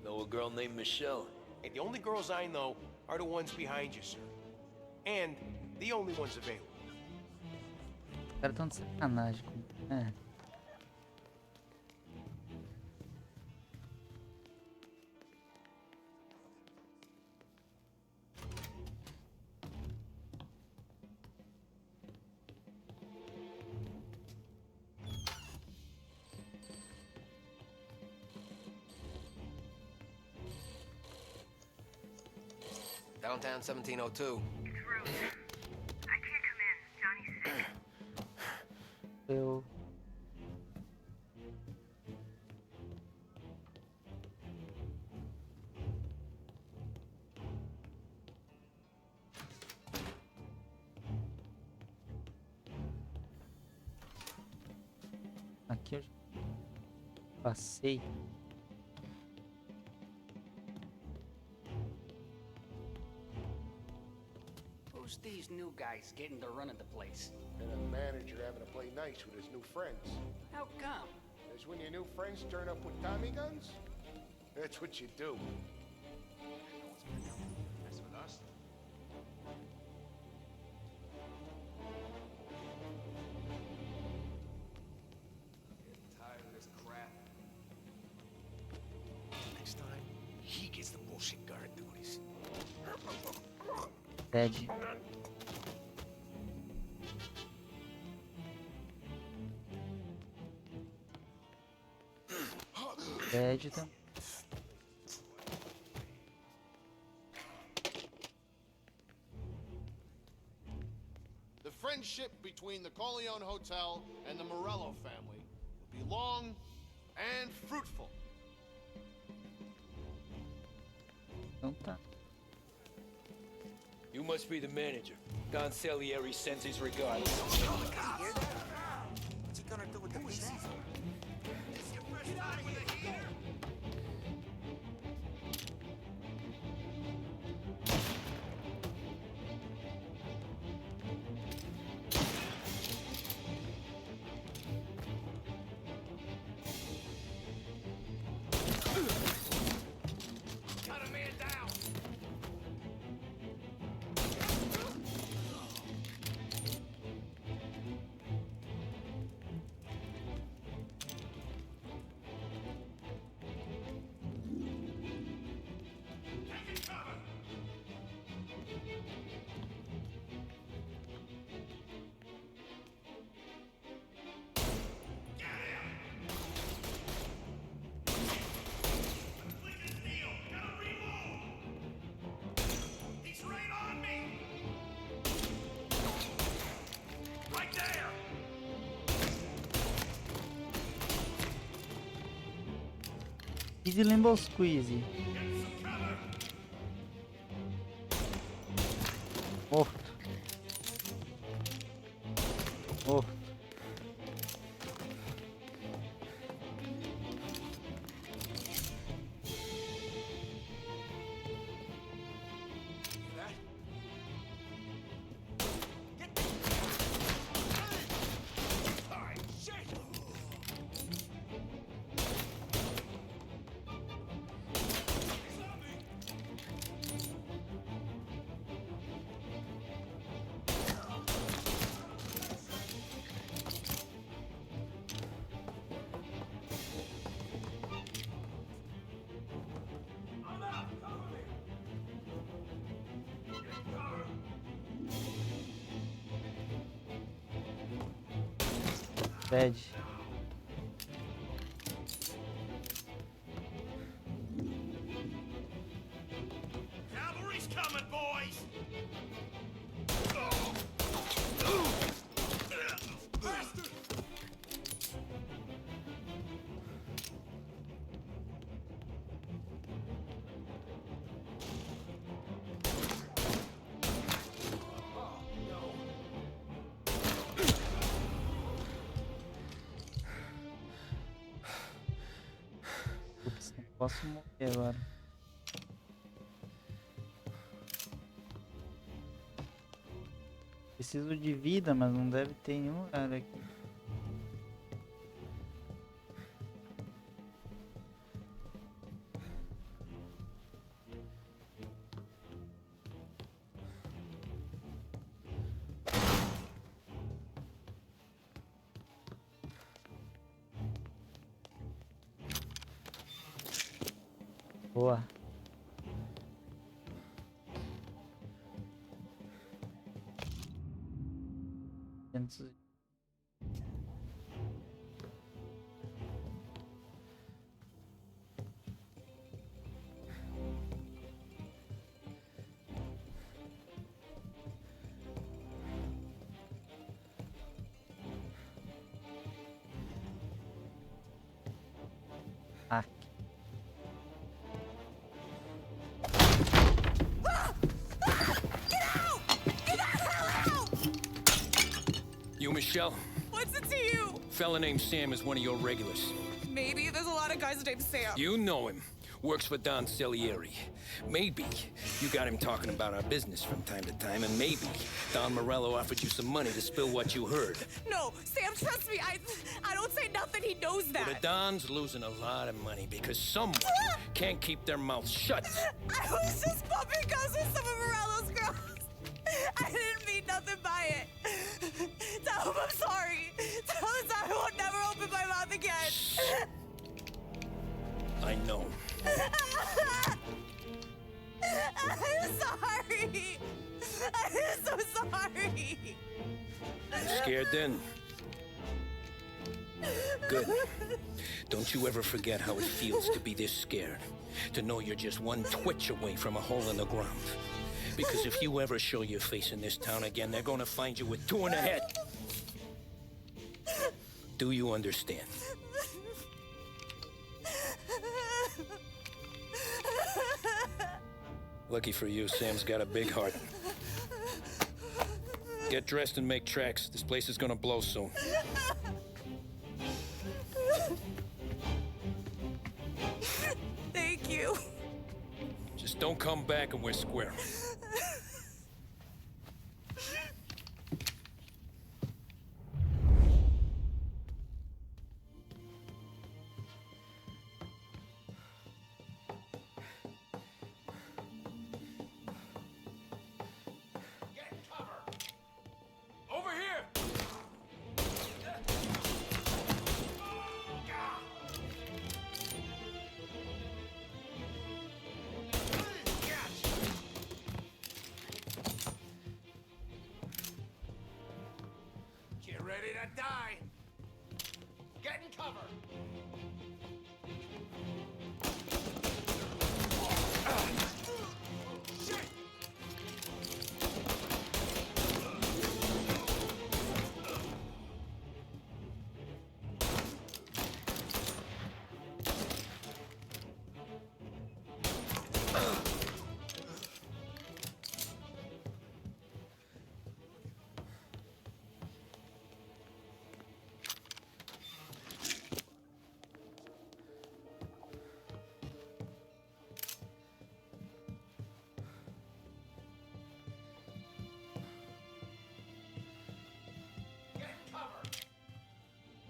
Know a girl named Michelle? Hey, the only girls I know are the ones behind you, sir. And the only ones available. Os caras tão de sacanagem. É. Downtown 1702. It's Rose. I can't come in. Johnny's sick. Eu. Aqui eu já passei. Who's these new guys getting the run of the place? And a manager having to play nice with his new friends. How come? Because when your new friends turn up with Tommy guns, that's what you do. Mess with us? Getting tired of this crap. Next time, he gets the bullshit guard duties. Ted. Ted também. The friendship between the Corleone Hotel and the Morello family will be long and fruitful. Então tá. You must be the manager. Don Salieri sends his regards. What's he gonna do with the pieces? Get out of here! Cut a man down! He's right on me! Right there! Easy Limbo Squeezy. Morto. Morto. Bad. Cavalry's coming, boys! Bastard! Putz, não posso morrer agora. Preciso de vida, mas não deve ter em nenhum lugar aqui. Boa. Antes... Ah. You, Michelle? What's it to you? Fella named Sam is one of your regulars. Maybe there's a lot of guys named Sam. You know him. Works for Don Celieri. Maybe you got him talking about our business from time to time, and maybe Don Morello offered you some money to spill what you heard. No, Sam, trust me. I don't say nothing. He knows that. Well, the Don's losing a lot of money because someone can't keep their mouth shut. I was just bumping guns with some of Morello's girls. I didn't mean nothing by it. Tell him I'm sorry. Tell him I won't never open my mouth again. I know. I'm sorry. I'm so sorry. You scared then? Good. Don't you ever forget how it feels to be this scared. To know you're just one twitch away from a hole in the ground. Because if you ever show your face in this town again, they're gonna find you with two in the head. Do you understand? Lucky for you, Sam's got a big heart. Get dressed and make tracks. This place is gonna blow soon. Thank you. Just don't come back and we're square. Over here! Get ready to die! Get in cover! Shit!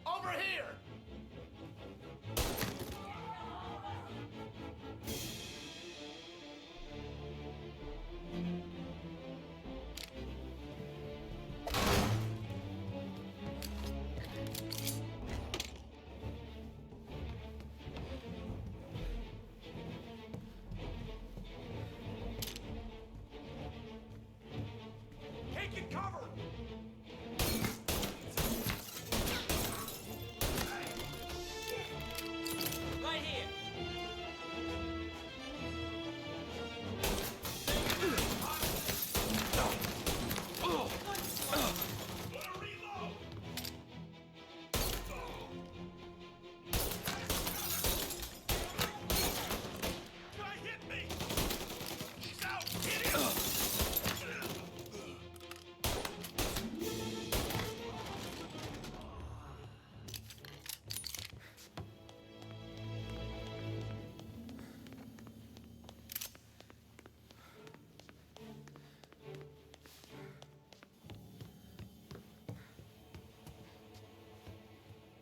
Over here! Taking cover!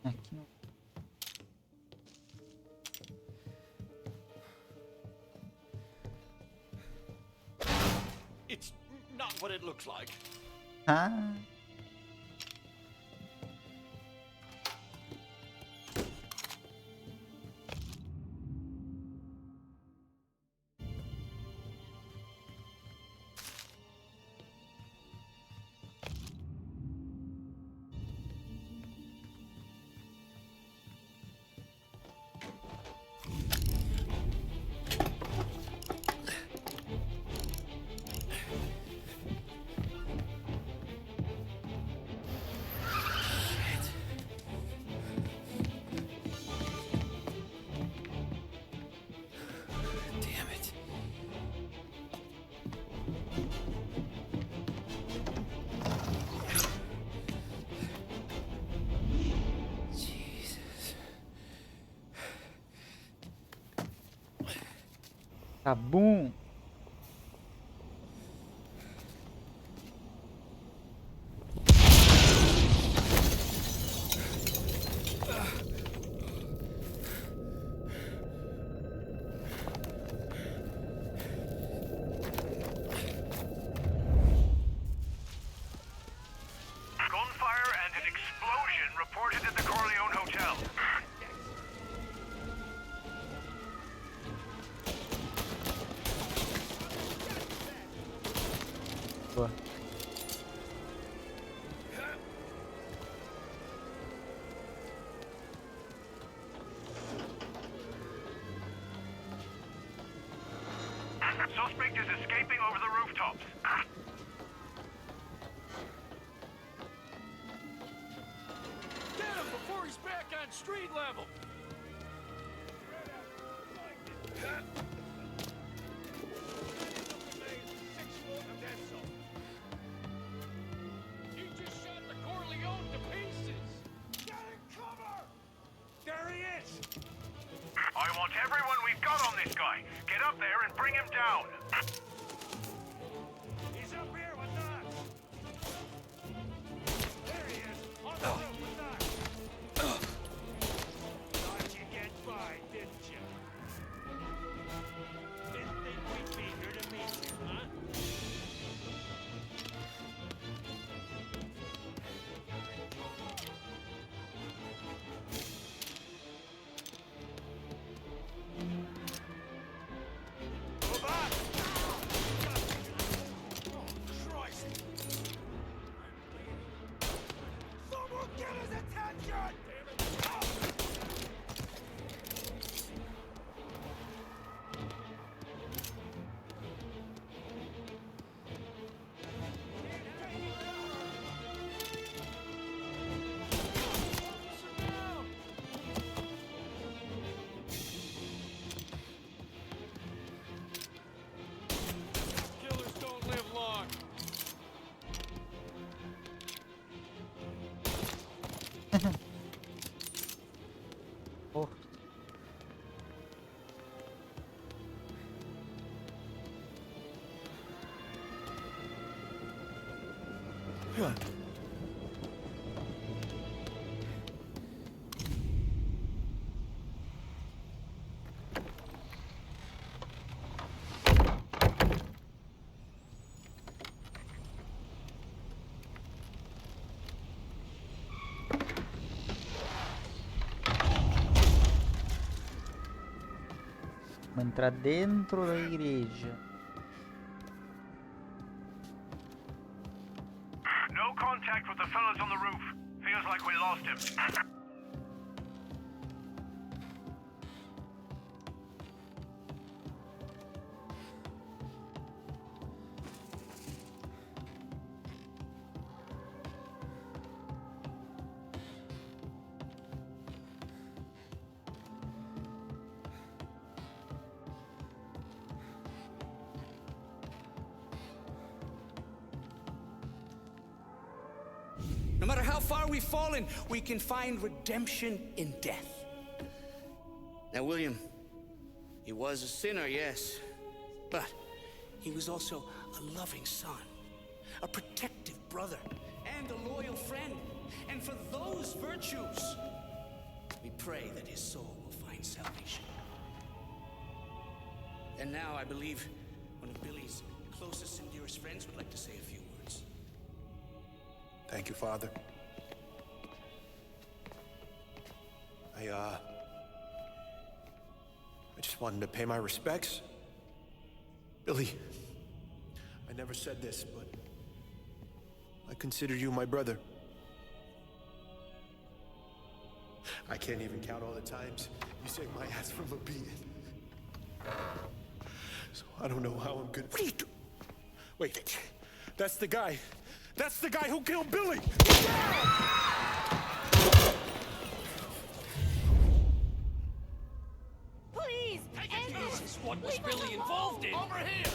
Aqui não. It's not what it looks like. Ah. Damn it. Jesus. Cabum. Gunfire and an explosion reported at the Corleone Hotel. Boa. Suspect is escaping over the rooftops. Get him before he's back on street level. He just shot the Corleone to pieces. Get in cover! There he is. I want everyone we've got on this guy. Get up there and bring him down. He's up here with us. There he is, on the roof with us. Thought you'd get by, didn't you? Didn't think we'd be here to meet you, huh? Move on! Oh, Christ! Someone get his attention! Killers don't live long. Oh. Vamos entrar dentro da igreja. No contact with the fellas on the roof. Feels like we lost him. No matter how far we've fallen, we can find redemption in death. Now, William, he was a sinner, yes, but he was also a loving son, a protective brother, and a loyal friend. And for those virtues, pray that his soul will find salvation. And now I believe one of Billy's closest and dearest friends would like to say a few words. Thank you, Father. I just wanted to pay my respects. Billy, I never said this, but I consider you my brother. I can't even count all the times you saved my ass from a beating. So I don't know how I'm good. What are you doing? Wait, that's the guy. That's the guy who killed Billy! Please, end this! What was Billy involved in? Over here!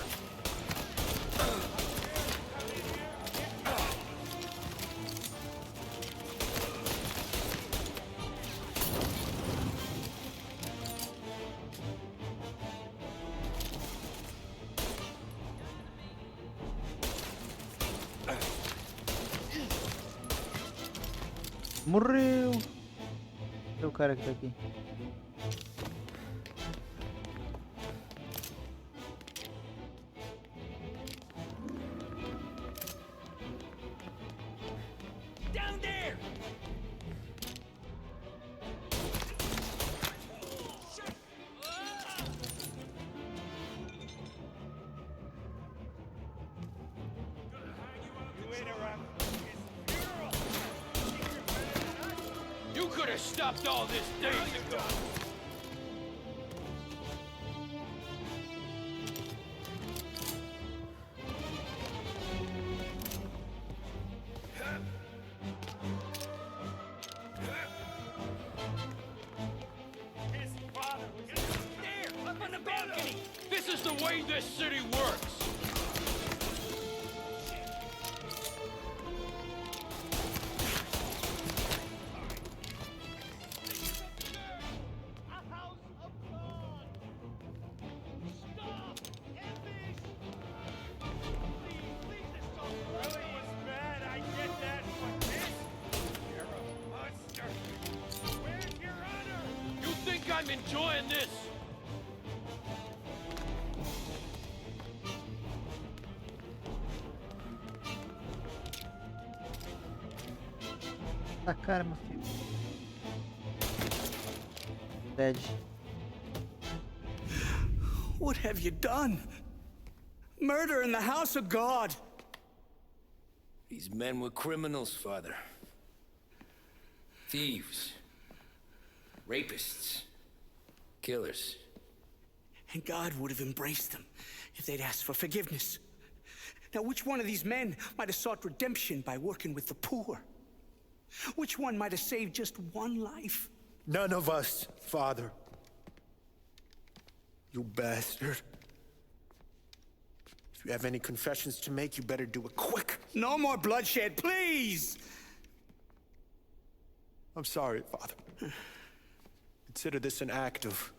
Morreu! É o cara que tá aqui. Down there! You could have stopped all this days ago! There! Up on the balcony! This is the way this city works! You think I'm enjoying this? Na cara, meu filho. Dead. What have you done? Murder in the house of God! These men were criminals, Father. Thieves. Rapists. Killers. And God would have embraced them if they'd asked for forgiveness. Now, which one of these men might have sought redemption by working with the poor? Which one might have saved just one life? None of us, Father. You bastard. If you have any confessions to make, you better do it quick. No more bloodshed, please! I'm sorry, Father. Consider this an act of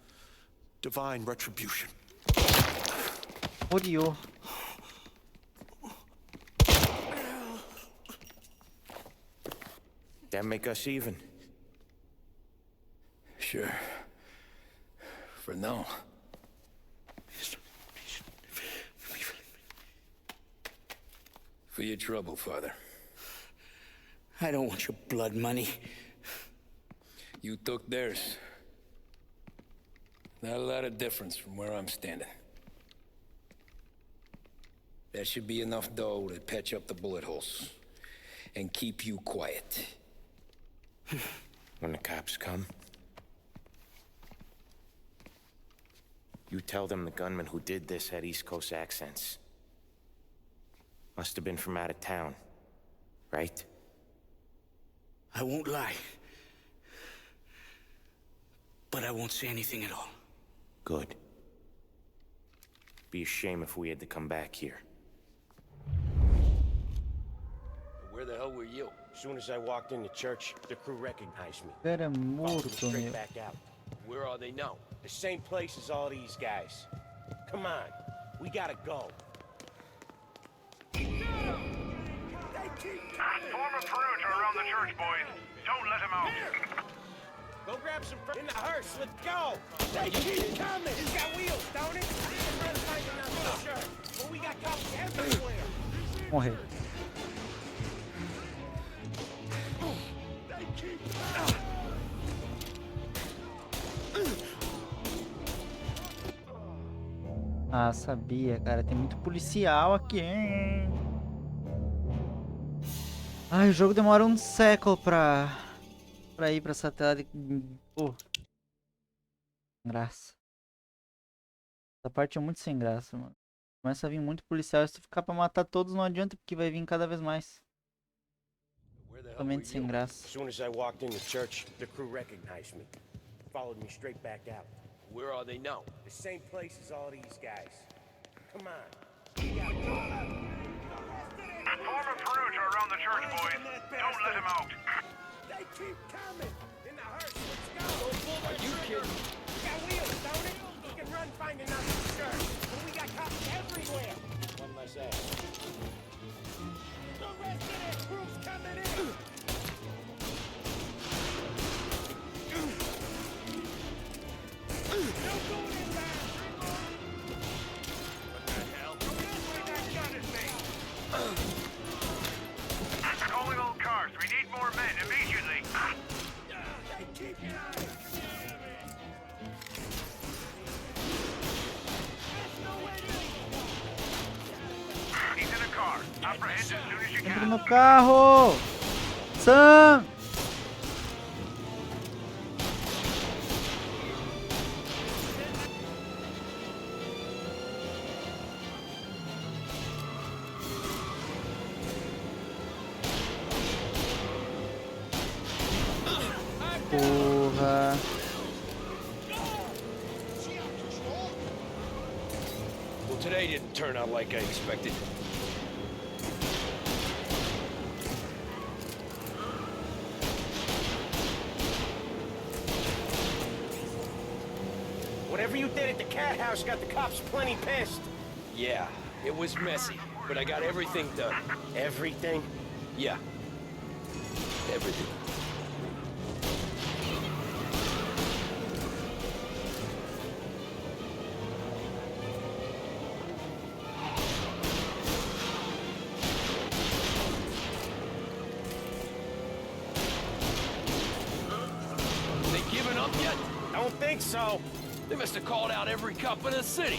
divine retribution. Odiou. That make us even? Sure. For now. For your trouble, Father. I don't want your blood money. You took theirs. Not a lot of difference from where I'm standing. That should be enough dough to patch up the bullet holes. And keep you quiet. When the cops come, you tell them the gunman who did this had East Coast accents. Must have been from out of town, right? I won't lie. But I won't say anything at all. Good. Be a shame if we had to come back here. Where the hell were you? As soon as I walked in the church, the crew recognized me. Era Followed me morto, straight meu. back out. Where are they now? The same place as all these guys. Come on, we gotta go. Form a perimeter around the church, boys. Don't let him out. Go grab some in the hearse. Let's go. They keep coming. He's got wheels, don't it? I'm trying to find another shirt. But we got cops everywhere. Morrer. Ah, sabia, cara. Tem muito policial aqui, hein? Ai, o jogo demora um século pra ir pra essa tela de... Pô. Graça. Essa parte é muito sem graça, mano. Começa a vir muito policial. Se tu ficar pra matar todos, não adianta, porque vai vir cada vez mais. Totalmente sem graça. As soon as I walked in the church, the crew recognized me. Followed me straight back out. Where are they now? The same place as all these guys. Come on. Form a perimeter around the church, boys. Don't let him out. They keep coming. In the hearse, let's go. Are you kidding? We got wheels, don't it? We can run find another shirt. But we got cops everywhere. One less ass. The rest of that crew's coming in. No going in there. What the hell? Where that gun is me? Calling all cars. We need more men immediately. They keep coming. He's in a car. Apprehend as soon as you Entra can. no carro! Sam! Porra! Well, today didn't turn out like I expected. Whatever you did at the cat house got the cops plenty pissed. Yeah, it was messy, but I got everything done. Everything? Yeah. Everything. They giving up yet? Don't think so. They must have called out every cop in the city.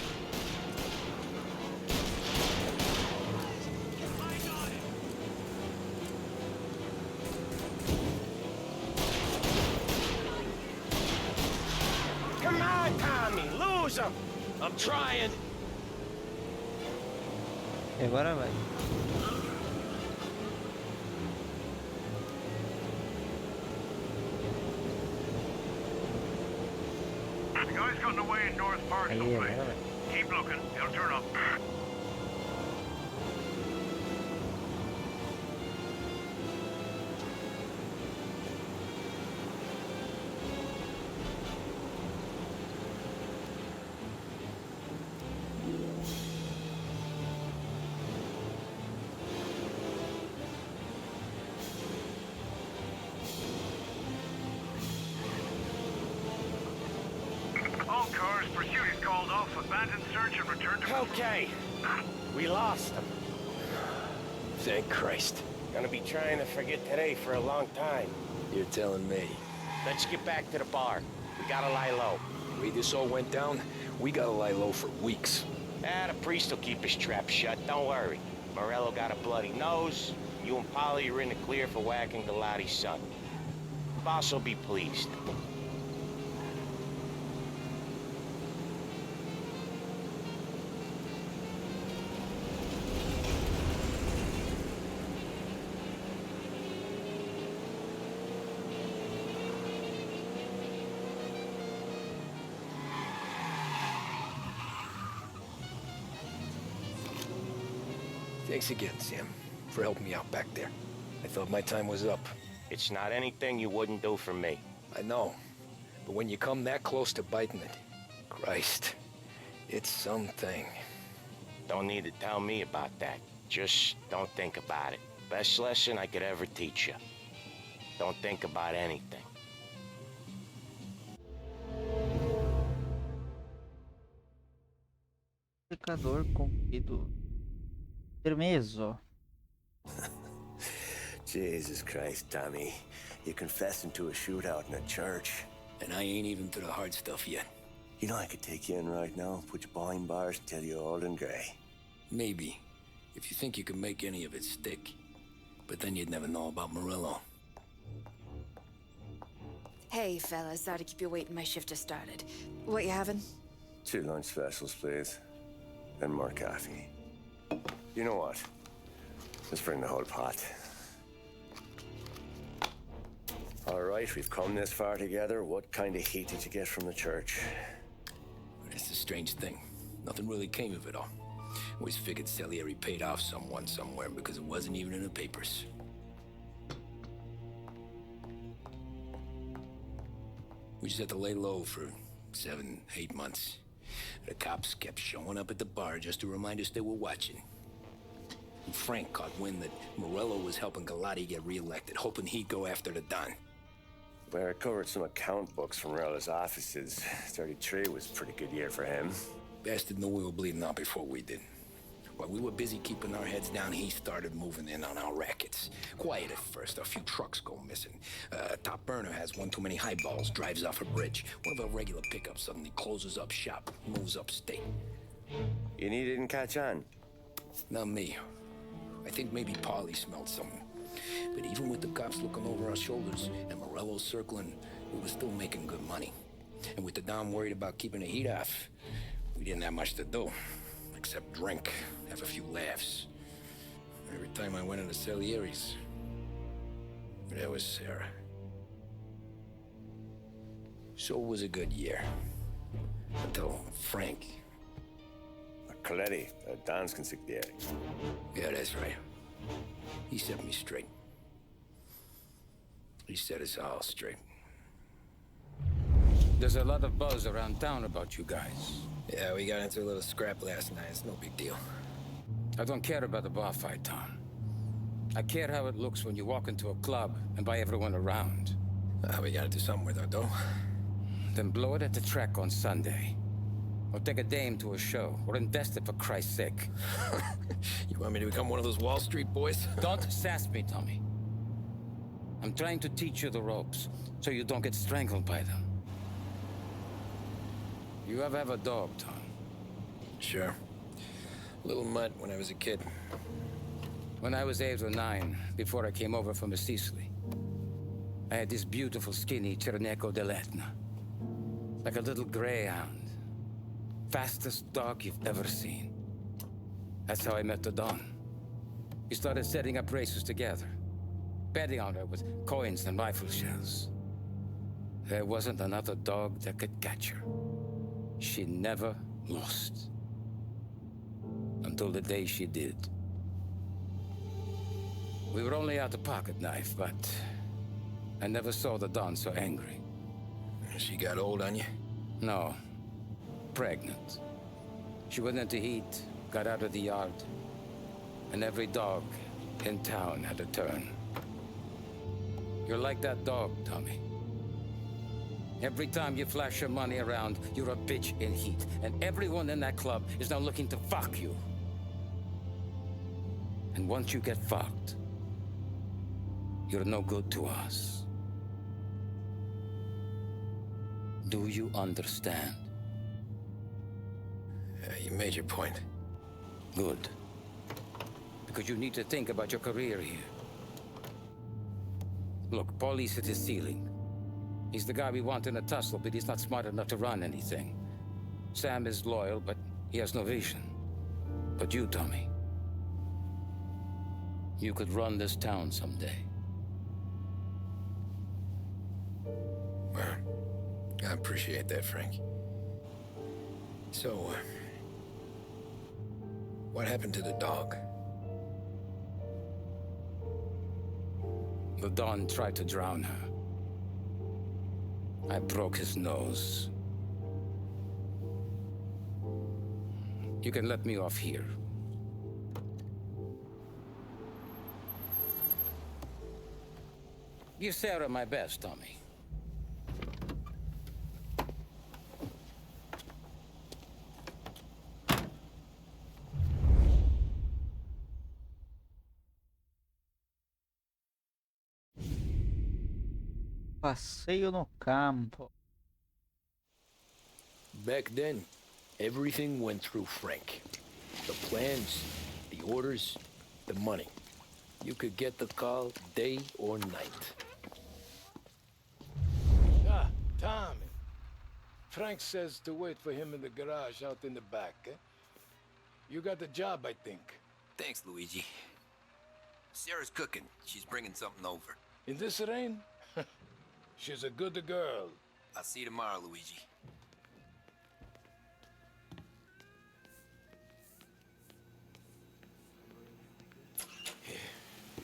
Come on, Tommy, lose him. I'm trying. E agora vai. The guy's gotten away in North Park Aí, someplace. agora vai. Keep looking. He'll turn up. All cars, pursuit is called off. Abandon search and return to... Okay. We lost him. Thank Christ. Gonna be trying to forget today for a long time. You're telling me. Let's get back to the bar. We gotta lie low. The way this all went down, we gotta lie low for weeks. The priest will keep his trap shut, don't worry. Morello got a bloody nose. You and Polly are in the clear for whacking Galati's son. Boss will be pleased. Thanks again, Sam, for helping me out back there. I thought my time was up. It's not anything you wouldn't do for me. I know, but when you come that close to biting it, Christ, it's something. Don't need to tell me about that. Just don't think about it. Best lesson I could ever teach you. Don't think about anything. pecador convido. Permeso. Jesus Christ, Tommy. You're confessing to a shootout in a church. And I ain't even to the hard stuff yet. You know I could take you in right now, put you behind bars until you're old and gray. Maybe. If you think you can make any of it stick. But then you'd never know about Morello. Hey, fellas. Sorry to keep you waiting. My shift just started. What you having? 2 lunch specials, please. And more coffee. You know what? Let's bring the whole pot. All right, we've come this far together. What kind of heat did you get from the church? It's a strange thing. Nothing really came of it all. Always figured Salieri paid off someone somewhere because it wasn't even in the papers. We just had to lay low for 7, 8 months. The cops kept showing up at the bar just to remind us they were watching. And Frank caught wind that Morello was helping Galati get reelected, hoping he'd go after the Don. Well, I recovered some account books from Morello's offices. 33 was a pretty good year for him. Bastard knew we were bleeding out before we did. While we were busy keeping our heads down, he started moving in on our rackets. Quiet at first, a few trucks go missing. Top burner has one too many highballs, drives off a bridge. One of our regular pickups suddenly closes up shop, moves upstate. You didn't catch on? Not me. I think maybe Polly smelled something. But even with the cops looking over our shoulders and Morello circling, we were still making good money. And with the Dom worried about keeping the heat off, we didn't have much to do. Except drink, have a few laughs. Every time I went into Salieri's, there was Sarah. So it was a good year. Until Frank. Coletti, Don's consigliere. Yeah, that's right. He set me straight. He set us all straight. There's a lot of buzz around town about you guys. Yeah, we got into a little scrap last night. It's no big deal. I don't care about the bar fight, Tom. I care how it looks when you walk into a club and by everyone around. We gotta do something with our dough. Then blow it at the track on Sunday. Or take a dame to a show. Or invest it for Christ's sake. You want me to become one of those Wall Street boys? Don't sass me, Tommy. I'm trying to teach you the ropes, so you don't get strangled by them. You ever have a dog, Tom? Sure. Little mutt when I was a kid. When I was 8 or 9, before I came over from Sicily, I had this beautiful, skinny Cerneco dell'Etna. Like a little greyhound. Fastest dog you've ever seen. That's how I met the Don. We started setting up races together. Betting on her with coins and rifle shells. There wasn't another dog that could catch her. She never lost. Until the day she did. We were only out a pocket knife, but I never saw the Don so angry. She got old on you? No. Pregnant. She went into heat, got out of the yard, and every dog in town had a turn. You're like that dog, Tommy. Every time you flash your money around, you're a bitch in heat, and everyone in that club is now looking to fuck you. And once you get fucked, you're no good to us. Do you understand? You made your point. Good. Because you need to think about your career here. Look, Paulie's at his ceiling. He's the guy we want in a tussle, but he's not smart enough to run anything. Sam is loyal, but he has no vision. But you, Tommy, you could run this town someday. Well, I appreciate that, Frank. So, what happened to the dog? The Don tried to drown her. I broke his nose. You can let me off here. Give Sarah my best, Tommy. Passeio no campo. Back then, everything went through Frank. The plans, the orders, the money. You could get the call day or night. Ah, Tommy. Frank says to wait for him in the garage out in the back, eh? You got the job, I think. Thanks, Luigi. Sarah's cooking. She's bringing something over. In this rain? She's a good girl. I'll see you tomorrow, Luigi.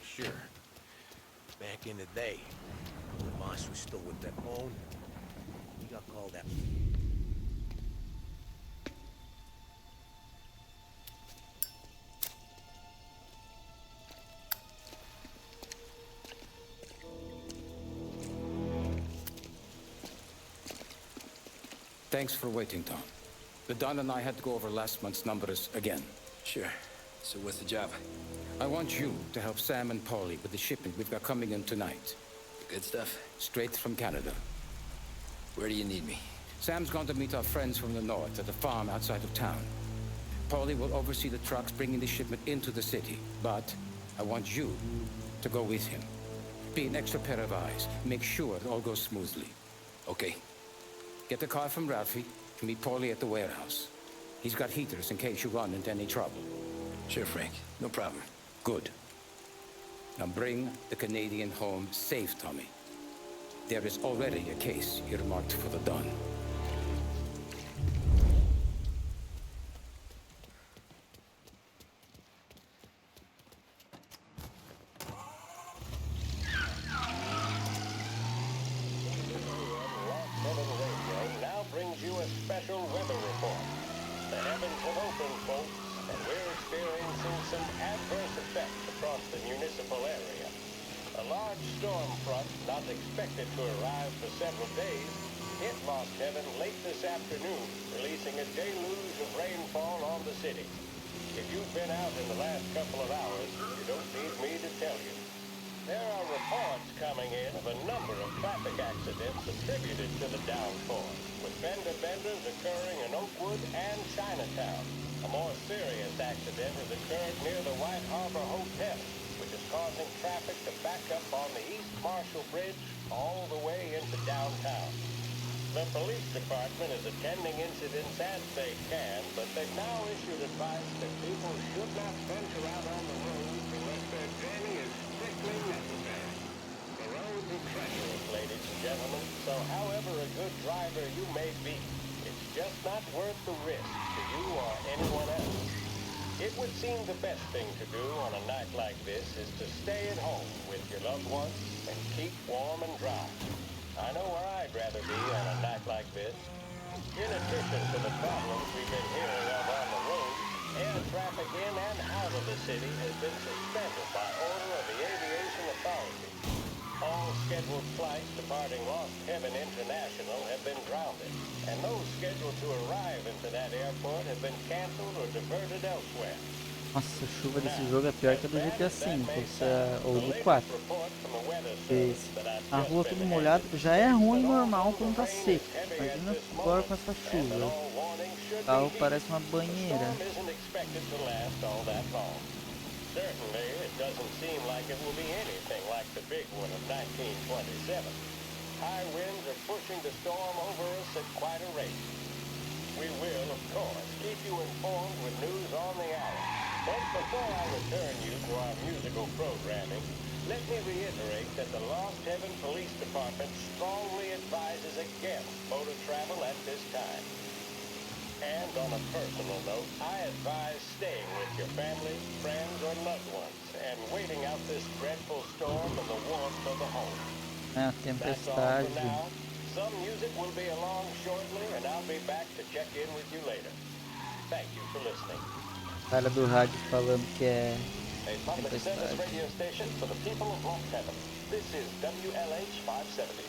Sure. Back in the day, when the boss was still with that bone, he got called out. Thanks for waiting, Tom. The Don and I had to go over last month's numbers again. Sure. So what's the job? I want you to help Sam and Paulie with the shipment we've got coming in tonight. The good stuff? Straight from Canada. Where do you need me? Sam's going to meet our friends from the north at the farm outside of town. Paulie will oversee the trucks bringing the shipment into the city. But I want you to go with him. Be an extra pair of eyes. Make sure it all goes smoothly. Okay. Get the car from Ralphie and meet Paulie at the warehouse. He's got heaters in case you run into any trouble. Sure, Frank. No problem. Good. Now bring the Canadian home safe, Tommy. There is already a case earmarked for the Don. Now brings you a special weather report. The heavens have opened, folks, and we're experiencing some adverse effects across the municipal area. A large storm front, not expected to arrive for several days, hit Lost Heaven late this afternoon, releasing a deluge of rainfall on the city. If you've been out in the last couple of hours, you don't need me to tell you. There are reports coming in of a number of traffic accidents attributed to the downpour, with fender benders occurring in Oakwood and Chinatown. A more serious accident has occurred near the White Harbor Hotel, which is causing traffic to back up on the East Marshall Bridge all the way into downtown. The police department is attending incidents as they can, but they've now issued advice that people should not venture out on the roads unless their journey is strictly necessary. The roads are treacherous, ladies and gentlemen, so however a good driver you may be, it's just not worth the risk to you or anyone else. It would seem the best thing to do on a night like this is to stay at home with your loved ones and keep warm and dry. I know where I'd rather be on a night like this. In addition to the problems we've been hearing of on the road, air traffic in and out of the city has been suspended by order of the Aviation Authority. All scheduled flights departing Lost Heaven International have been grounded, and those scheduled to arrive into that airport have been canceled or diverted elsewhere. Nossa, a chuva desse jogo é pior que a do GTA V, ou do 4. Porque a rua toda molhada já é ruim normal quando tá seco. Imagina agora com essa chuva. O carro parece uma banheira. Certainly, it doesn't seem like it will be anything like the big one of 1927. High winds are pushing the storm over us at quite a rate. We will, of course, keep you informed with news on the hour. But before I return you to our musical programming, let me reiterate that the Lost Heaven Police Department strongly advises against motor travel at this time. And on a personal note, I advise staying with your family, friends, or loved ones, and waiting out this dreadful storm in the warmth of the home. É, That's all tempestade. for now. Some music will be along shortly, and I'll be back to check in with you later. Thank you for listening. Cara do rádio falando que é A public service radio station for the people of Lost Heaven. This is WLH 570.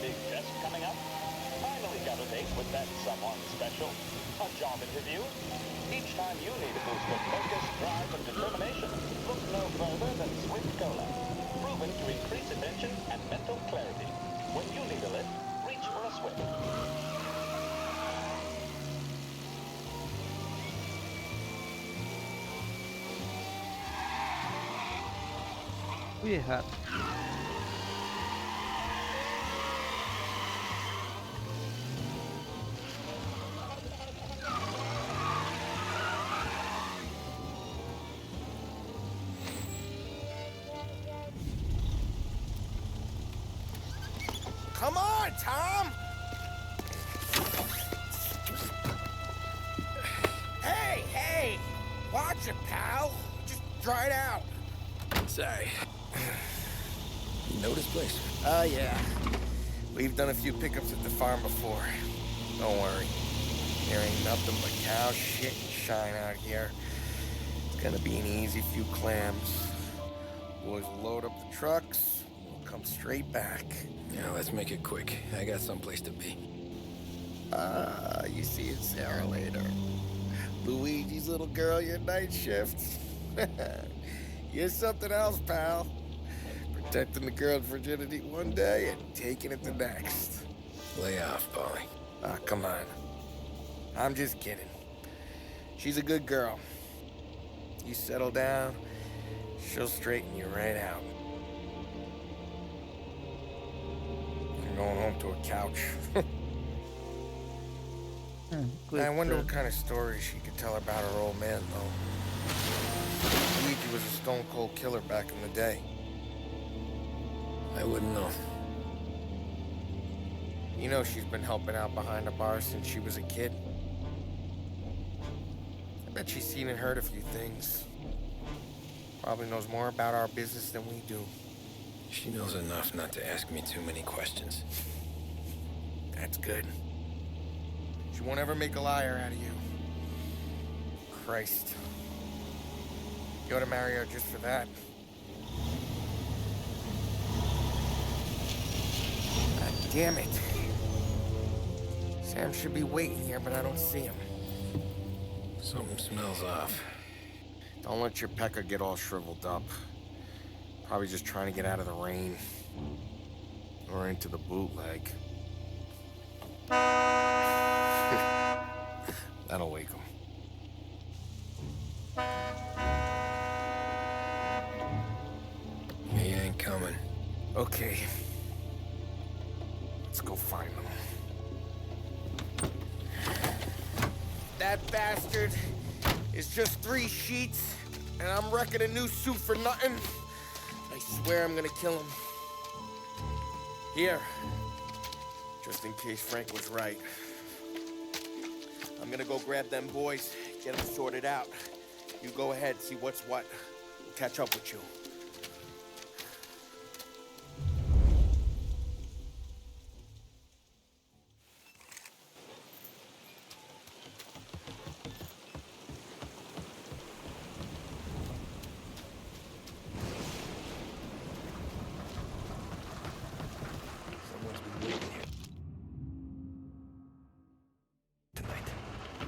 Big test coming up. Finally got a date with that someone special. A job interview. Each time you need a boost of focus, drive, and determination, look no further than Swift Cola. attention and mental clarity. When you need a lift, reach for a swivel. Fui errado. Come on, Tom! Hey, hey! Watch it, pal! Just dry it out. Sorry. You know this place? Yeah. We've done a few pickups at the farm before. Don't worry. There ain't nothing but cow shit and shine out here. It's gonna be an easy few clams. Boys will load up the trucks, and we'll come straight back. Yeah, let's make it quick. I got someplace to be. You see Sarah later. Luigi's little girl, your night shift. You're something else, pal. Protecting the girl's virginity one day and taking it the next. Lay off, Polly. Come on. I'm just kidding. She's a good girl. You settle down, she'll straighten you right out. I'm going home to a couch. I wonder what kind of stories she could tell about her old man, though. Luigi was a stone-cold killer back in the day. I wouldn't know. You know she's been helping out behind the bar since she was a kid. I bet she's seen and heard a few things. Probably knows more about our business than we do. She knows enough not to ask me too many questions. That's good. She won't ever make a liar out of you. Christ. You ought to marry her just for that. God damn it. Sam should be waiting here, but I don't see him. Something smells off. Don't let your pecker get all shriveled up. Probably just trying to get out of the rain. Or into the bootleg. That'll wake him. He ain't coming. Okay. Let's go find him. That bastard is just 3 sheets, and I'm wrecking a new suit for nothing. I swear I'm gonna kill him. Here. Just in case Frank was right. I'm gonna go grab them boys, get them sorted out. You go ahead, see what's what. We'll catch up with you.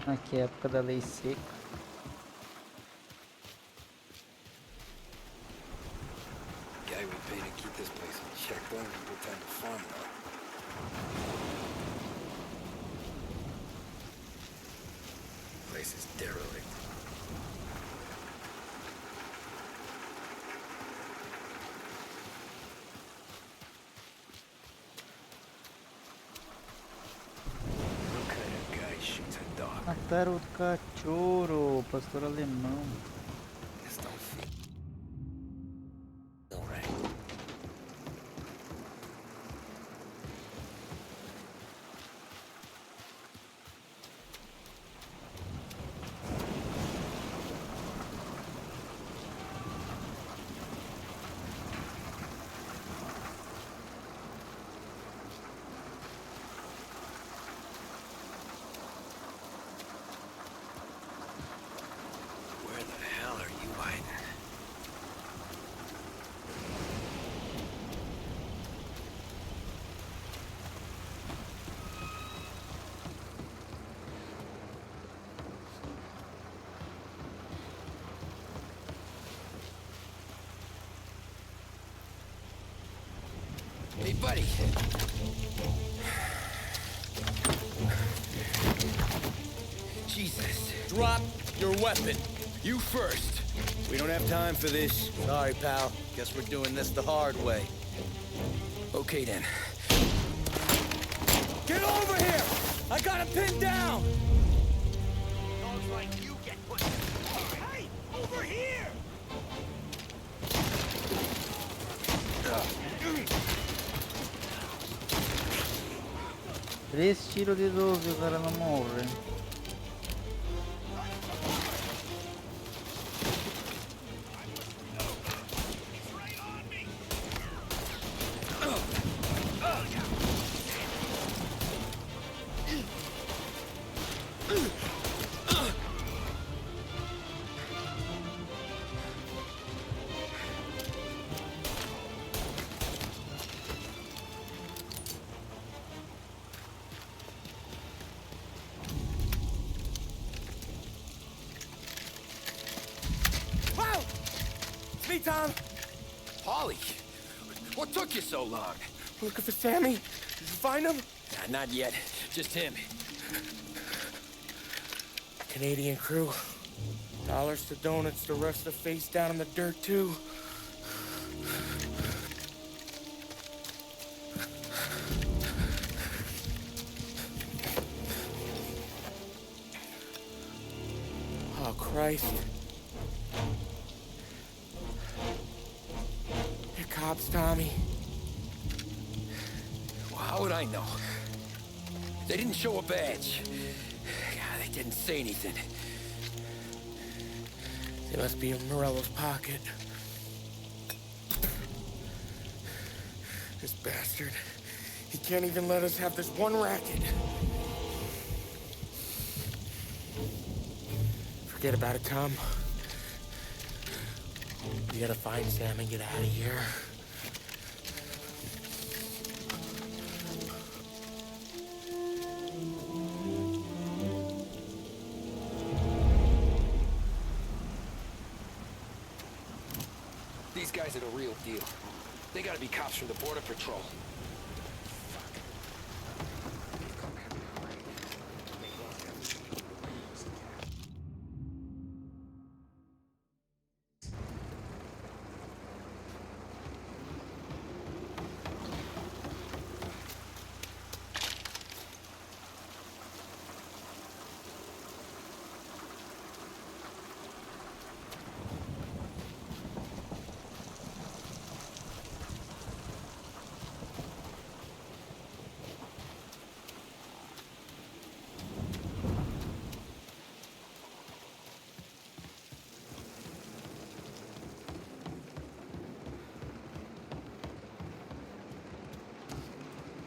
Aqui é a época da lei seca. Guy we pay to keep this place in check. Don't have a good time to farm now. Place is derelict. What kind of guy shoots a dog? Mataram o cachorro, pastor alemão. Where the Hey, buddy. Jesus. Drop your weapon. You first. We don't have time for this. Sorry, pal. Guess we're doing this the hard way. Okay, then. Get over here! I got him pinned down! Dogs like you get put... Hey! Over here! Três tiros de 12 e o cara não morre. It's me, Tom. Polly, what took you so long? Looking for Sammy. Did you find him? Nah, not yet. Just him. Canadian crew. Dollars to donuts, the rest of the face down in the dirt, too. Oh, Christ. They're cops, Tommy. Well, how would I know? They didn't show a badge. God, they didn't say anything. They must be in Morello's pocket. This bastard. He can't even let us have this one racket. Forget about it, Tom. We gotta find Sam and get out of here. These guys are the real deal. They gotta be cops from the Border Patrol.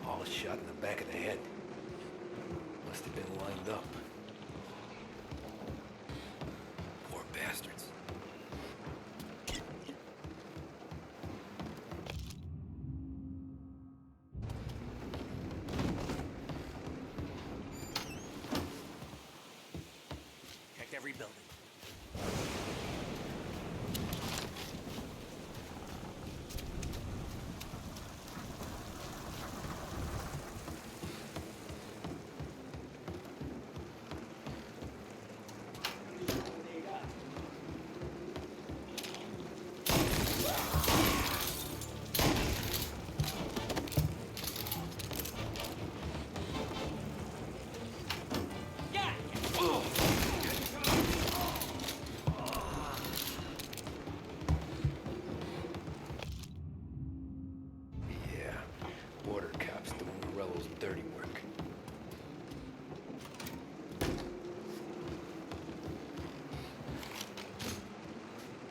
All shot in the back of the head. Must have been lined up. Poor bastards. Check every building. Yeah, border cops doing Morello's dirty work.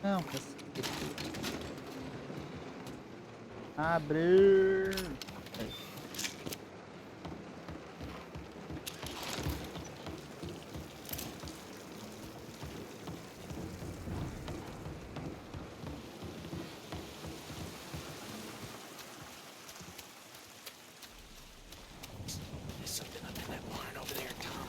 Não, cacete. Abrir. Aí. There's something up in that barn over there, Tom.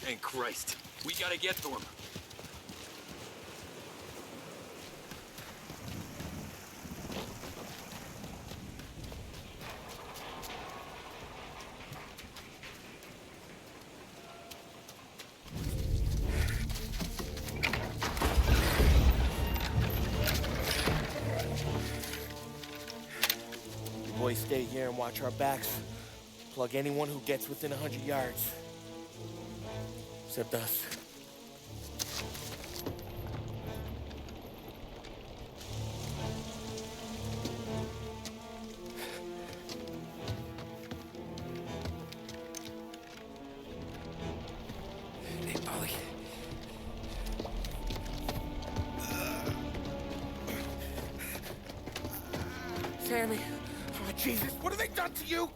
Thank Christ. We gotta get to him. Boys stay here and watch our backs. Plug anyone who gets within 100 yards. Except us. Hey, Polly. Sammy. Oh, Jesus, what have they done to you?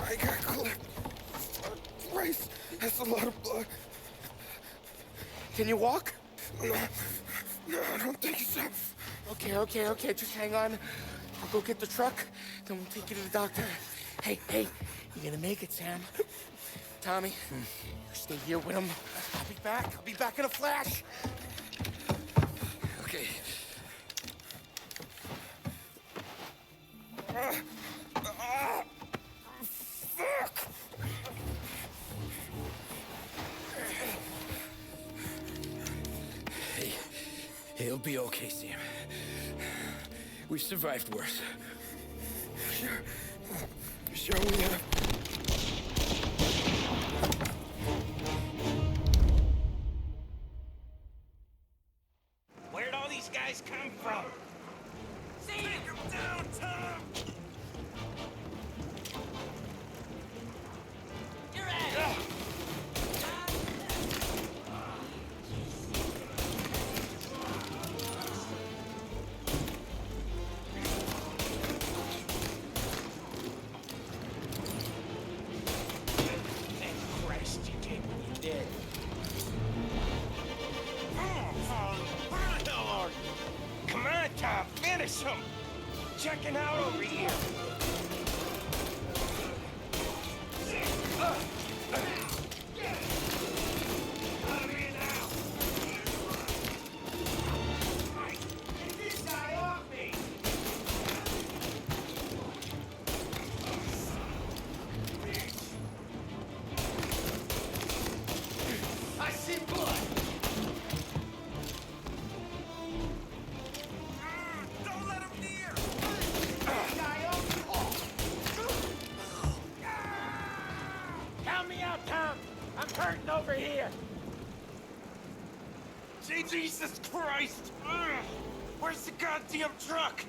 I got clipped. Christ, that's a lot of blood. Can you walk? No, I don't think so. Okay, just hang on. I'll go get the truck, then we'll take you to the doctor. Hey, you're gonna make it, Sam. Tommy, you stay here with him. I'll be back in a flash. Okay. Fuck! Hey, it'll be okay, Sam. We've survived worse. Sure we have. Where'd all these guys come from? Take him down, Tom! You're at it! Thank Christ you came when you did. Where the hell are you? Come on, Tom, finish him! Checking out over here. Out of here now. Get this guy off me! I see blood! Don't let him near! Guy off! Count me out, Tom! I'm hurting over here! Jesus Christ! Where's the goddamn truck?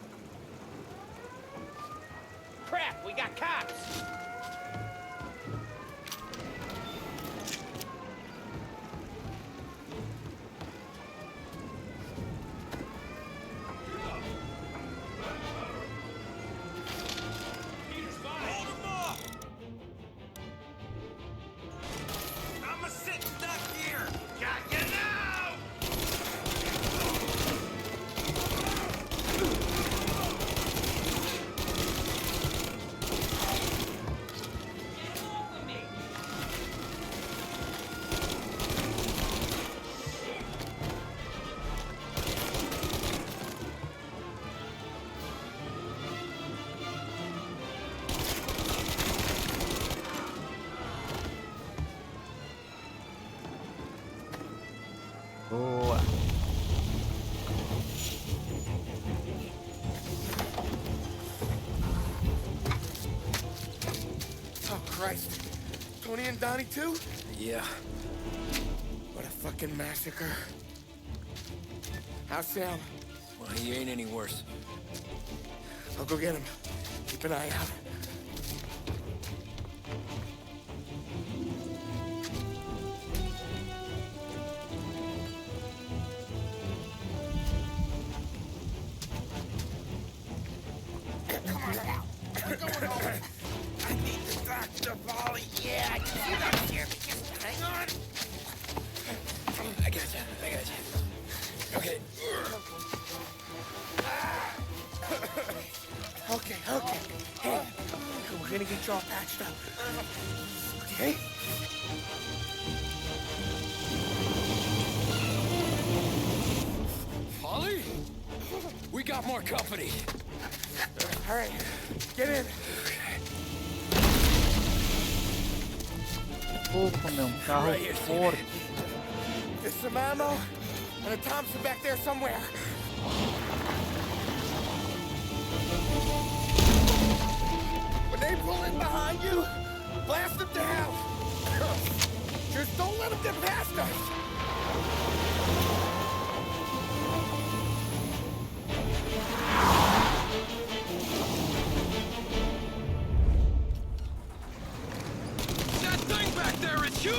Crap, we got cops! Hold him up! I'm a sitting duck here! Got you now! Get him off of me! Boa. Oh, Christ. Tony and Donnie, too? Yeah. What a fucking massacre. How's Sam? Well, he ain't any worse. I'll go get him. Keep an eye out. Come on now. We're going home. I need the doctor, Polly. Yeah, I can see that here. Just hang on. I got you. Okay. Okay. Hey, We're gonna get you all patched up. Okay? Holly? We got more company. All right, get in. Opa, meu, carro forte. There's some ammo and a Thompson back there somewhere. When they pull in behind you, blast them down. Just don't let them get past us. That thing back there is huge!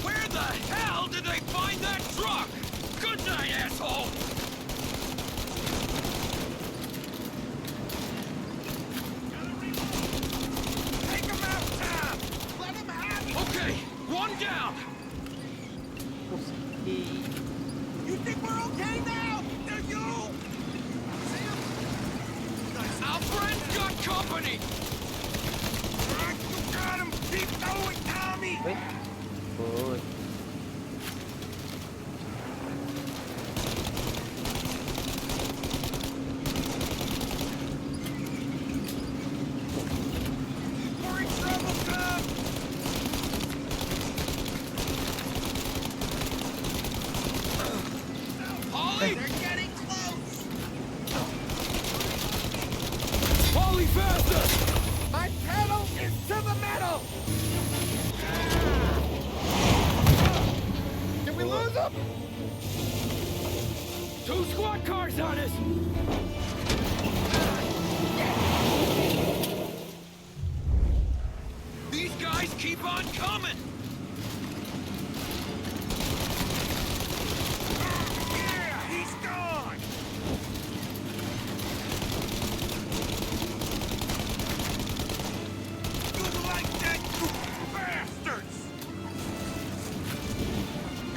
Where the hell did they find that truck? Good night, asshole! Take him out, Tom! Let him have it! Okay, one down! You think we're okay now? Do you? Our friend's got company! You got him! Keep going, Tommy! Oi? Foi. We're in trouble, Tom! Holly! They're getting close! Holly, faster! My pedal is to the metal! Did we lose them? 2 squad cars on us! These guys keep on coming! Yeah, he's gone! You like that, you bastards!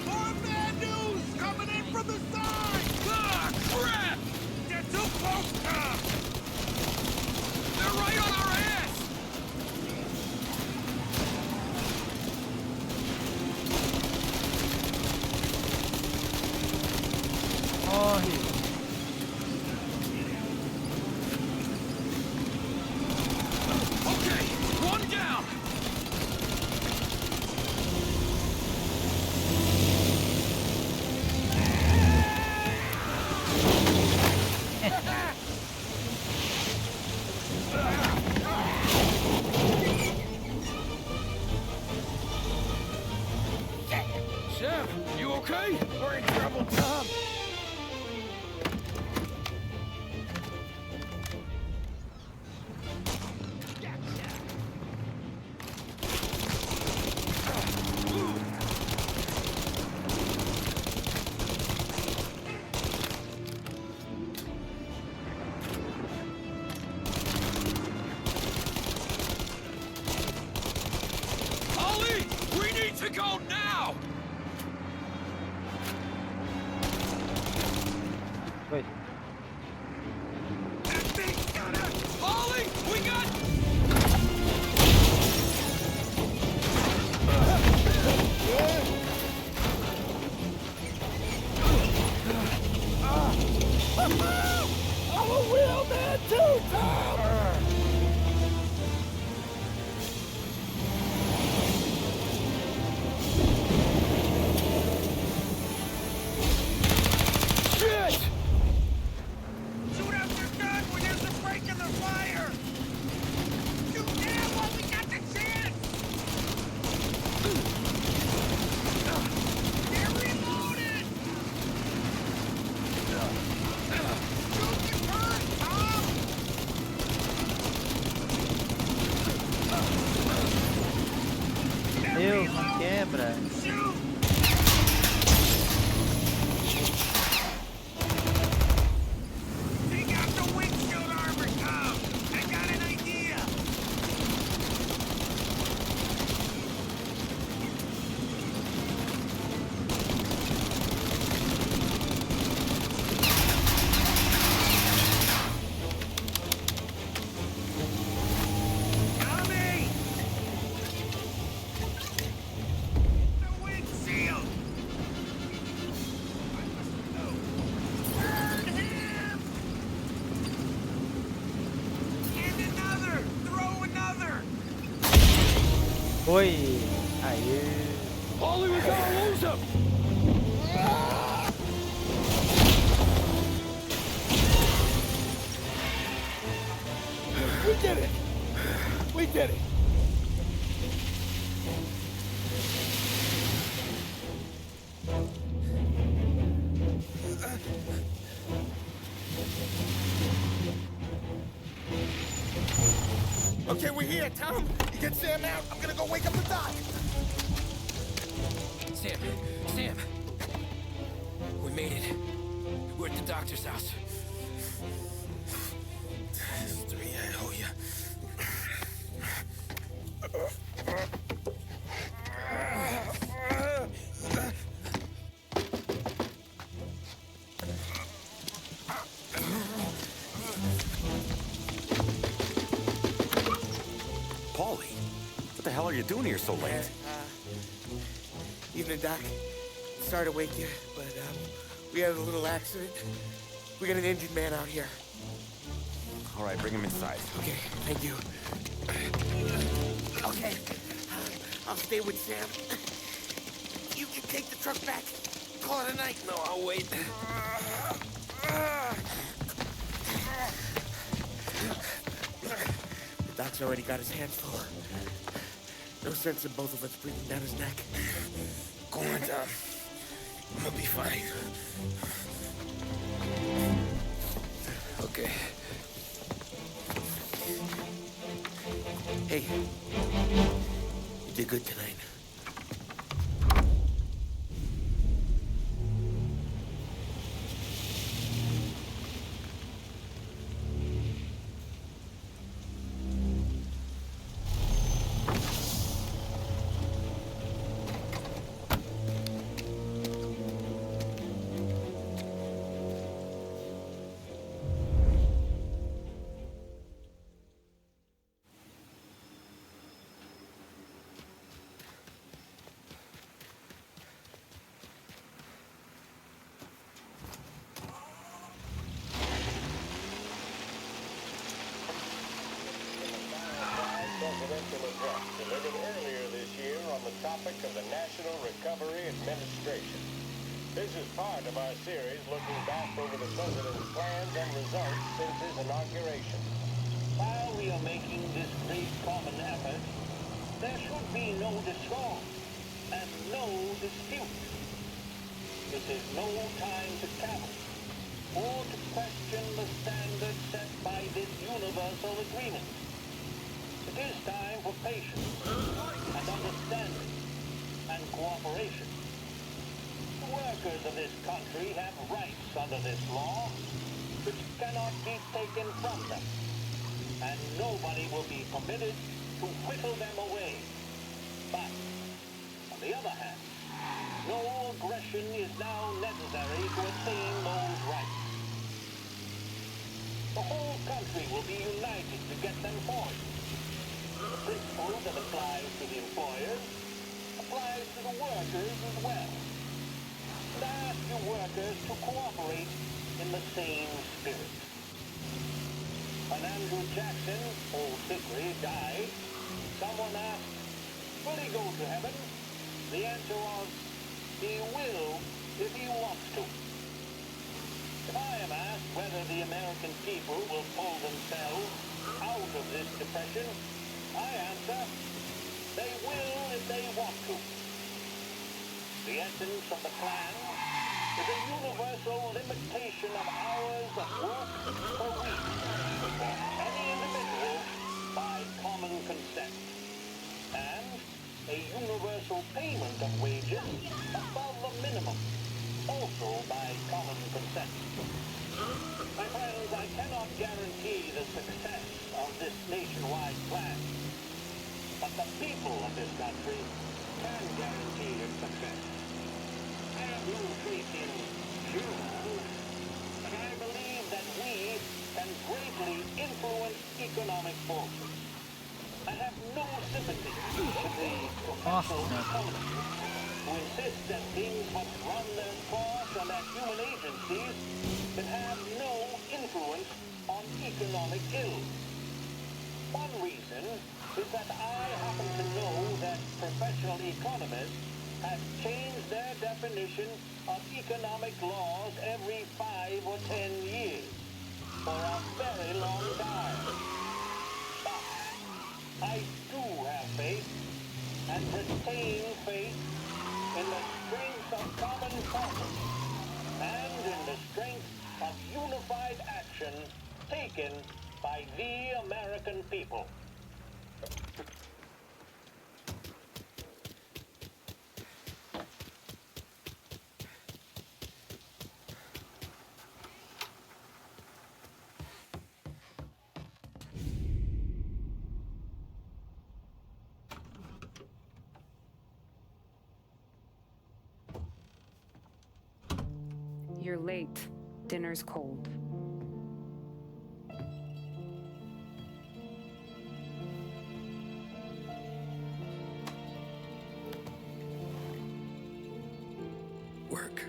More bad news coming in from the side! Ah, crap! They're too close, Tom! They're right on our ass! Morre. Okay, one down! Sam, you okay? We're in trouble, Tom. Holly, we need to go now! Wait. That thing's gonna... Holly, we got... I'm a real man too, Tom! Shit! Shoot out your gun when there's a break in the fire! Shoot now while we got the chance! They're reloaded! Shoot the turret, Tom! Deus, não quebra. Shoot! Take out the windshield armor, Tom! I got an idea! Oi! Aê! Paulie, we gotta lose him! We did it! We did it! Okay, we're here, Tom. You get Sam out. I'm gonna go wake up the doc. Sam! We made it. We're at the doctor's house. This is to me, I owe you. Paulie, what the hell are you doing here so late? Evening, Doc. Sorry to wake you, but we had a little accident. We got an injured man out here. All right, bring him inside. Okay, thank you. Okay, I'll stay with Sam. You can take the truck back. Call it a night. No, I'll wait. The doc's already got his hands full. No sense in both of us breathing down his neck. Go on, Tom. I'm gonna be fine. Okay. Hey, you did good tonight. Presidential address delivered earlier this year on the topic of the National Recovery Administration. This is part of our series looking back over the president's plans and results since his inauguration. While we are making this great common effort, there should be no discord and no dispute. This is no time to cavil or to question the standards set by this universal agreement. It is time for patience and understanding and cooperation. The workers of this country have rights under this law which cannot be taken from them, and nobody will be permitted to whittle them away. But, on the other hand, no aggression is now necessary to attain those rights. The whole country will be united to get them forward. The principle that applies to the employers applies to the workers as well. And I ask you workers to cooperate in the same spirit. When Andrew Jackson, old Hickory, died, someone asked, will he go to heaven? The answer was, he will if he wants to. If I am asked whether the American people will pull themselves out of this depression, I answer, they will if they want to. The essence of the plan is a universal limitation of hours of work per week for any individual by common consent, and a universal payment of wages above the minimum, also by common consent. My friends, I cannot guarantee the success of this nationwide plan, but the people of this country can guarantee its success. I have no faith in Jews, but I believe that we can greatly influence economic forces. I have no sympathy with the professional economists who insist that things must run their course and that human agencies can have no influence on economic ills. One reason is that I happen to know that professional economists have changed their definition of economic laws every 5 or 10 years for a very long time. But I do have faith and retain faith in the strength of common purpose and in the strength of unified action taken by the American people. You're late. Dinner's cold. Work.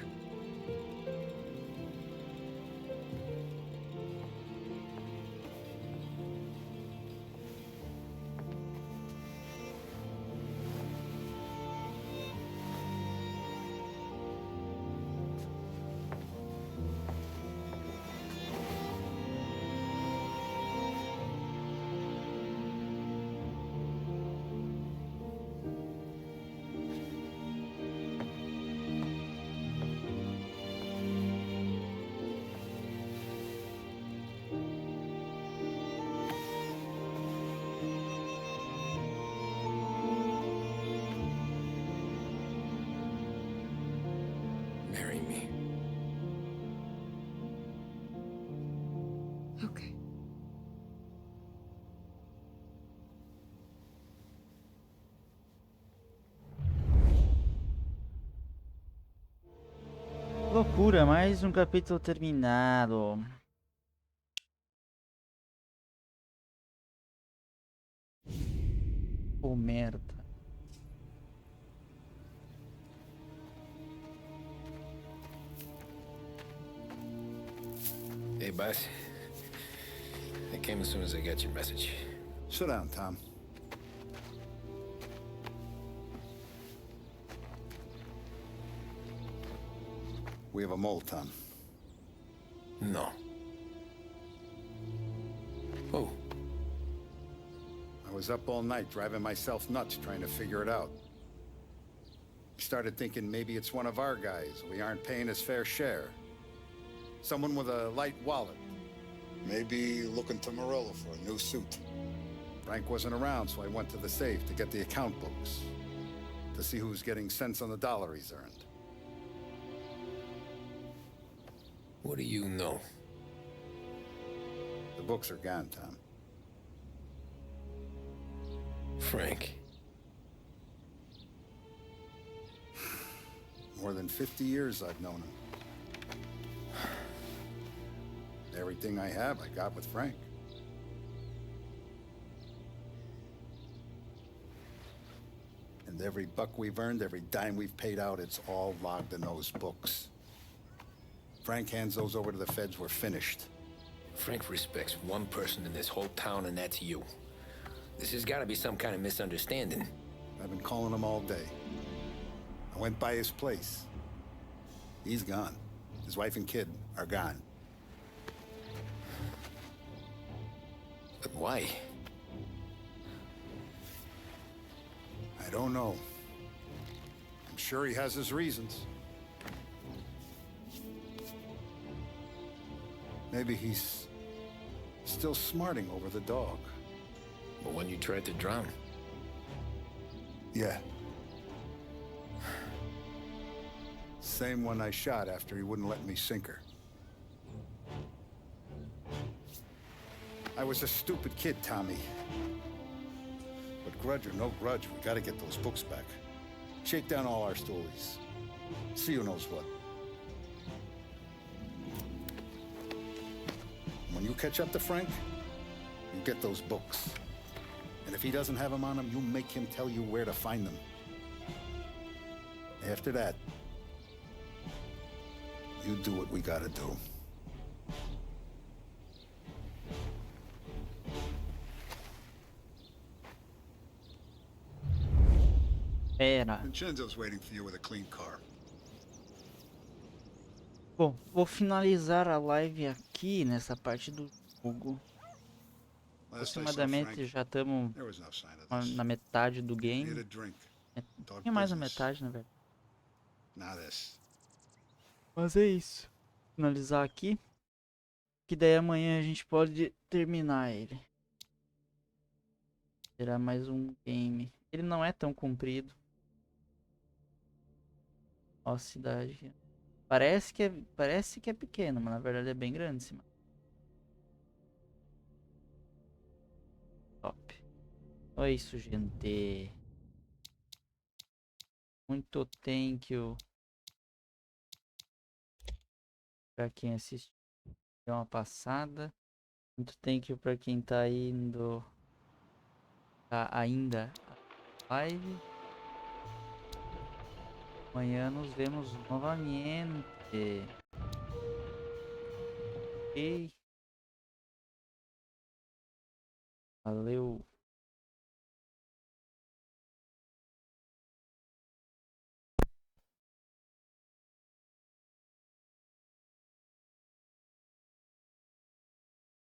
Marry me. Okay. Loucura, mais um capítulo terminado. Pô, merda. Hey, boss. I came as soon as I got your message. Sit down, Tom. We have a mole, Tom. No. Oh. I was up all night driving myself nuts trying to figure it out. Started thinking maybe it's one of our guys. We aren't paying his fair share. Someone with a light wallet. Maybe looking to Morello for a new suit. Frank wasn't around, so I went to the safe to get the account books. To see who's getting cents on the dollar he's earned. What do you know? The books are gone, Tom. Frank. More than 50 years I've known him. Everything I have, I got with Frank. And every buck we've earned, every dime we've paid out, it's all logged in those books. Frank hands those over to the feds, we're finished. Frank respects one person in this whole town, and that's you. This has got to be some kind of misunderstanding. I've been calling him all day. I went by his place. He's gone. His wife and kid are gone. But why? I don't know. I'm sure he has his reasons. Maybe he's still smarting over the dog. The one you tried to drown? Yeah. Same one I shot after he wouldn't let me sink her. I was a stupid kid, Tommy. But grudge or no grudge, we gotta get those books back. Shake down all our stories. See who knows what. When you catch up to Frank, you get those books. And if he doesn't have them on him, you make him tell you where to find them. After that, you do what we gotta do. Era. Vincenzo's waiting for you with a clean car. Bom, vou finalizar a live aqui nessa parte do jogo. Last I saw Aproximadamente Frank, já estamos there was no sign of this. na metade do Need a game. drink. Um Talk pouquinho mais da business. metade, na verdade. Now this. Mas é isso. Finalizar aqui. Que daí amanhã a gente pode terminar ele. Será mais um game. Ele não é tão comprido. Ó, a cidade. Parece que é pequeno, mas na verdade é bem grande esse mapa. Top. Então é isso, gente. Muito thank you pra quem assistiu. Deu uma passada. Muito thank you pra quem tá indo. Tá ainda a live. Amanhã nos vemos novamente. Ok. Valeu.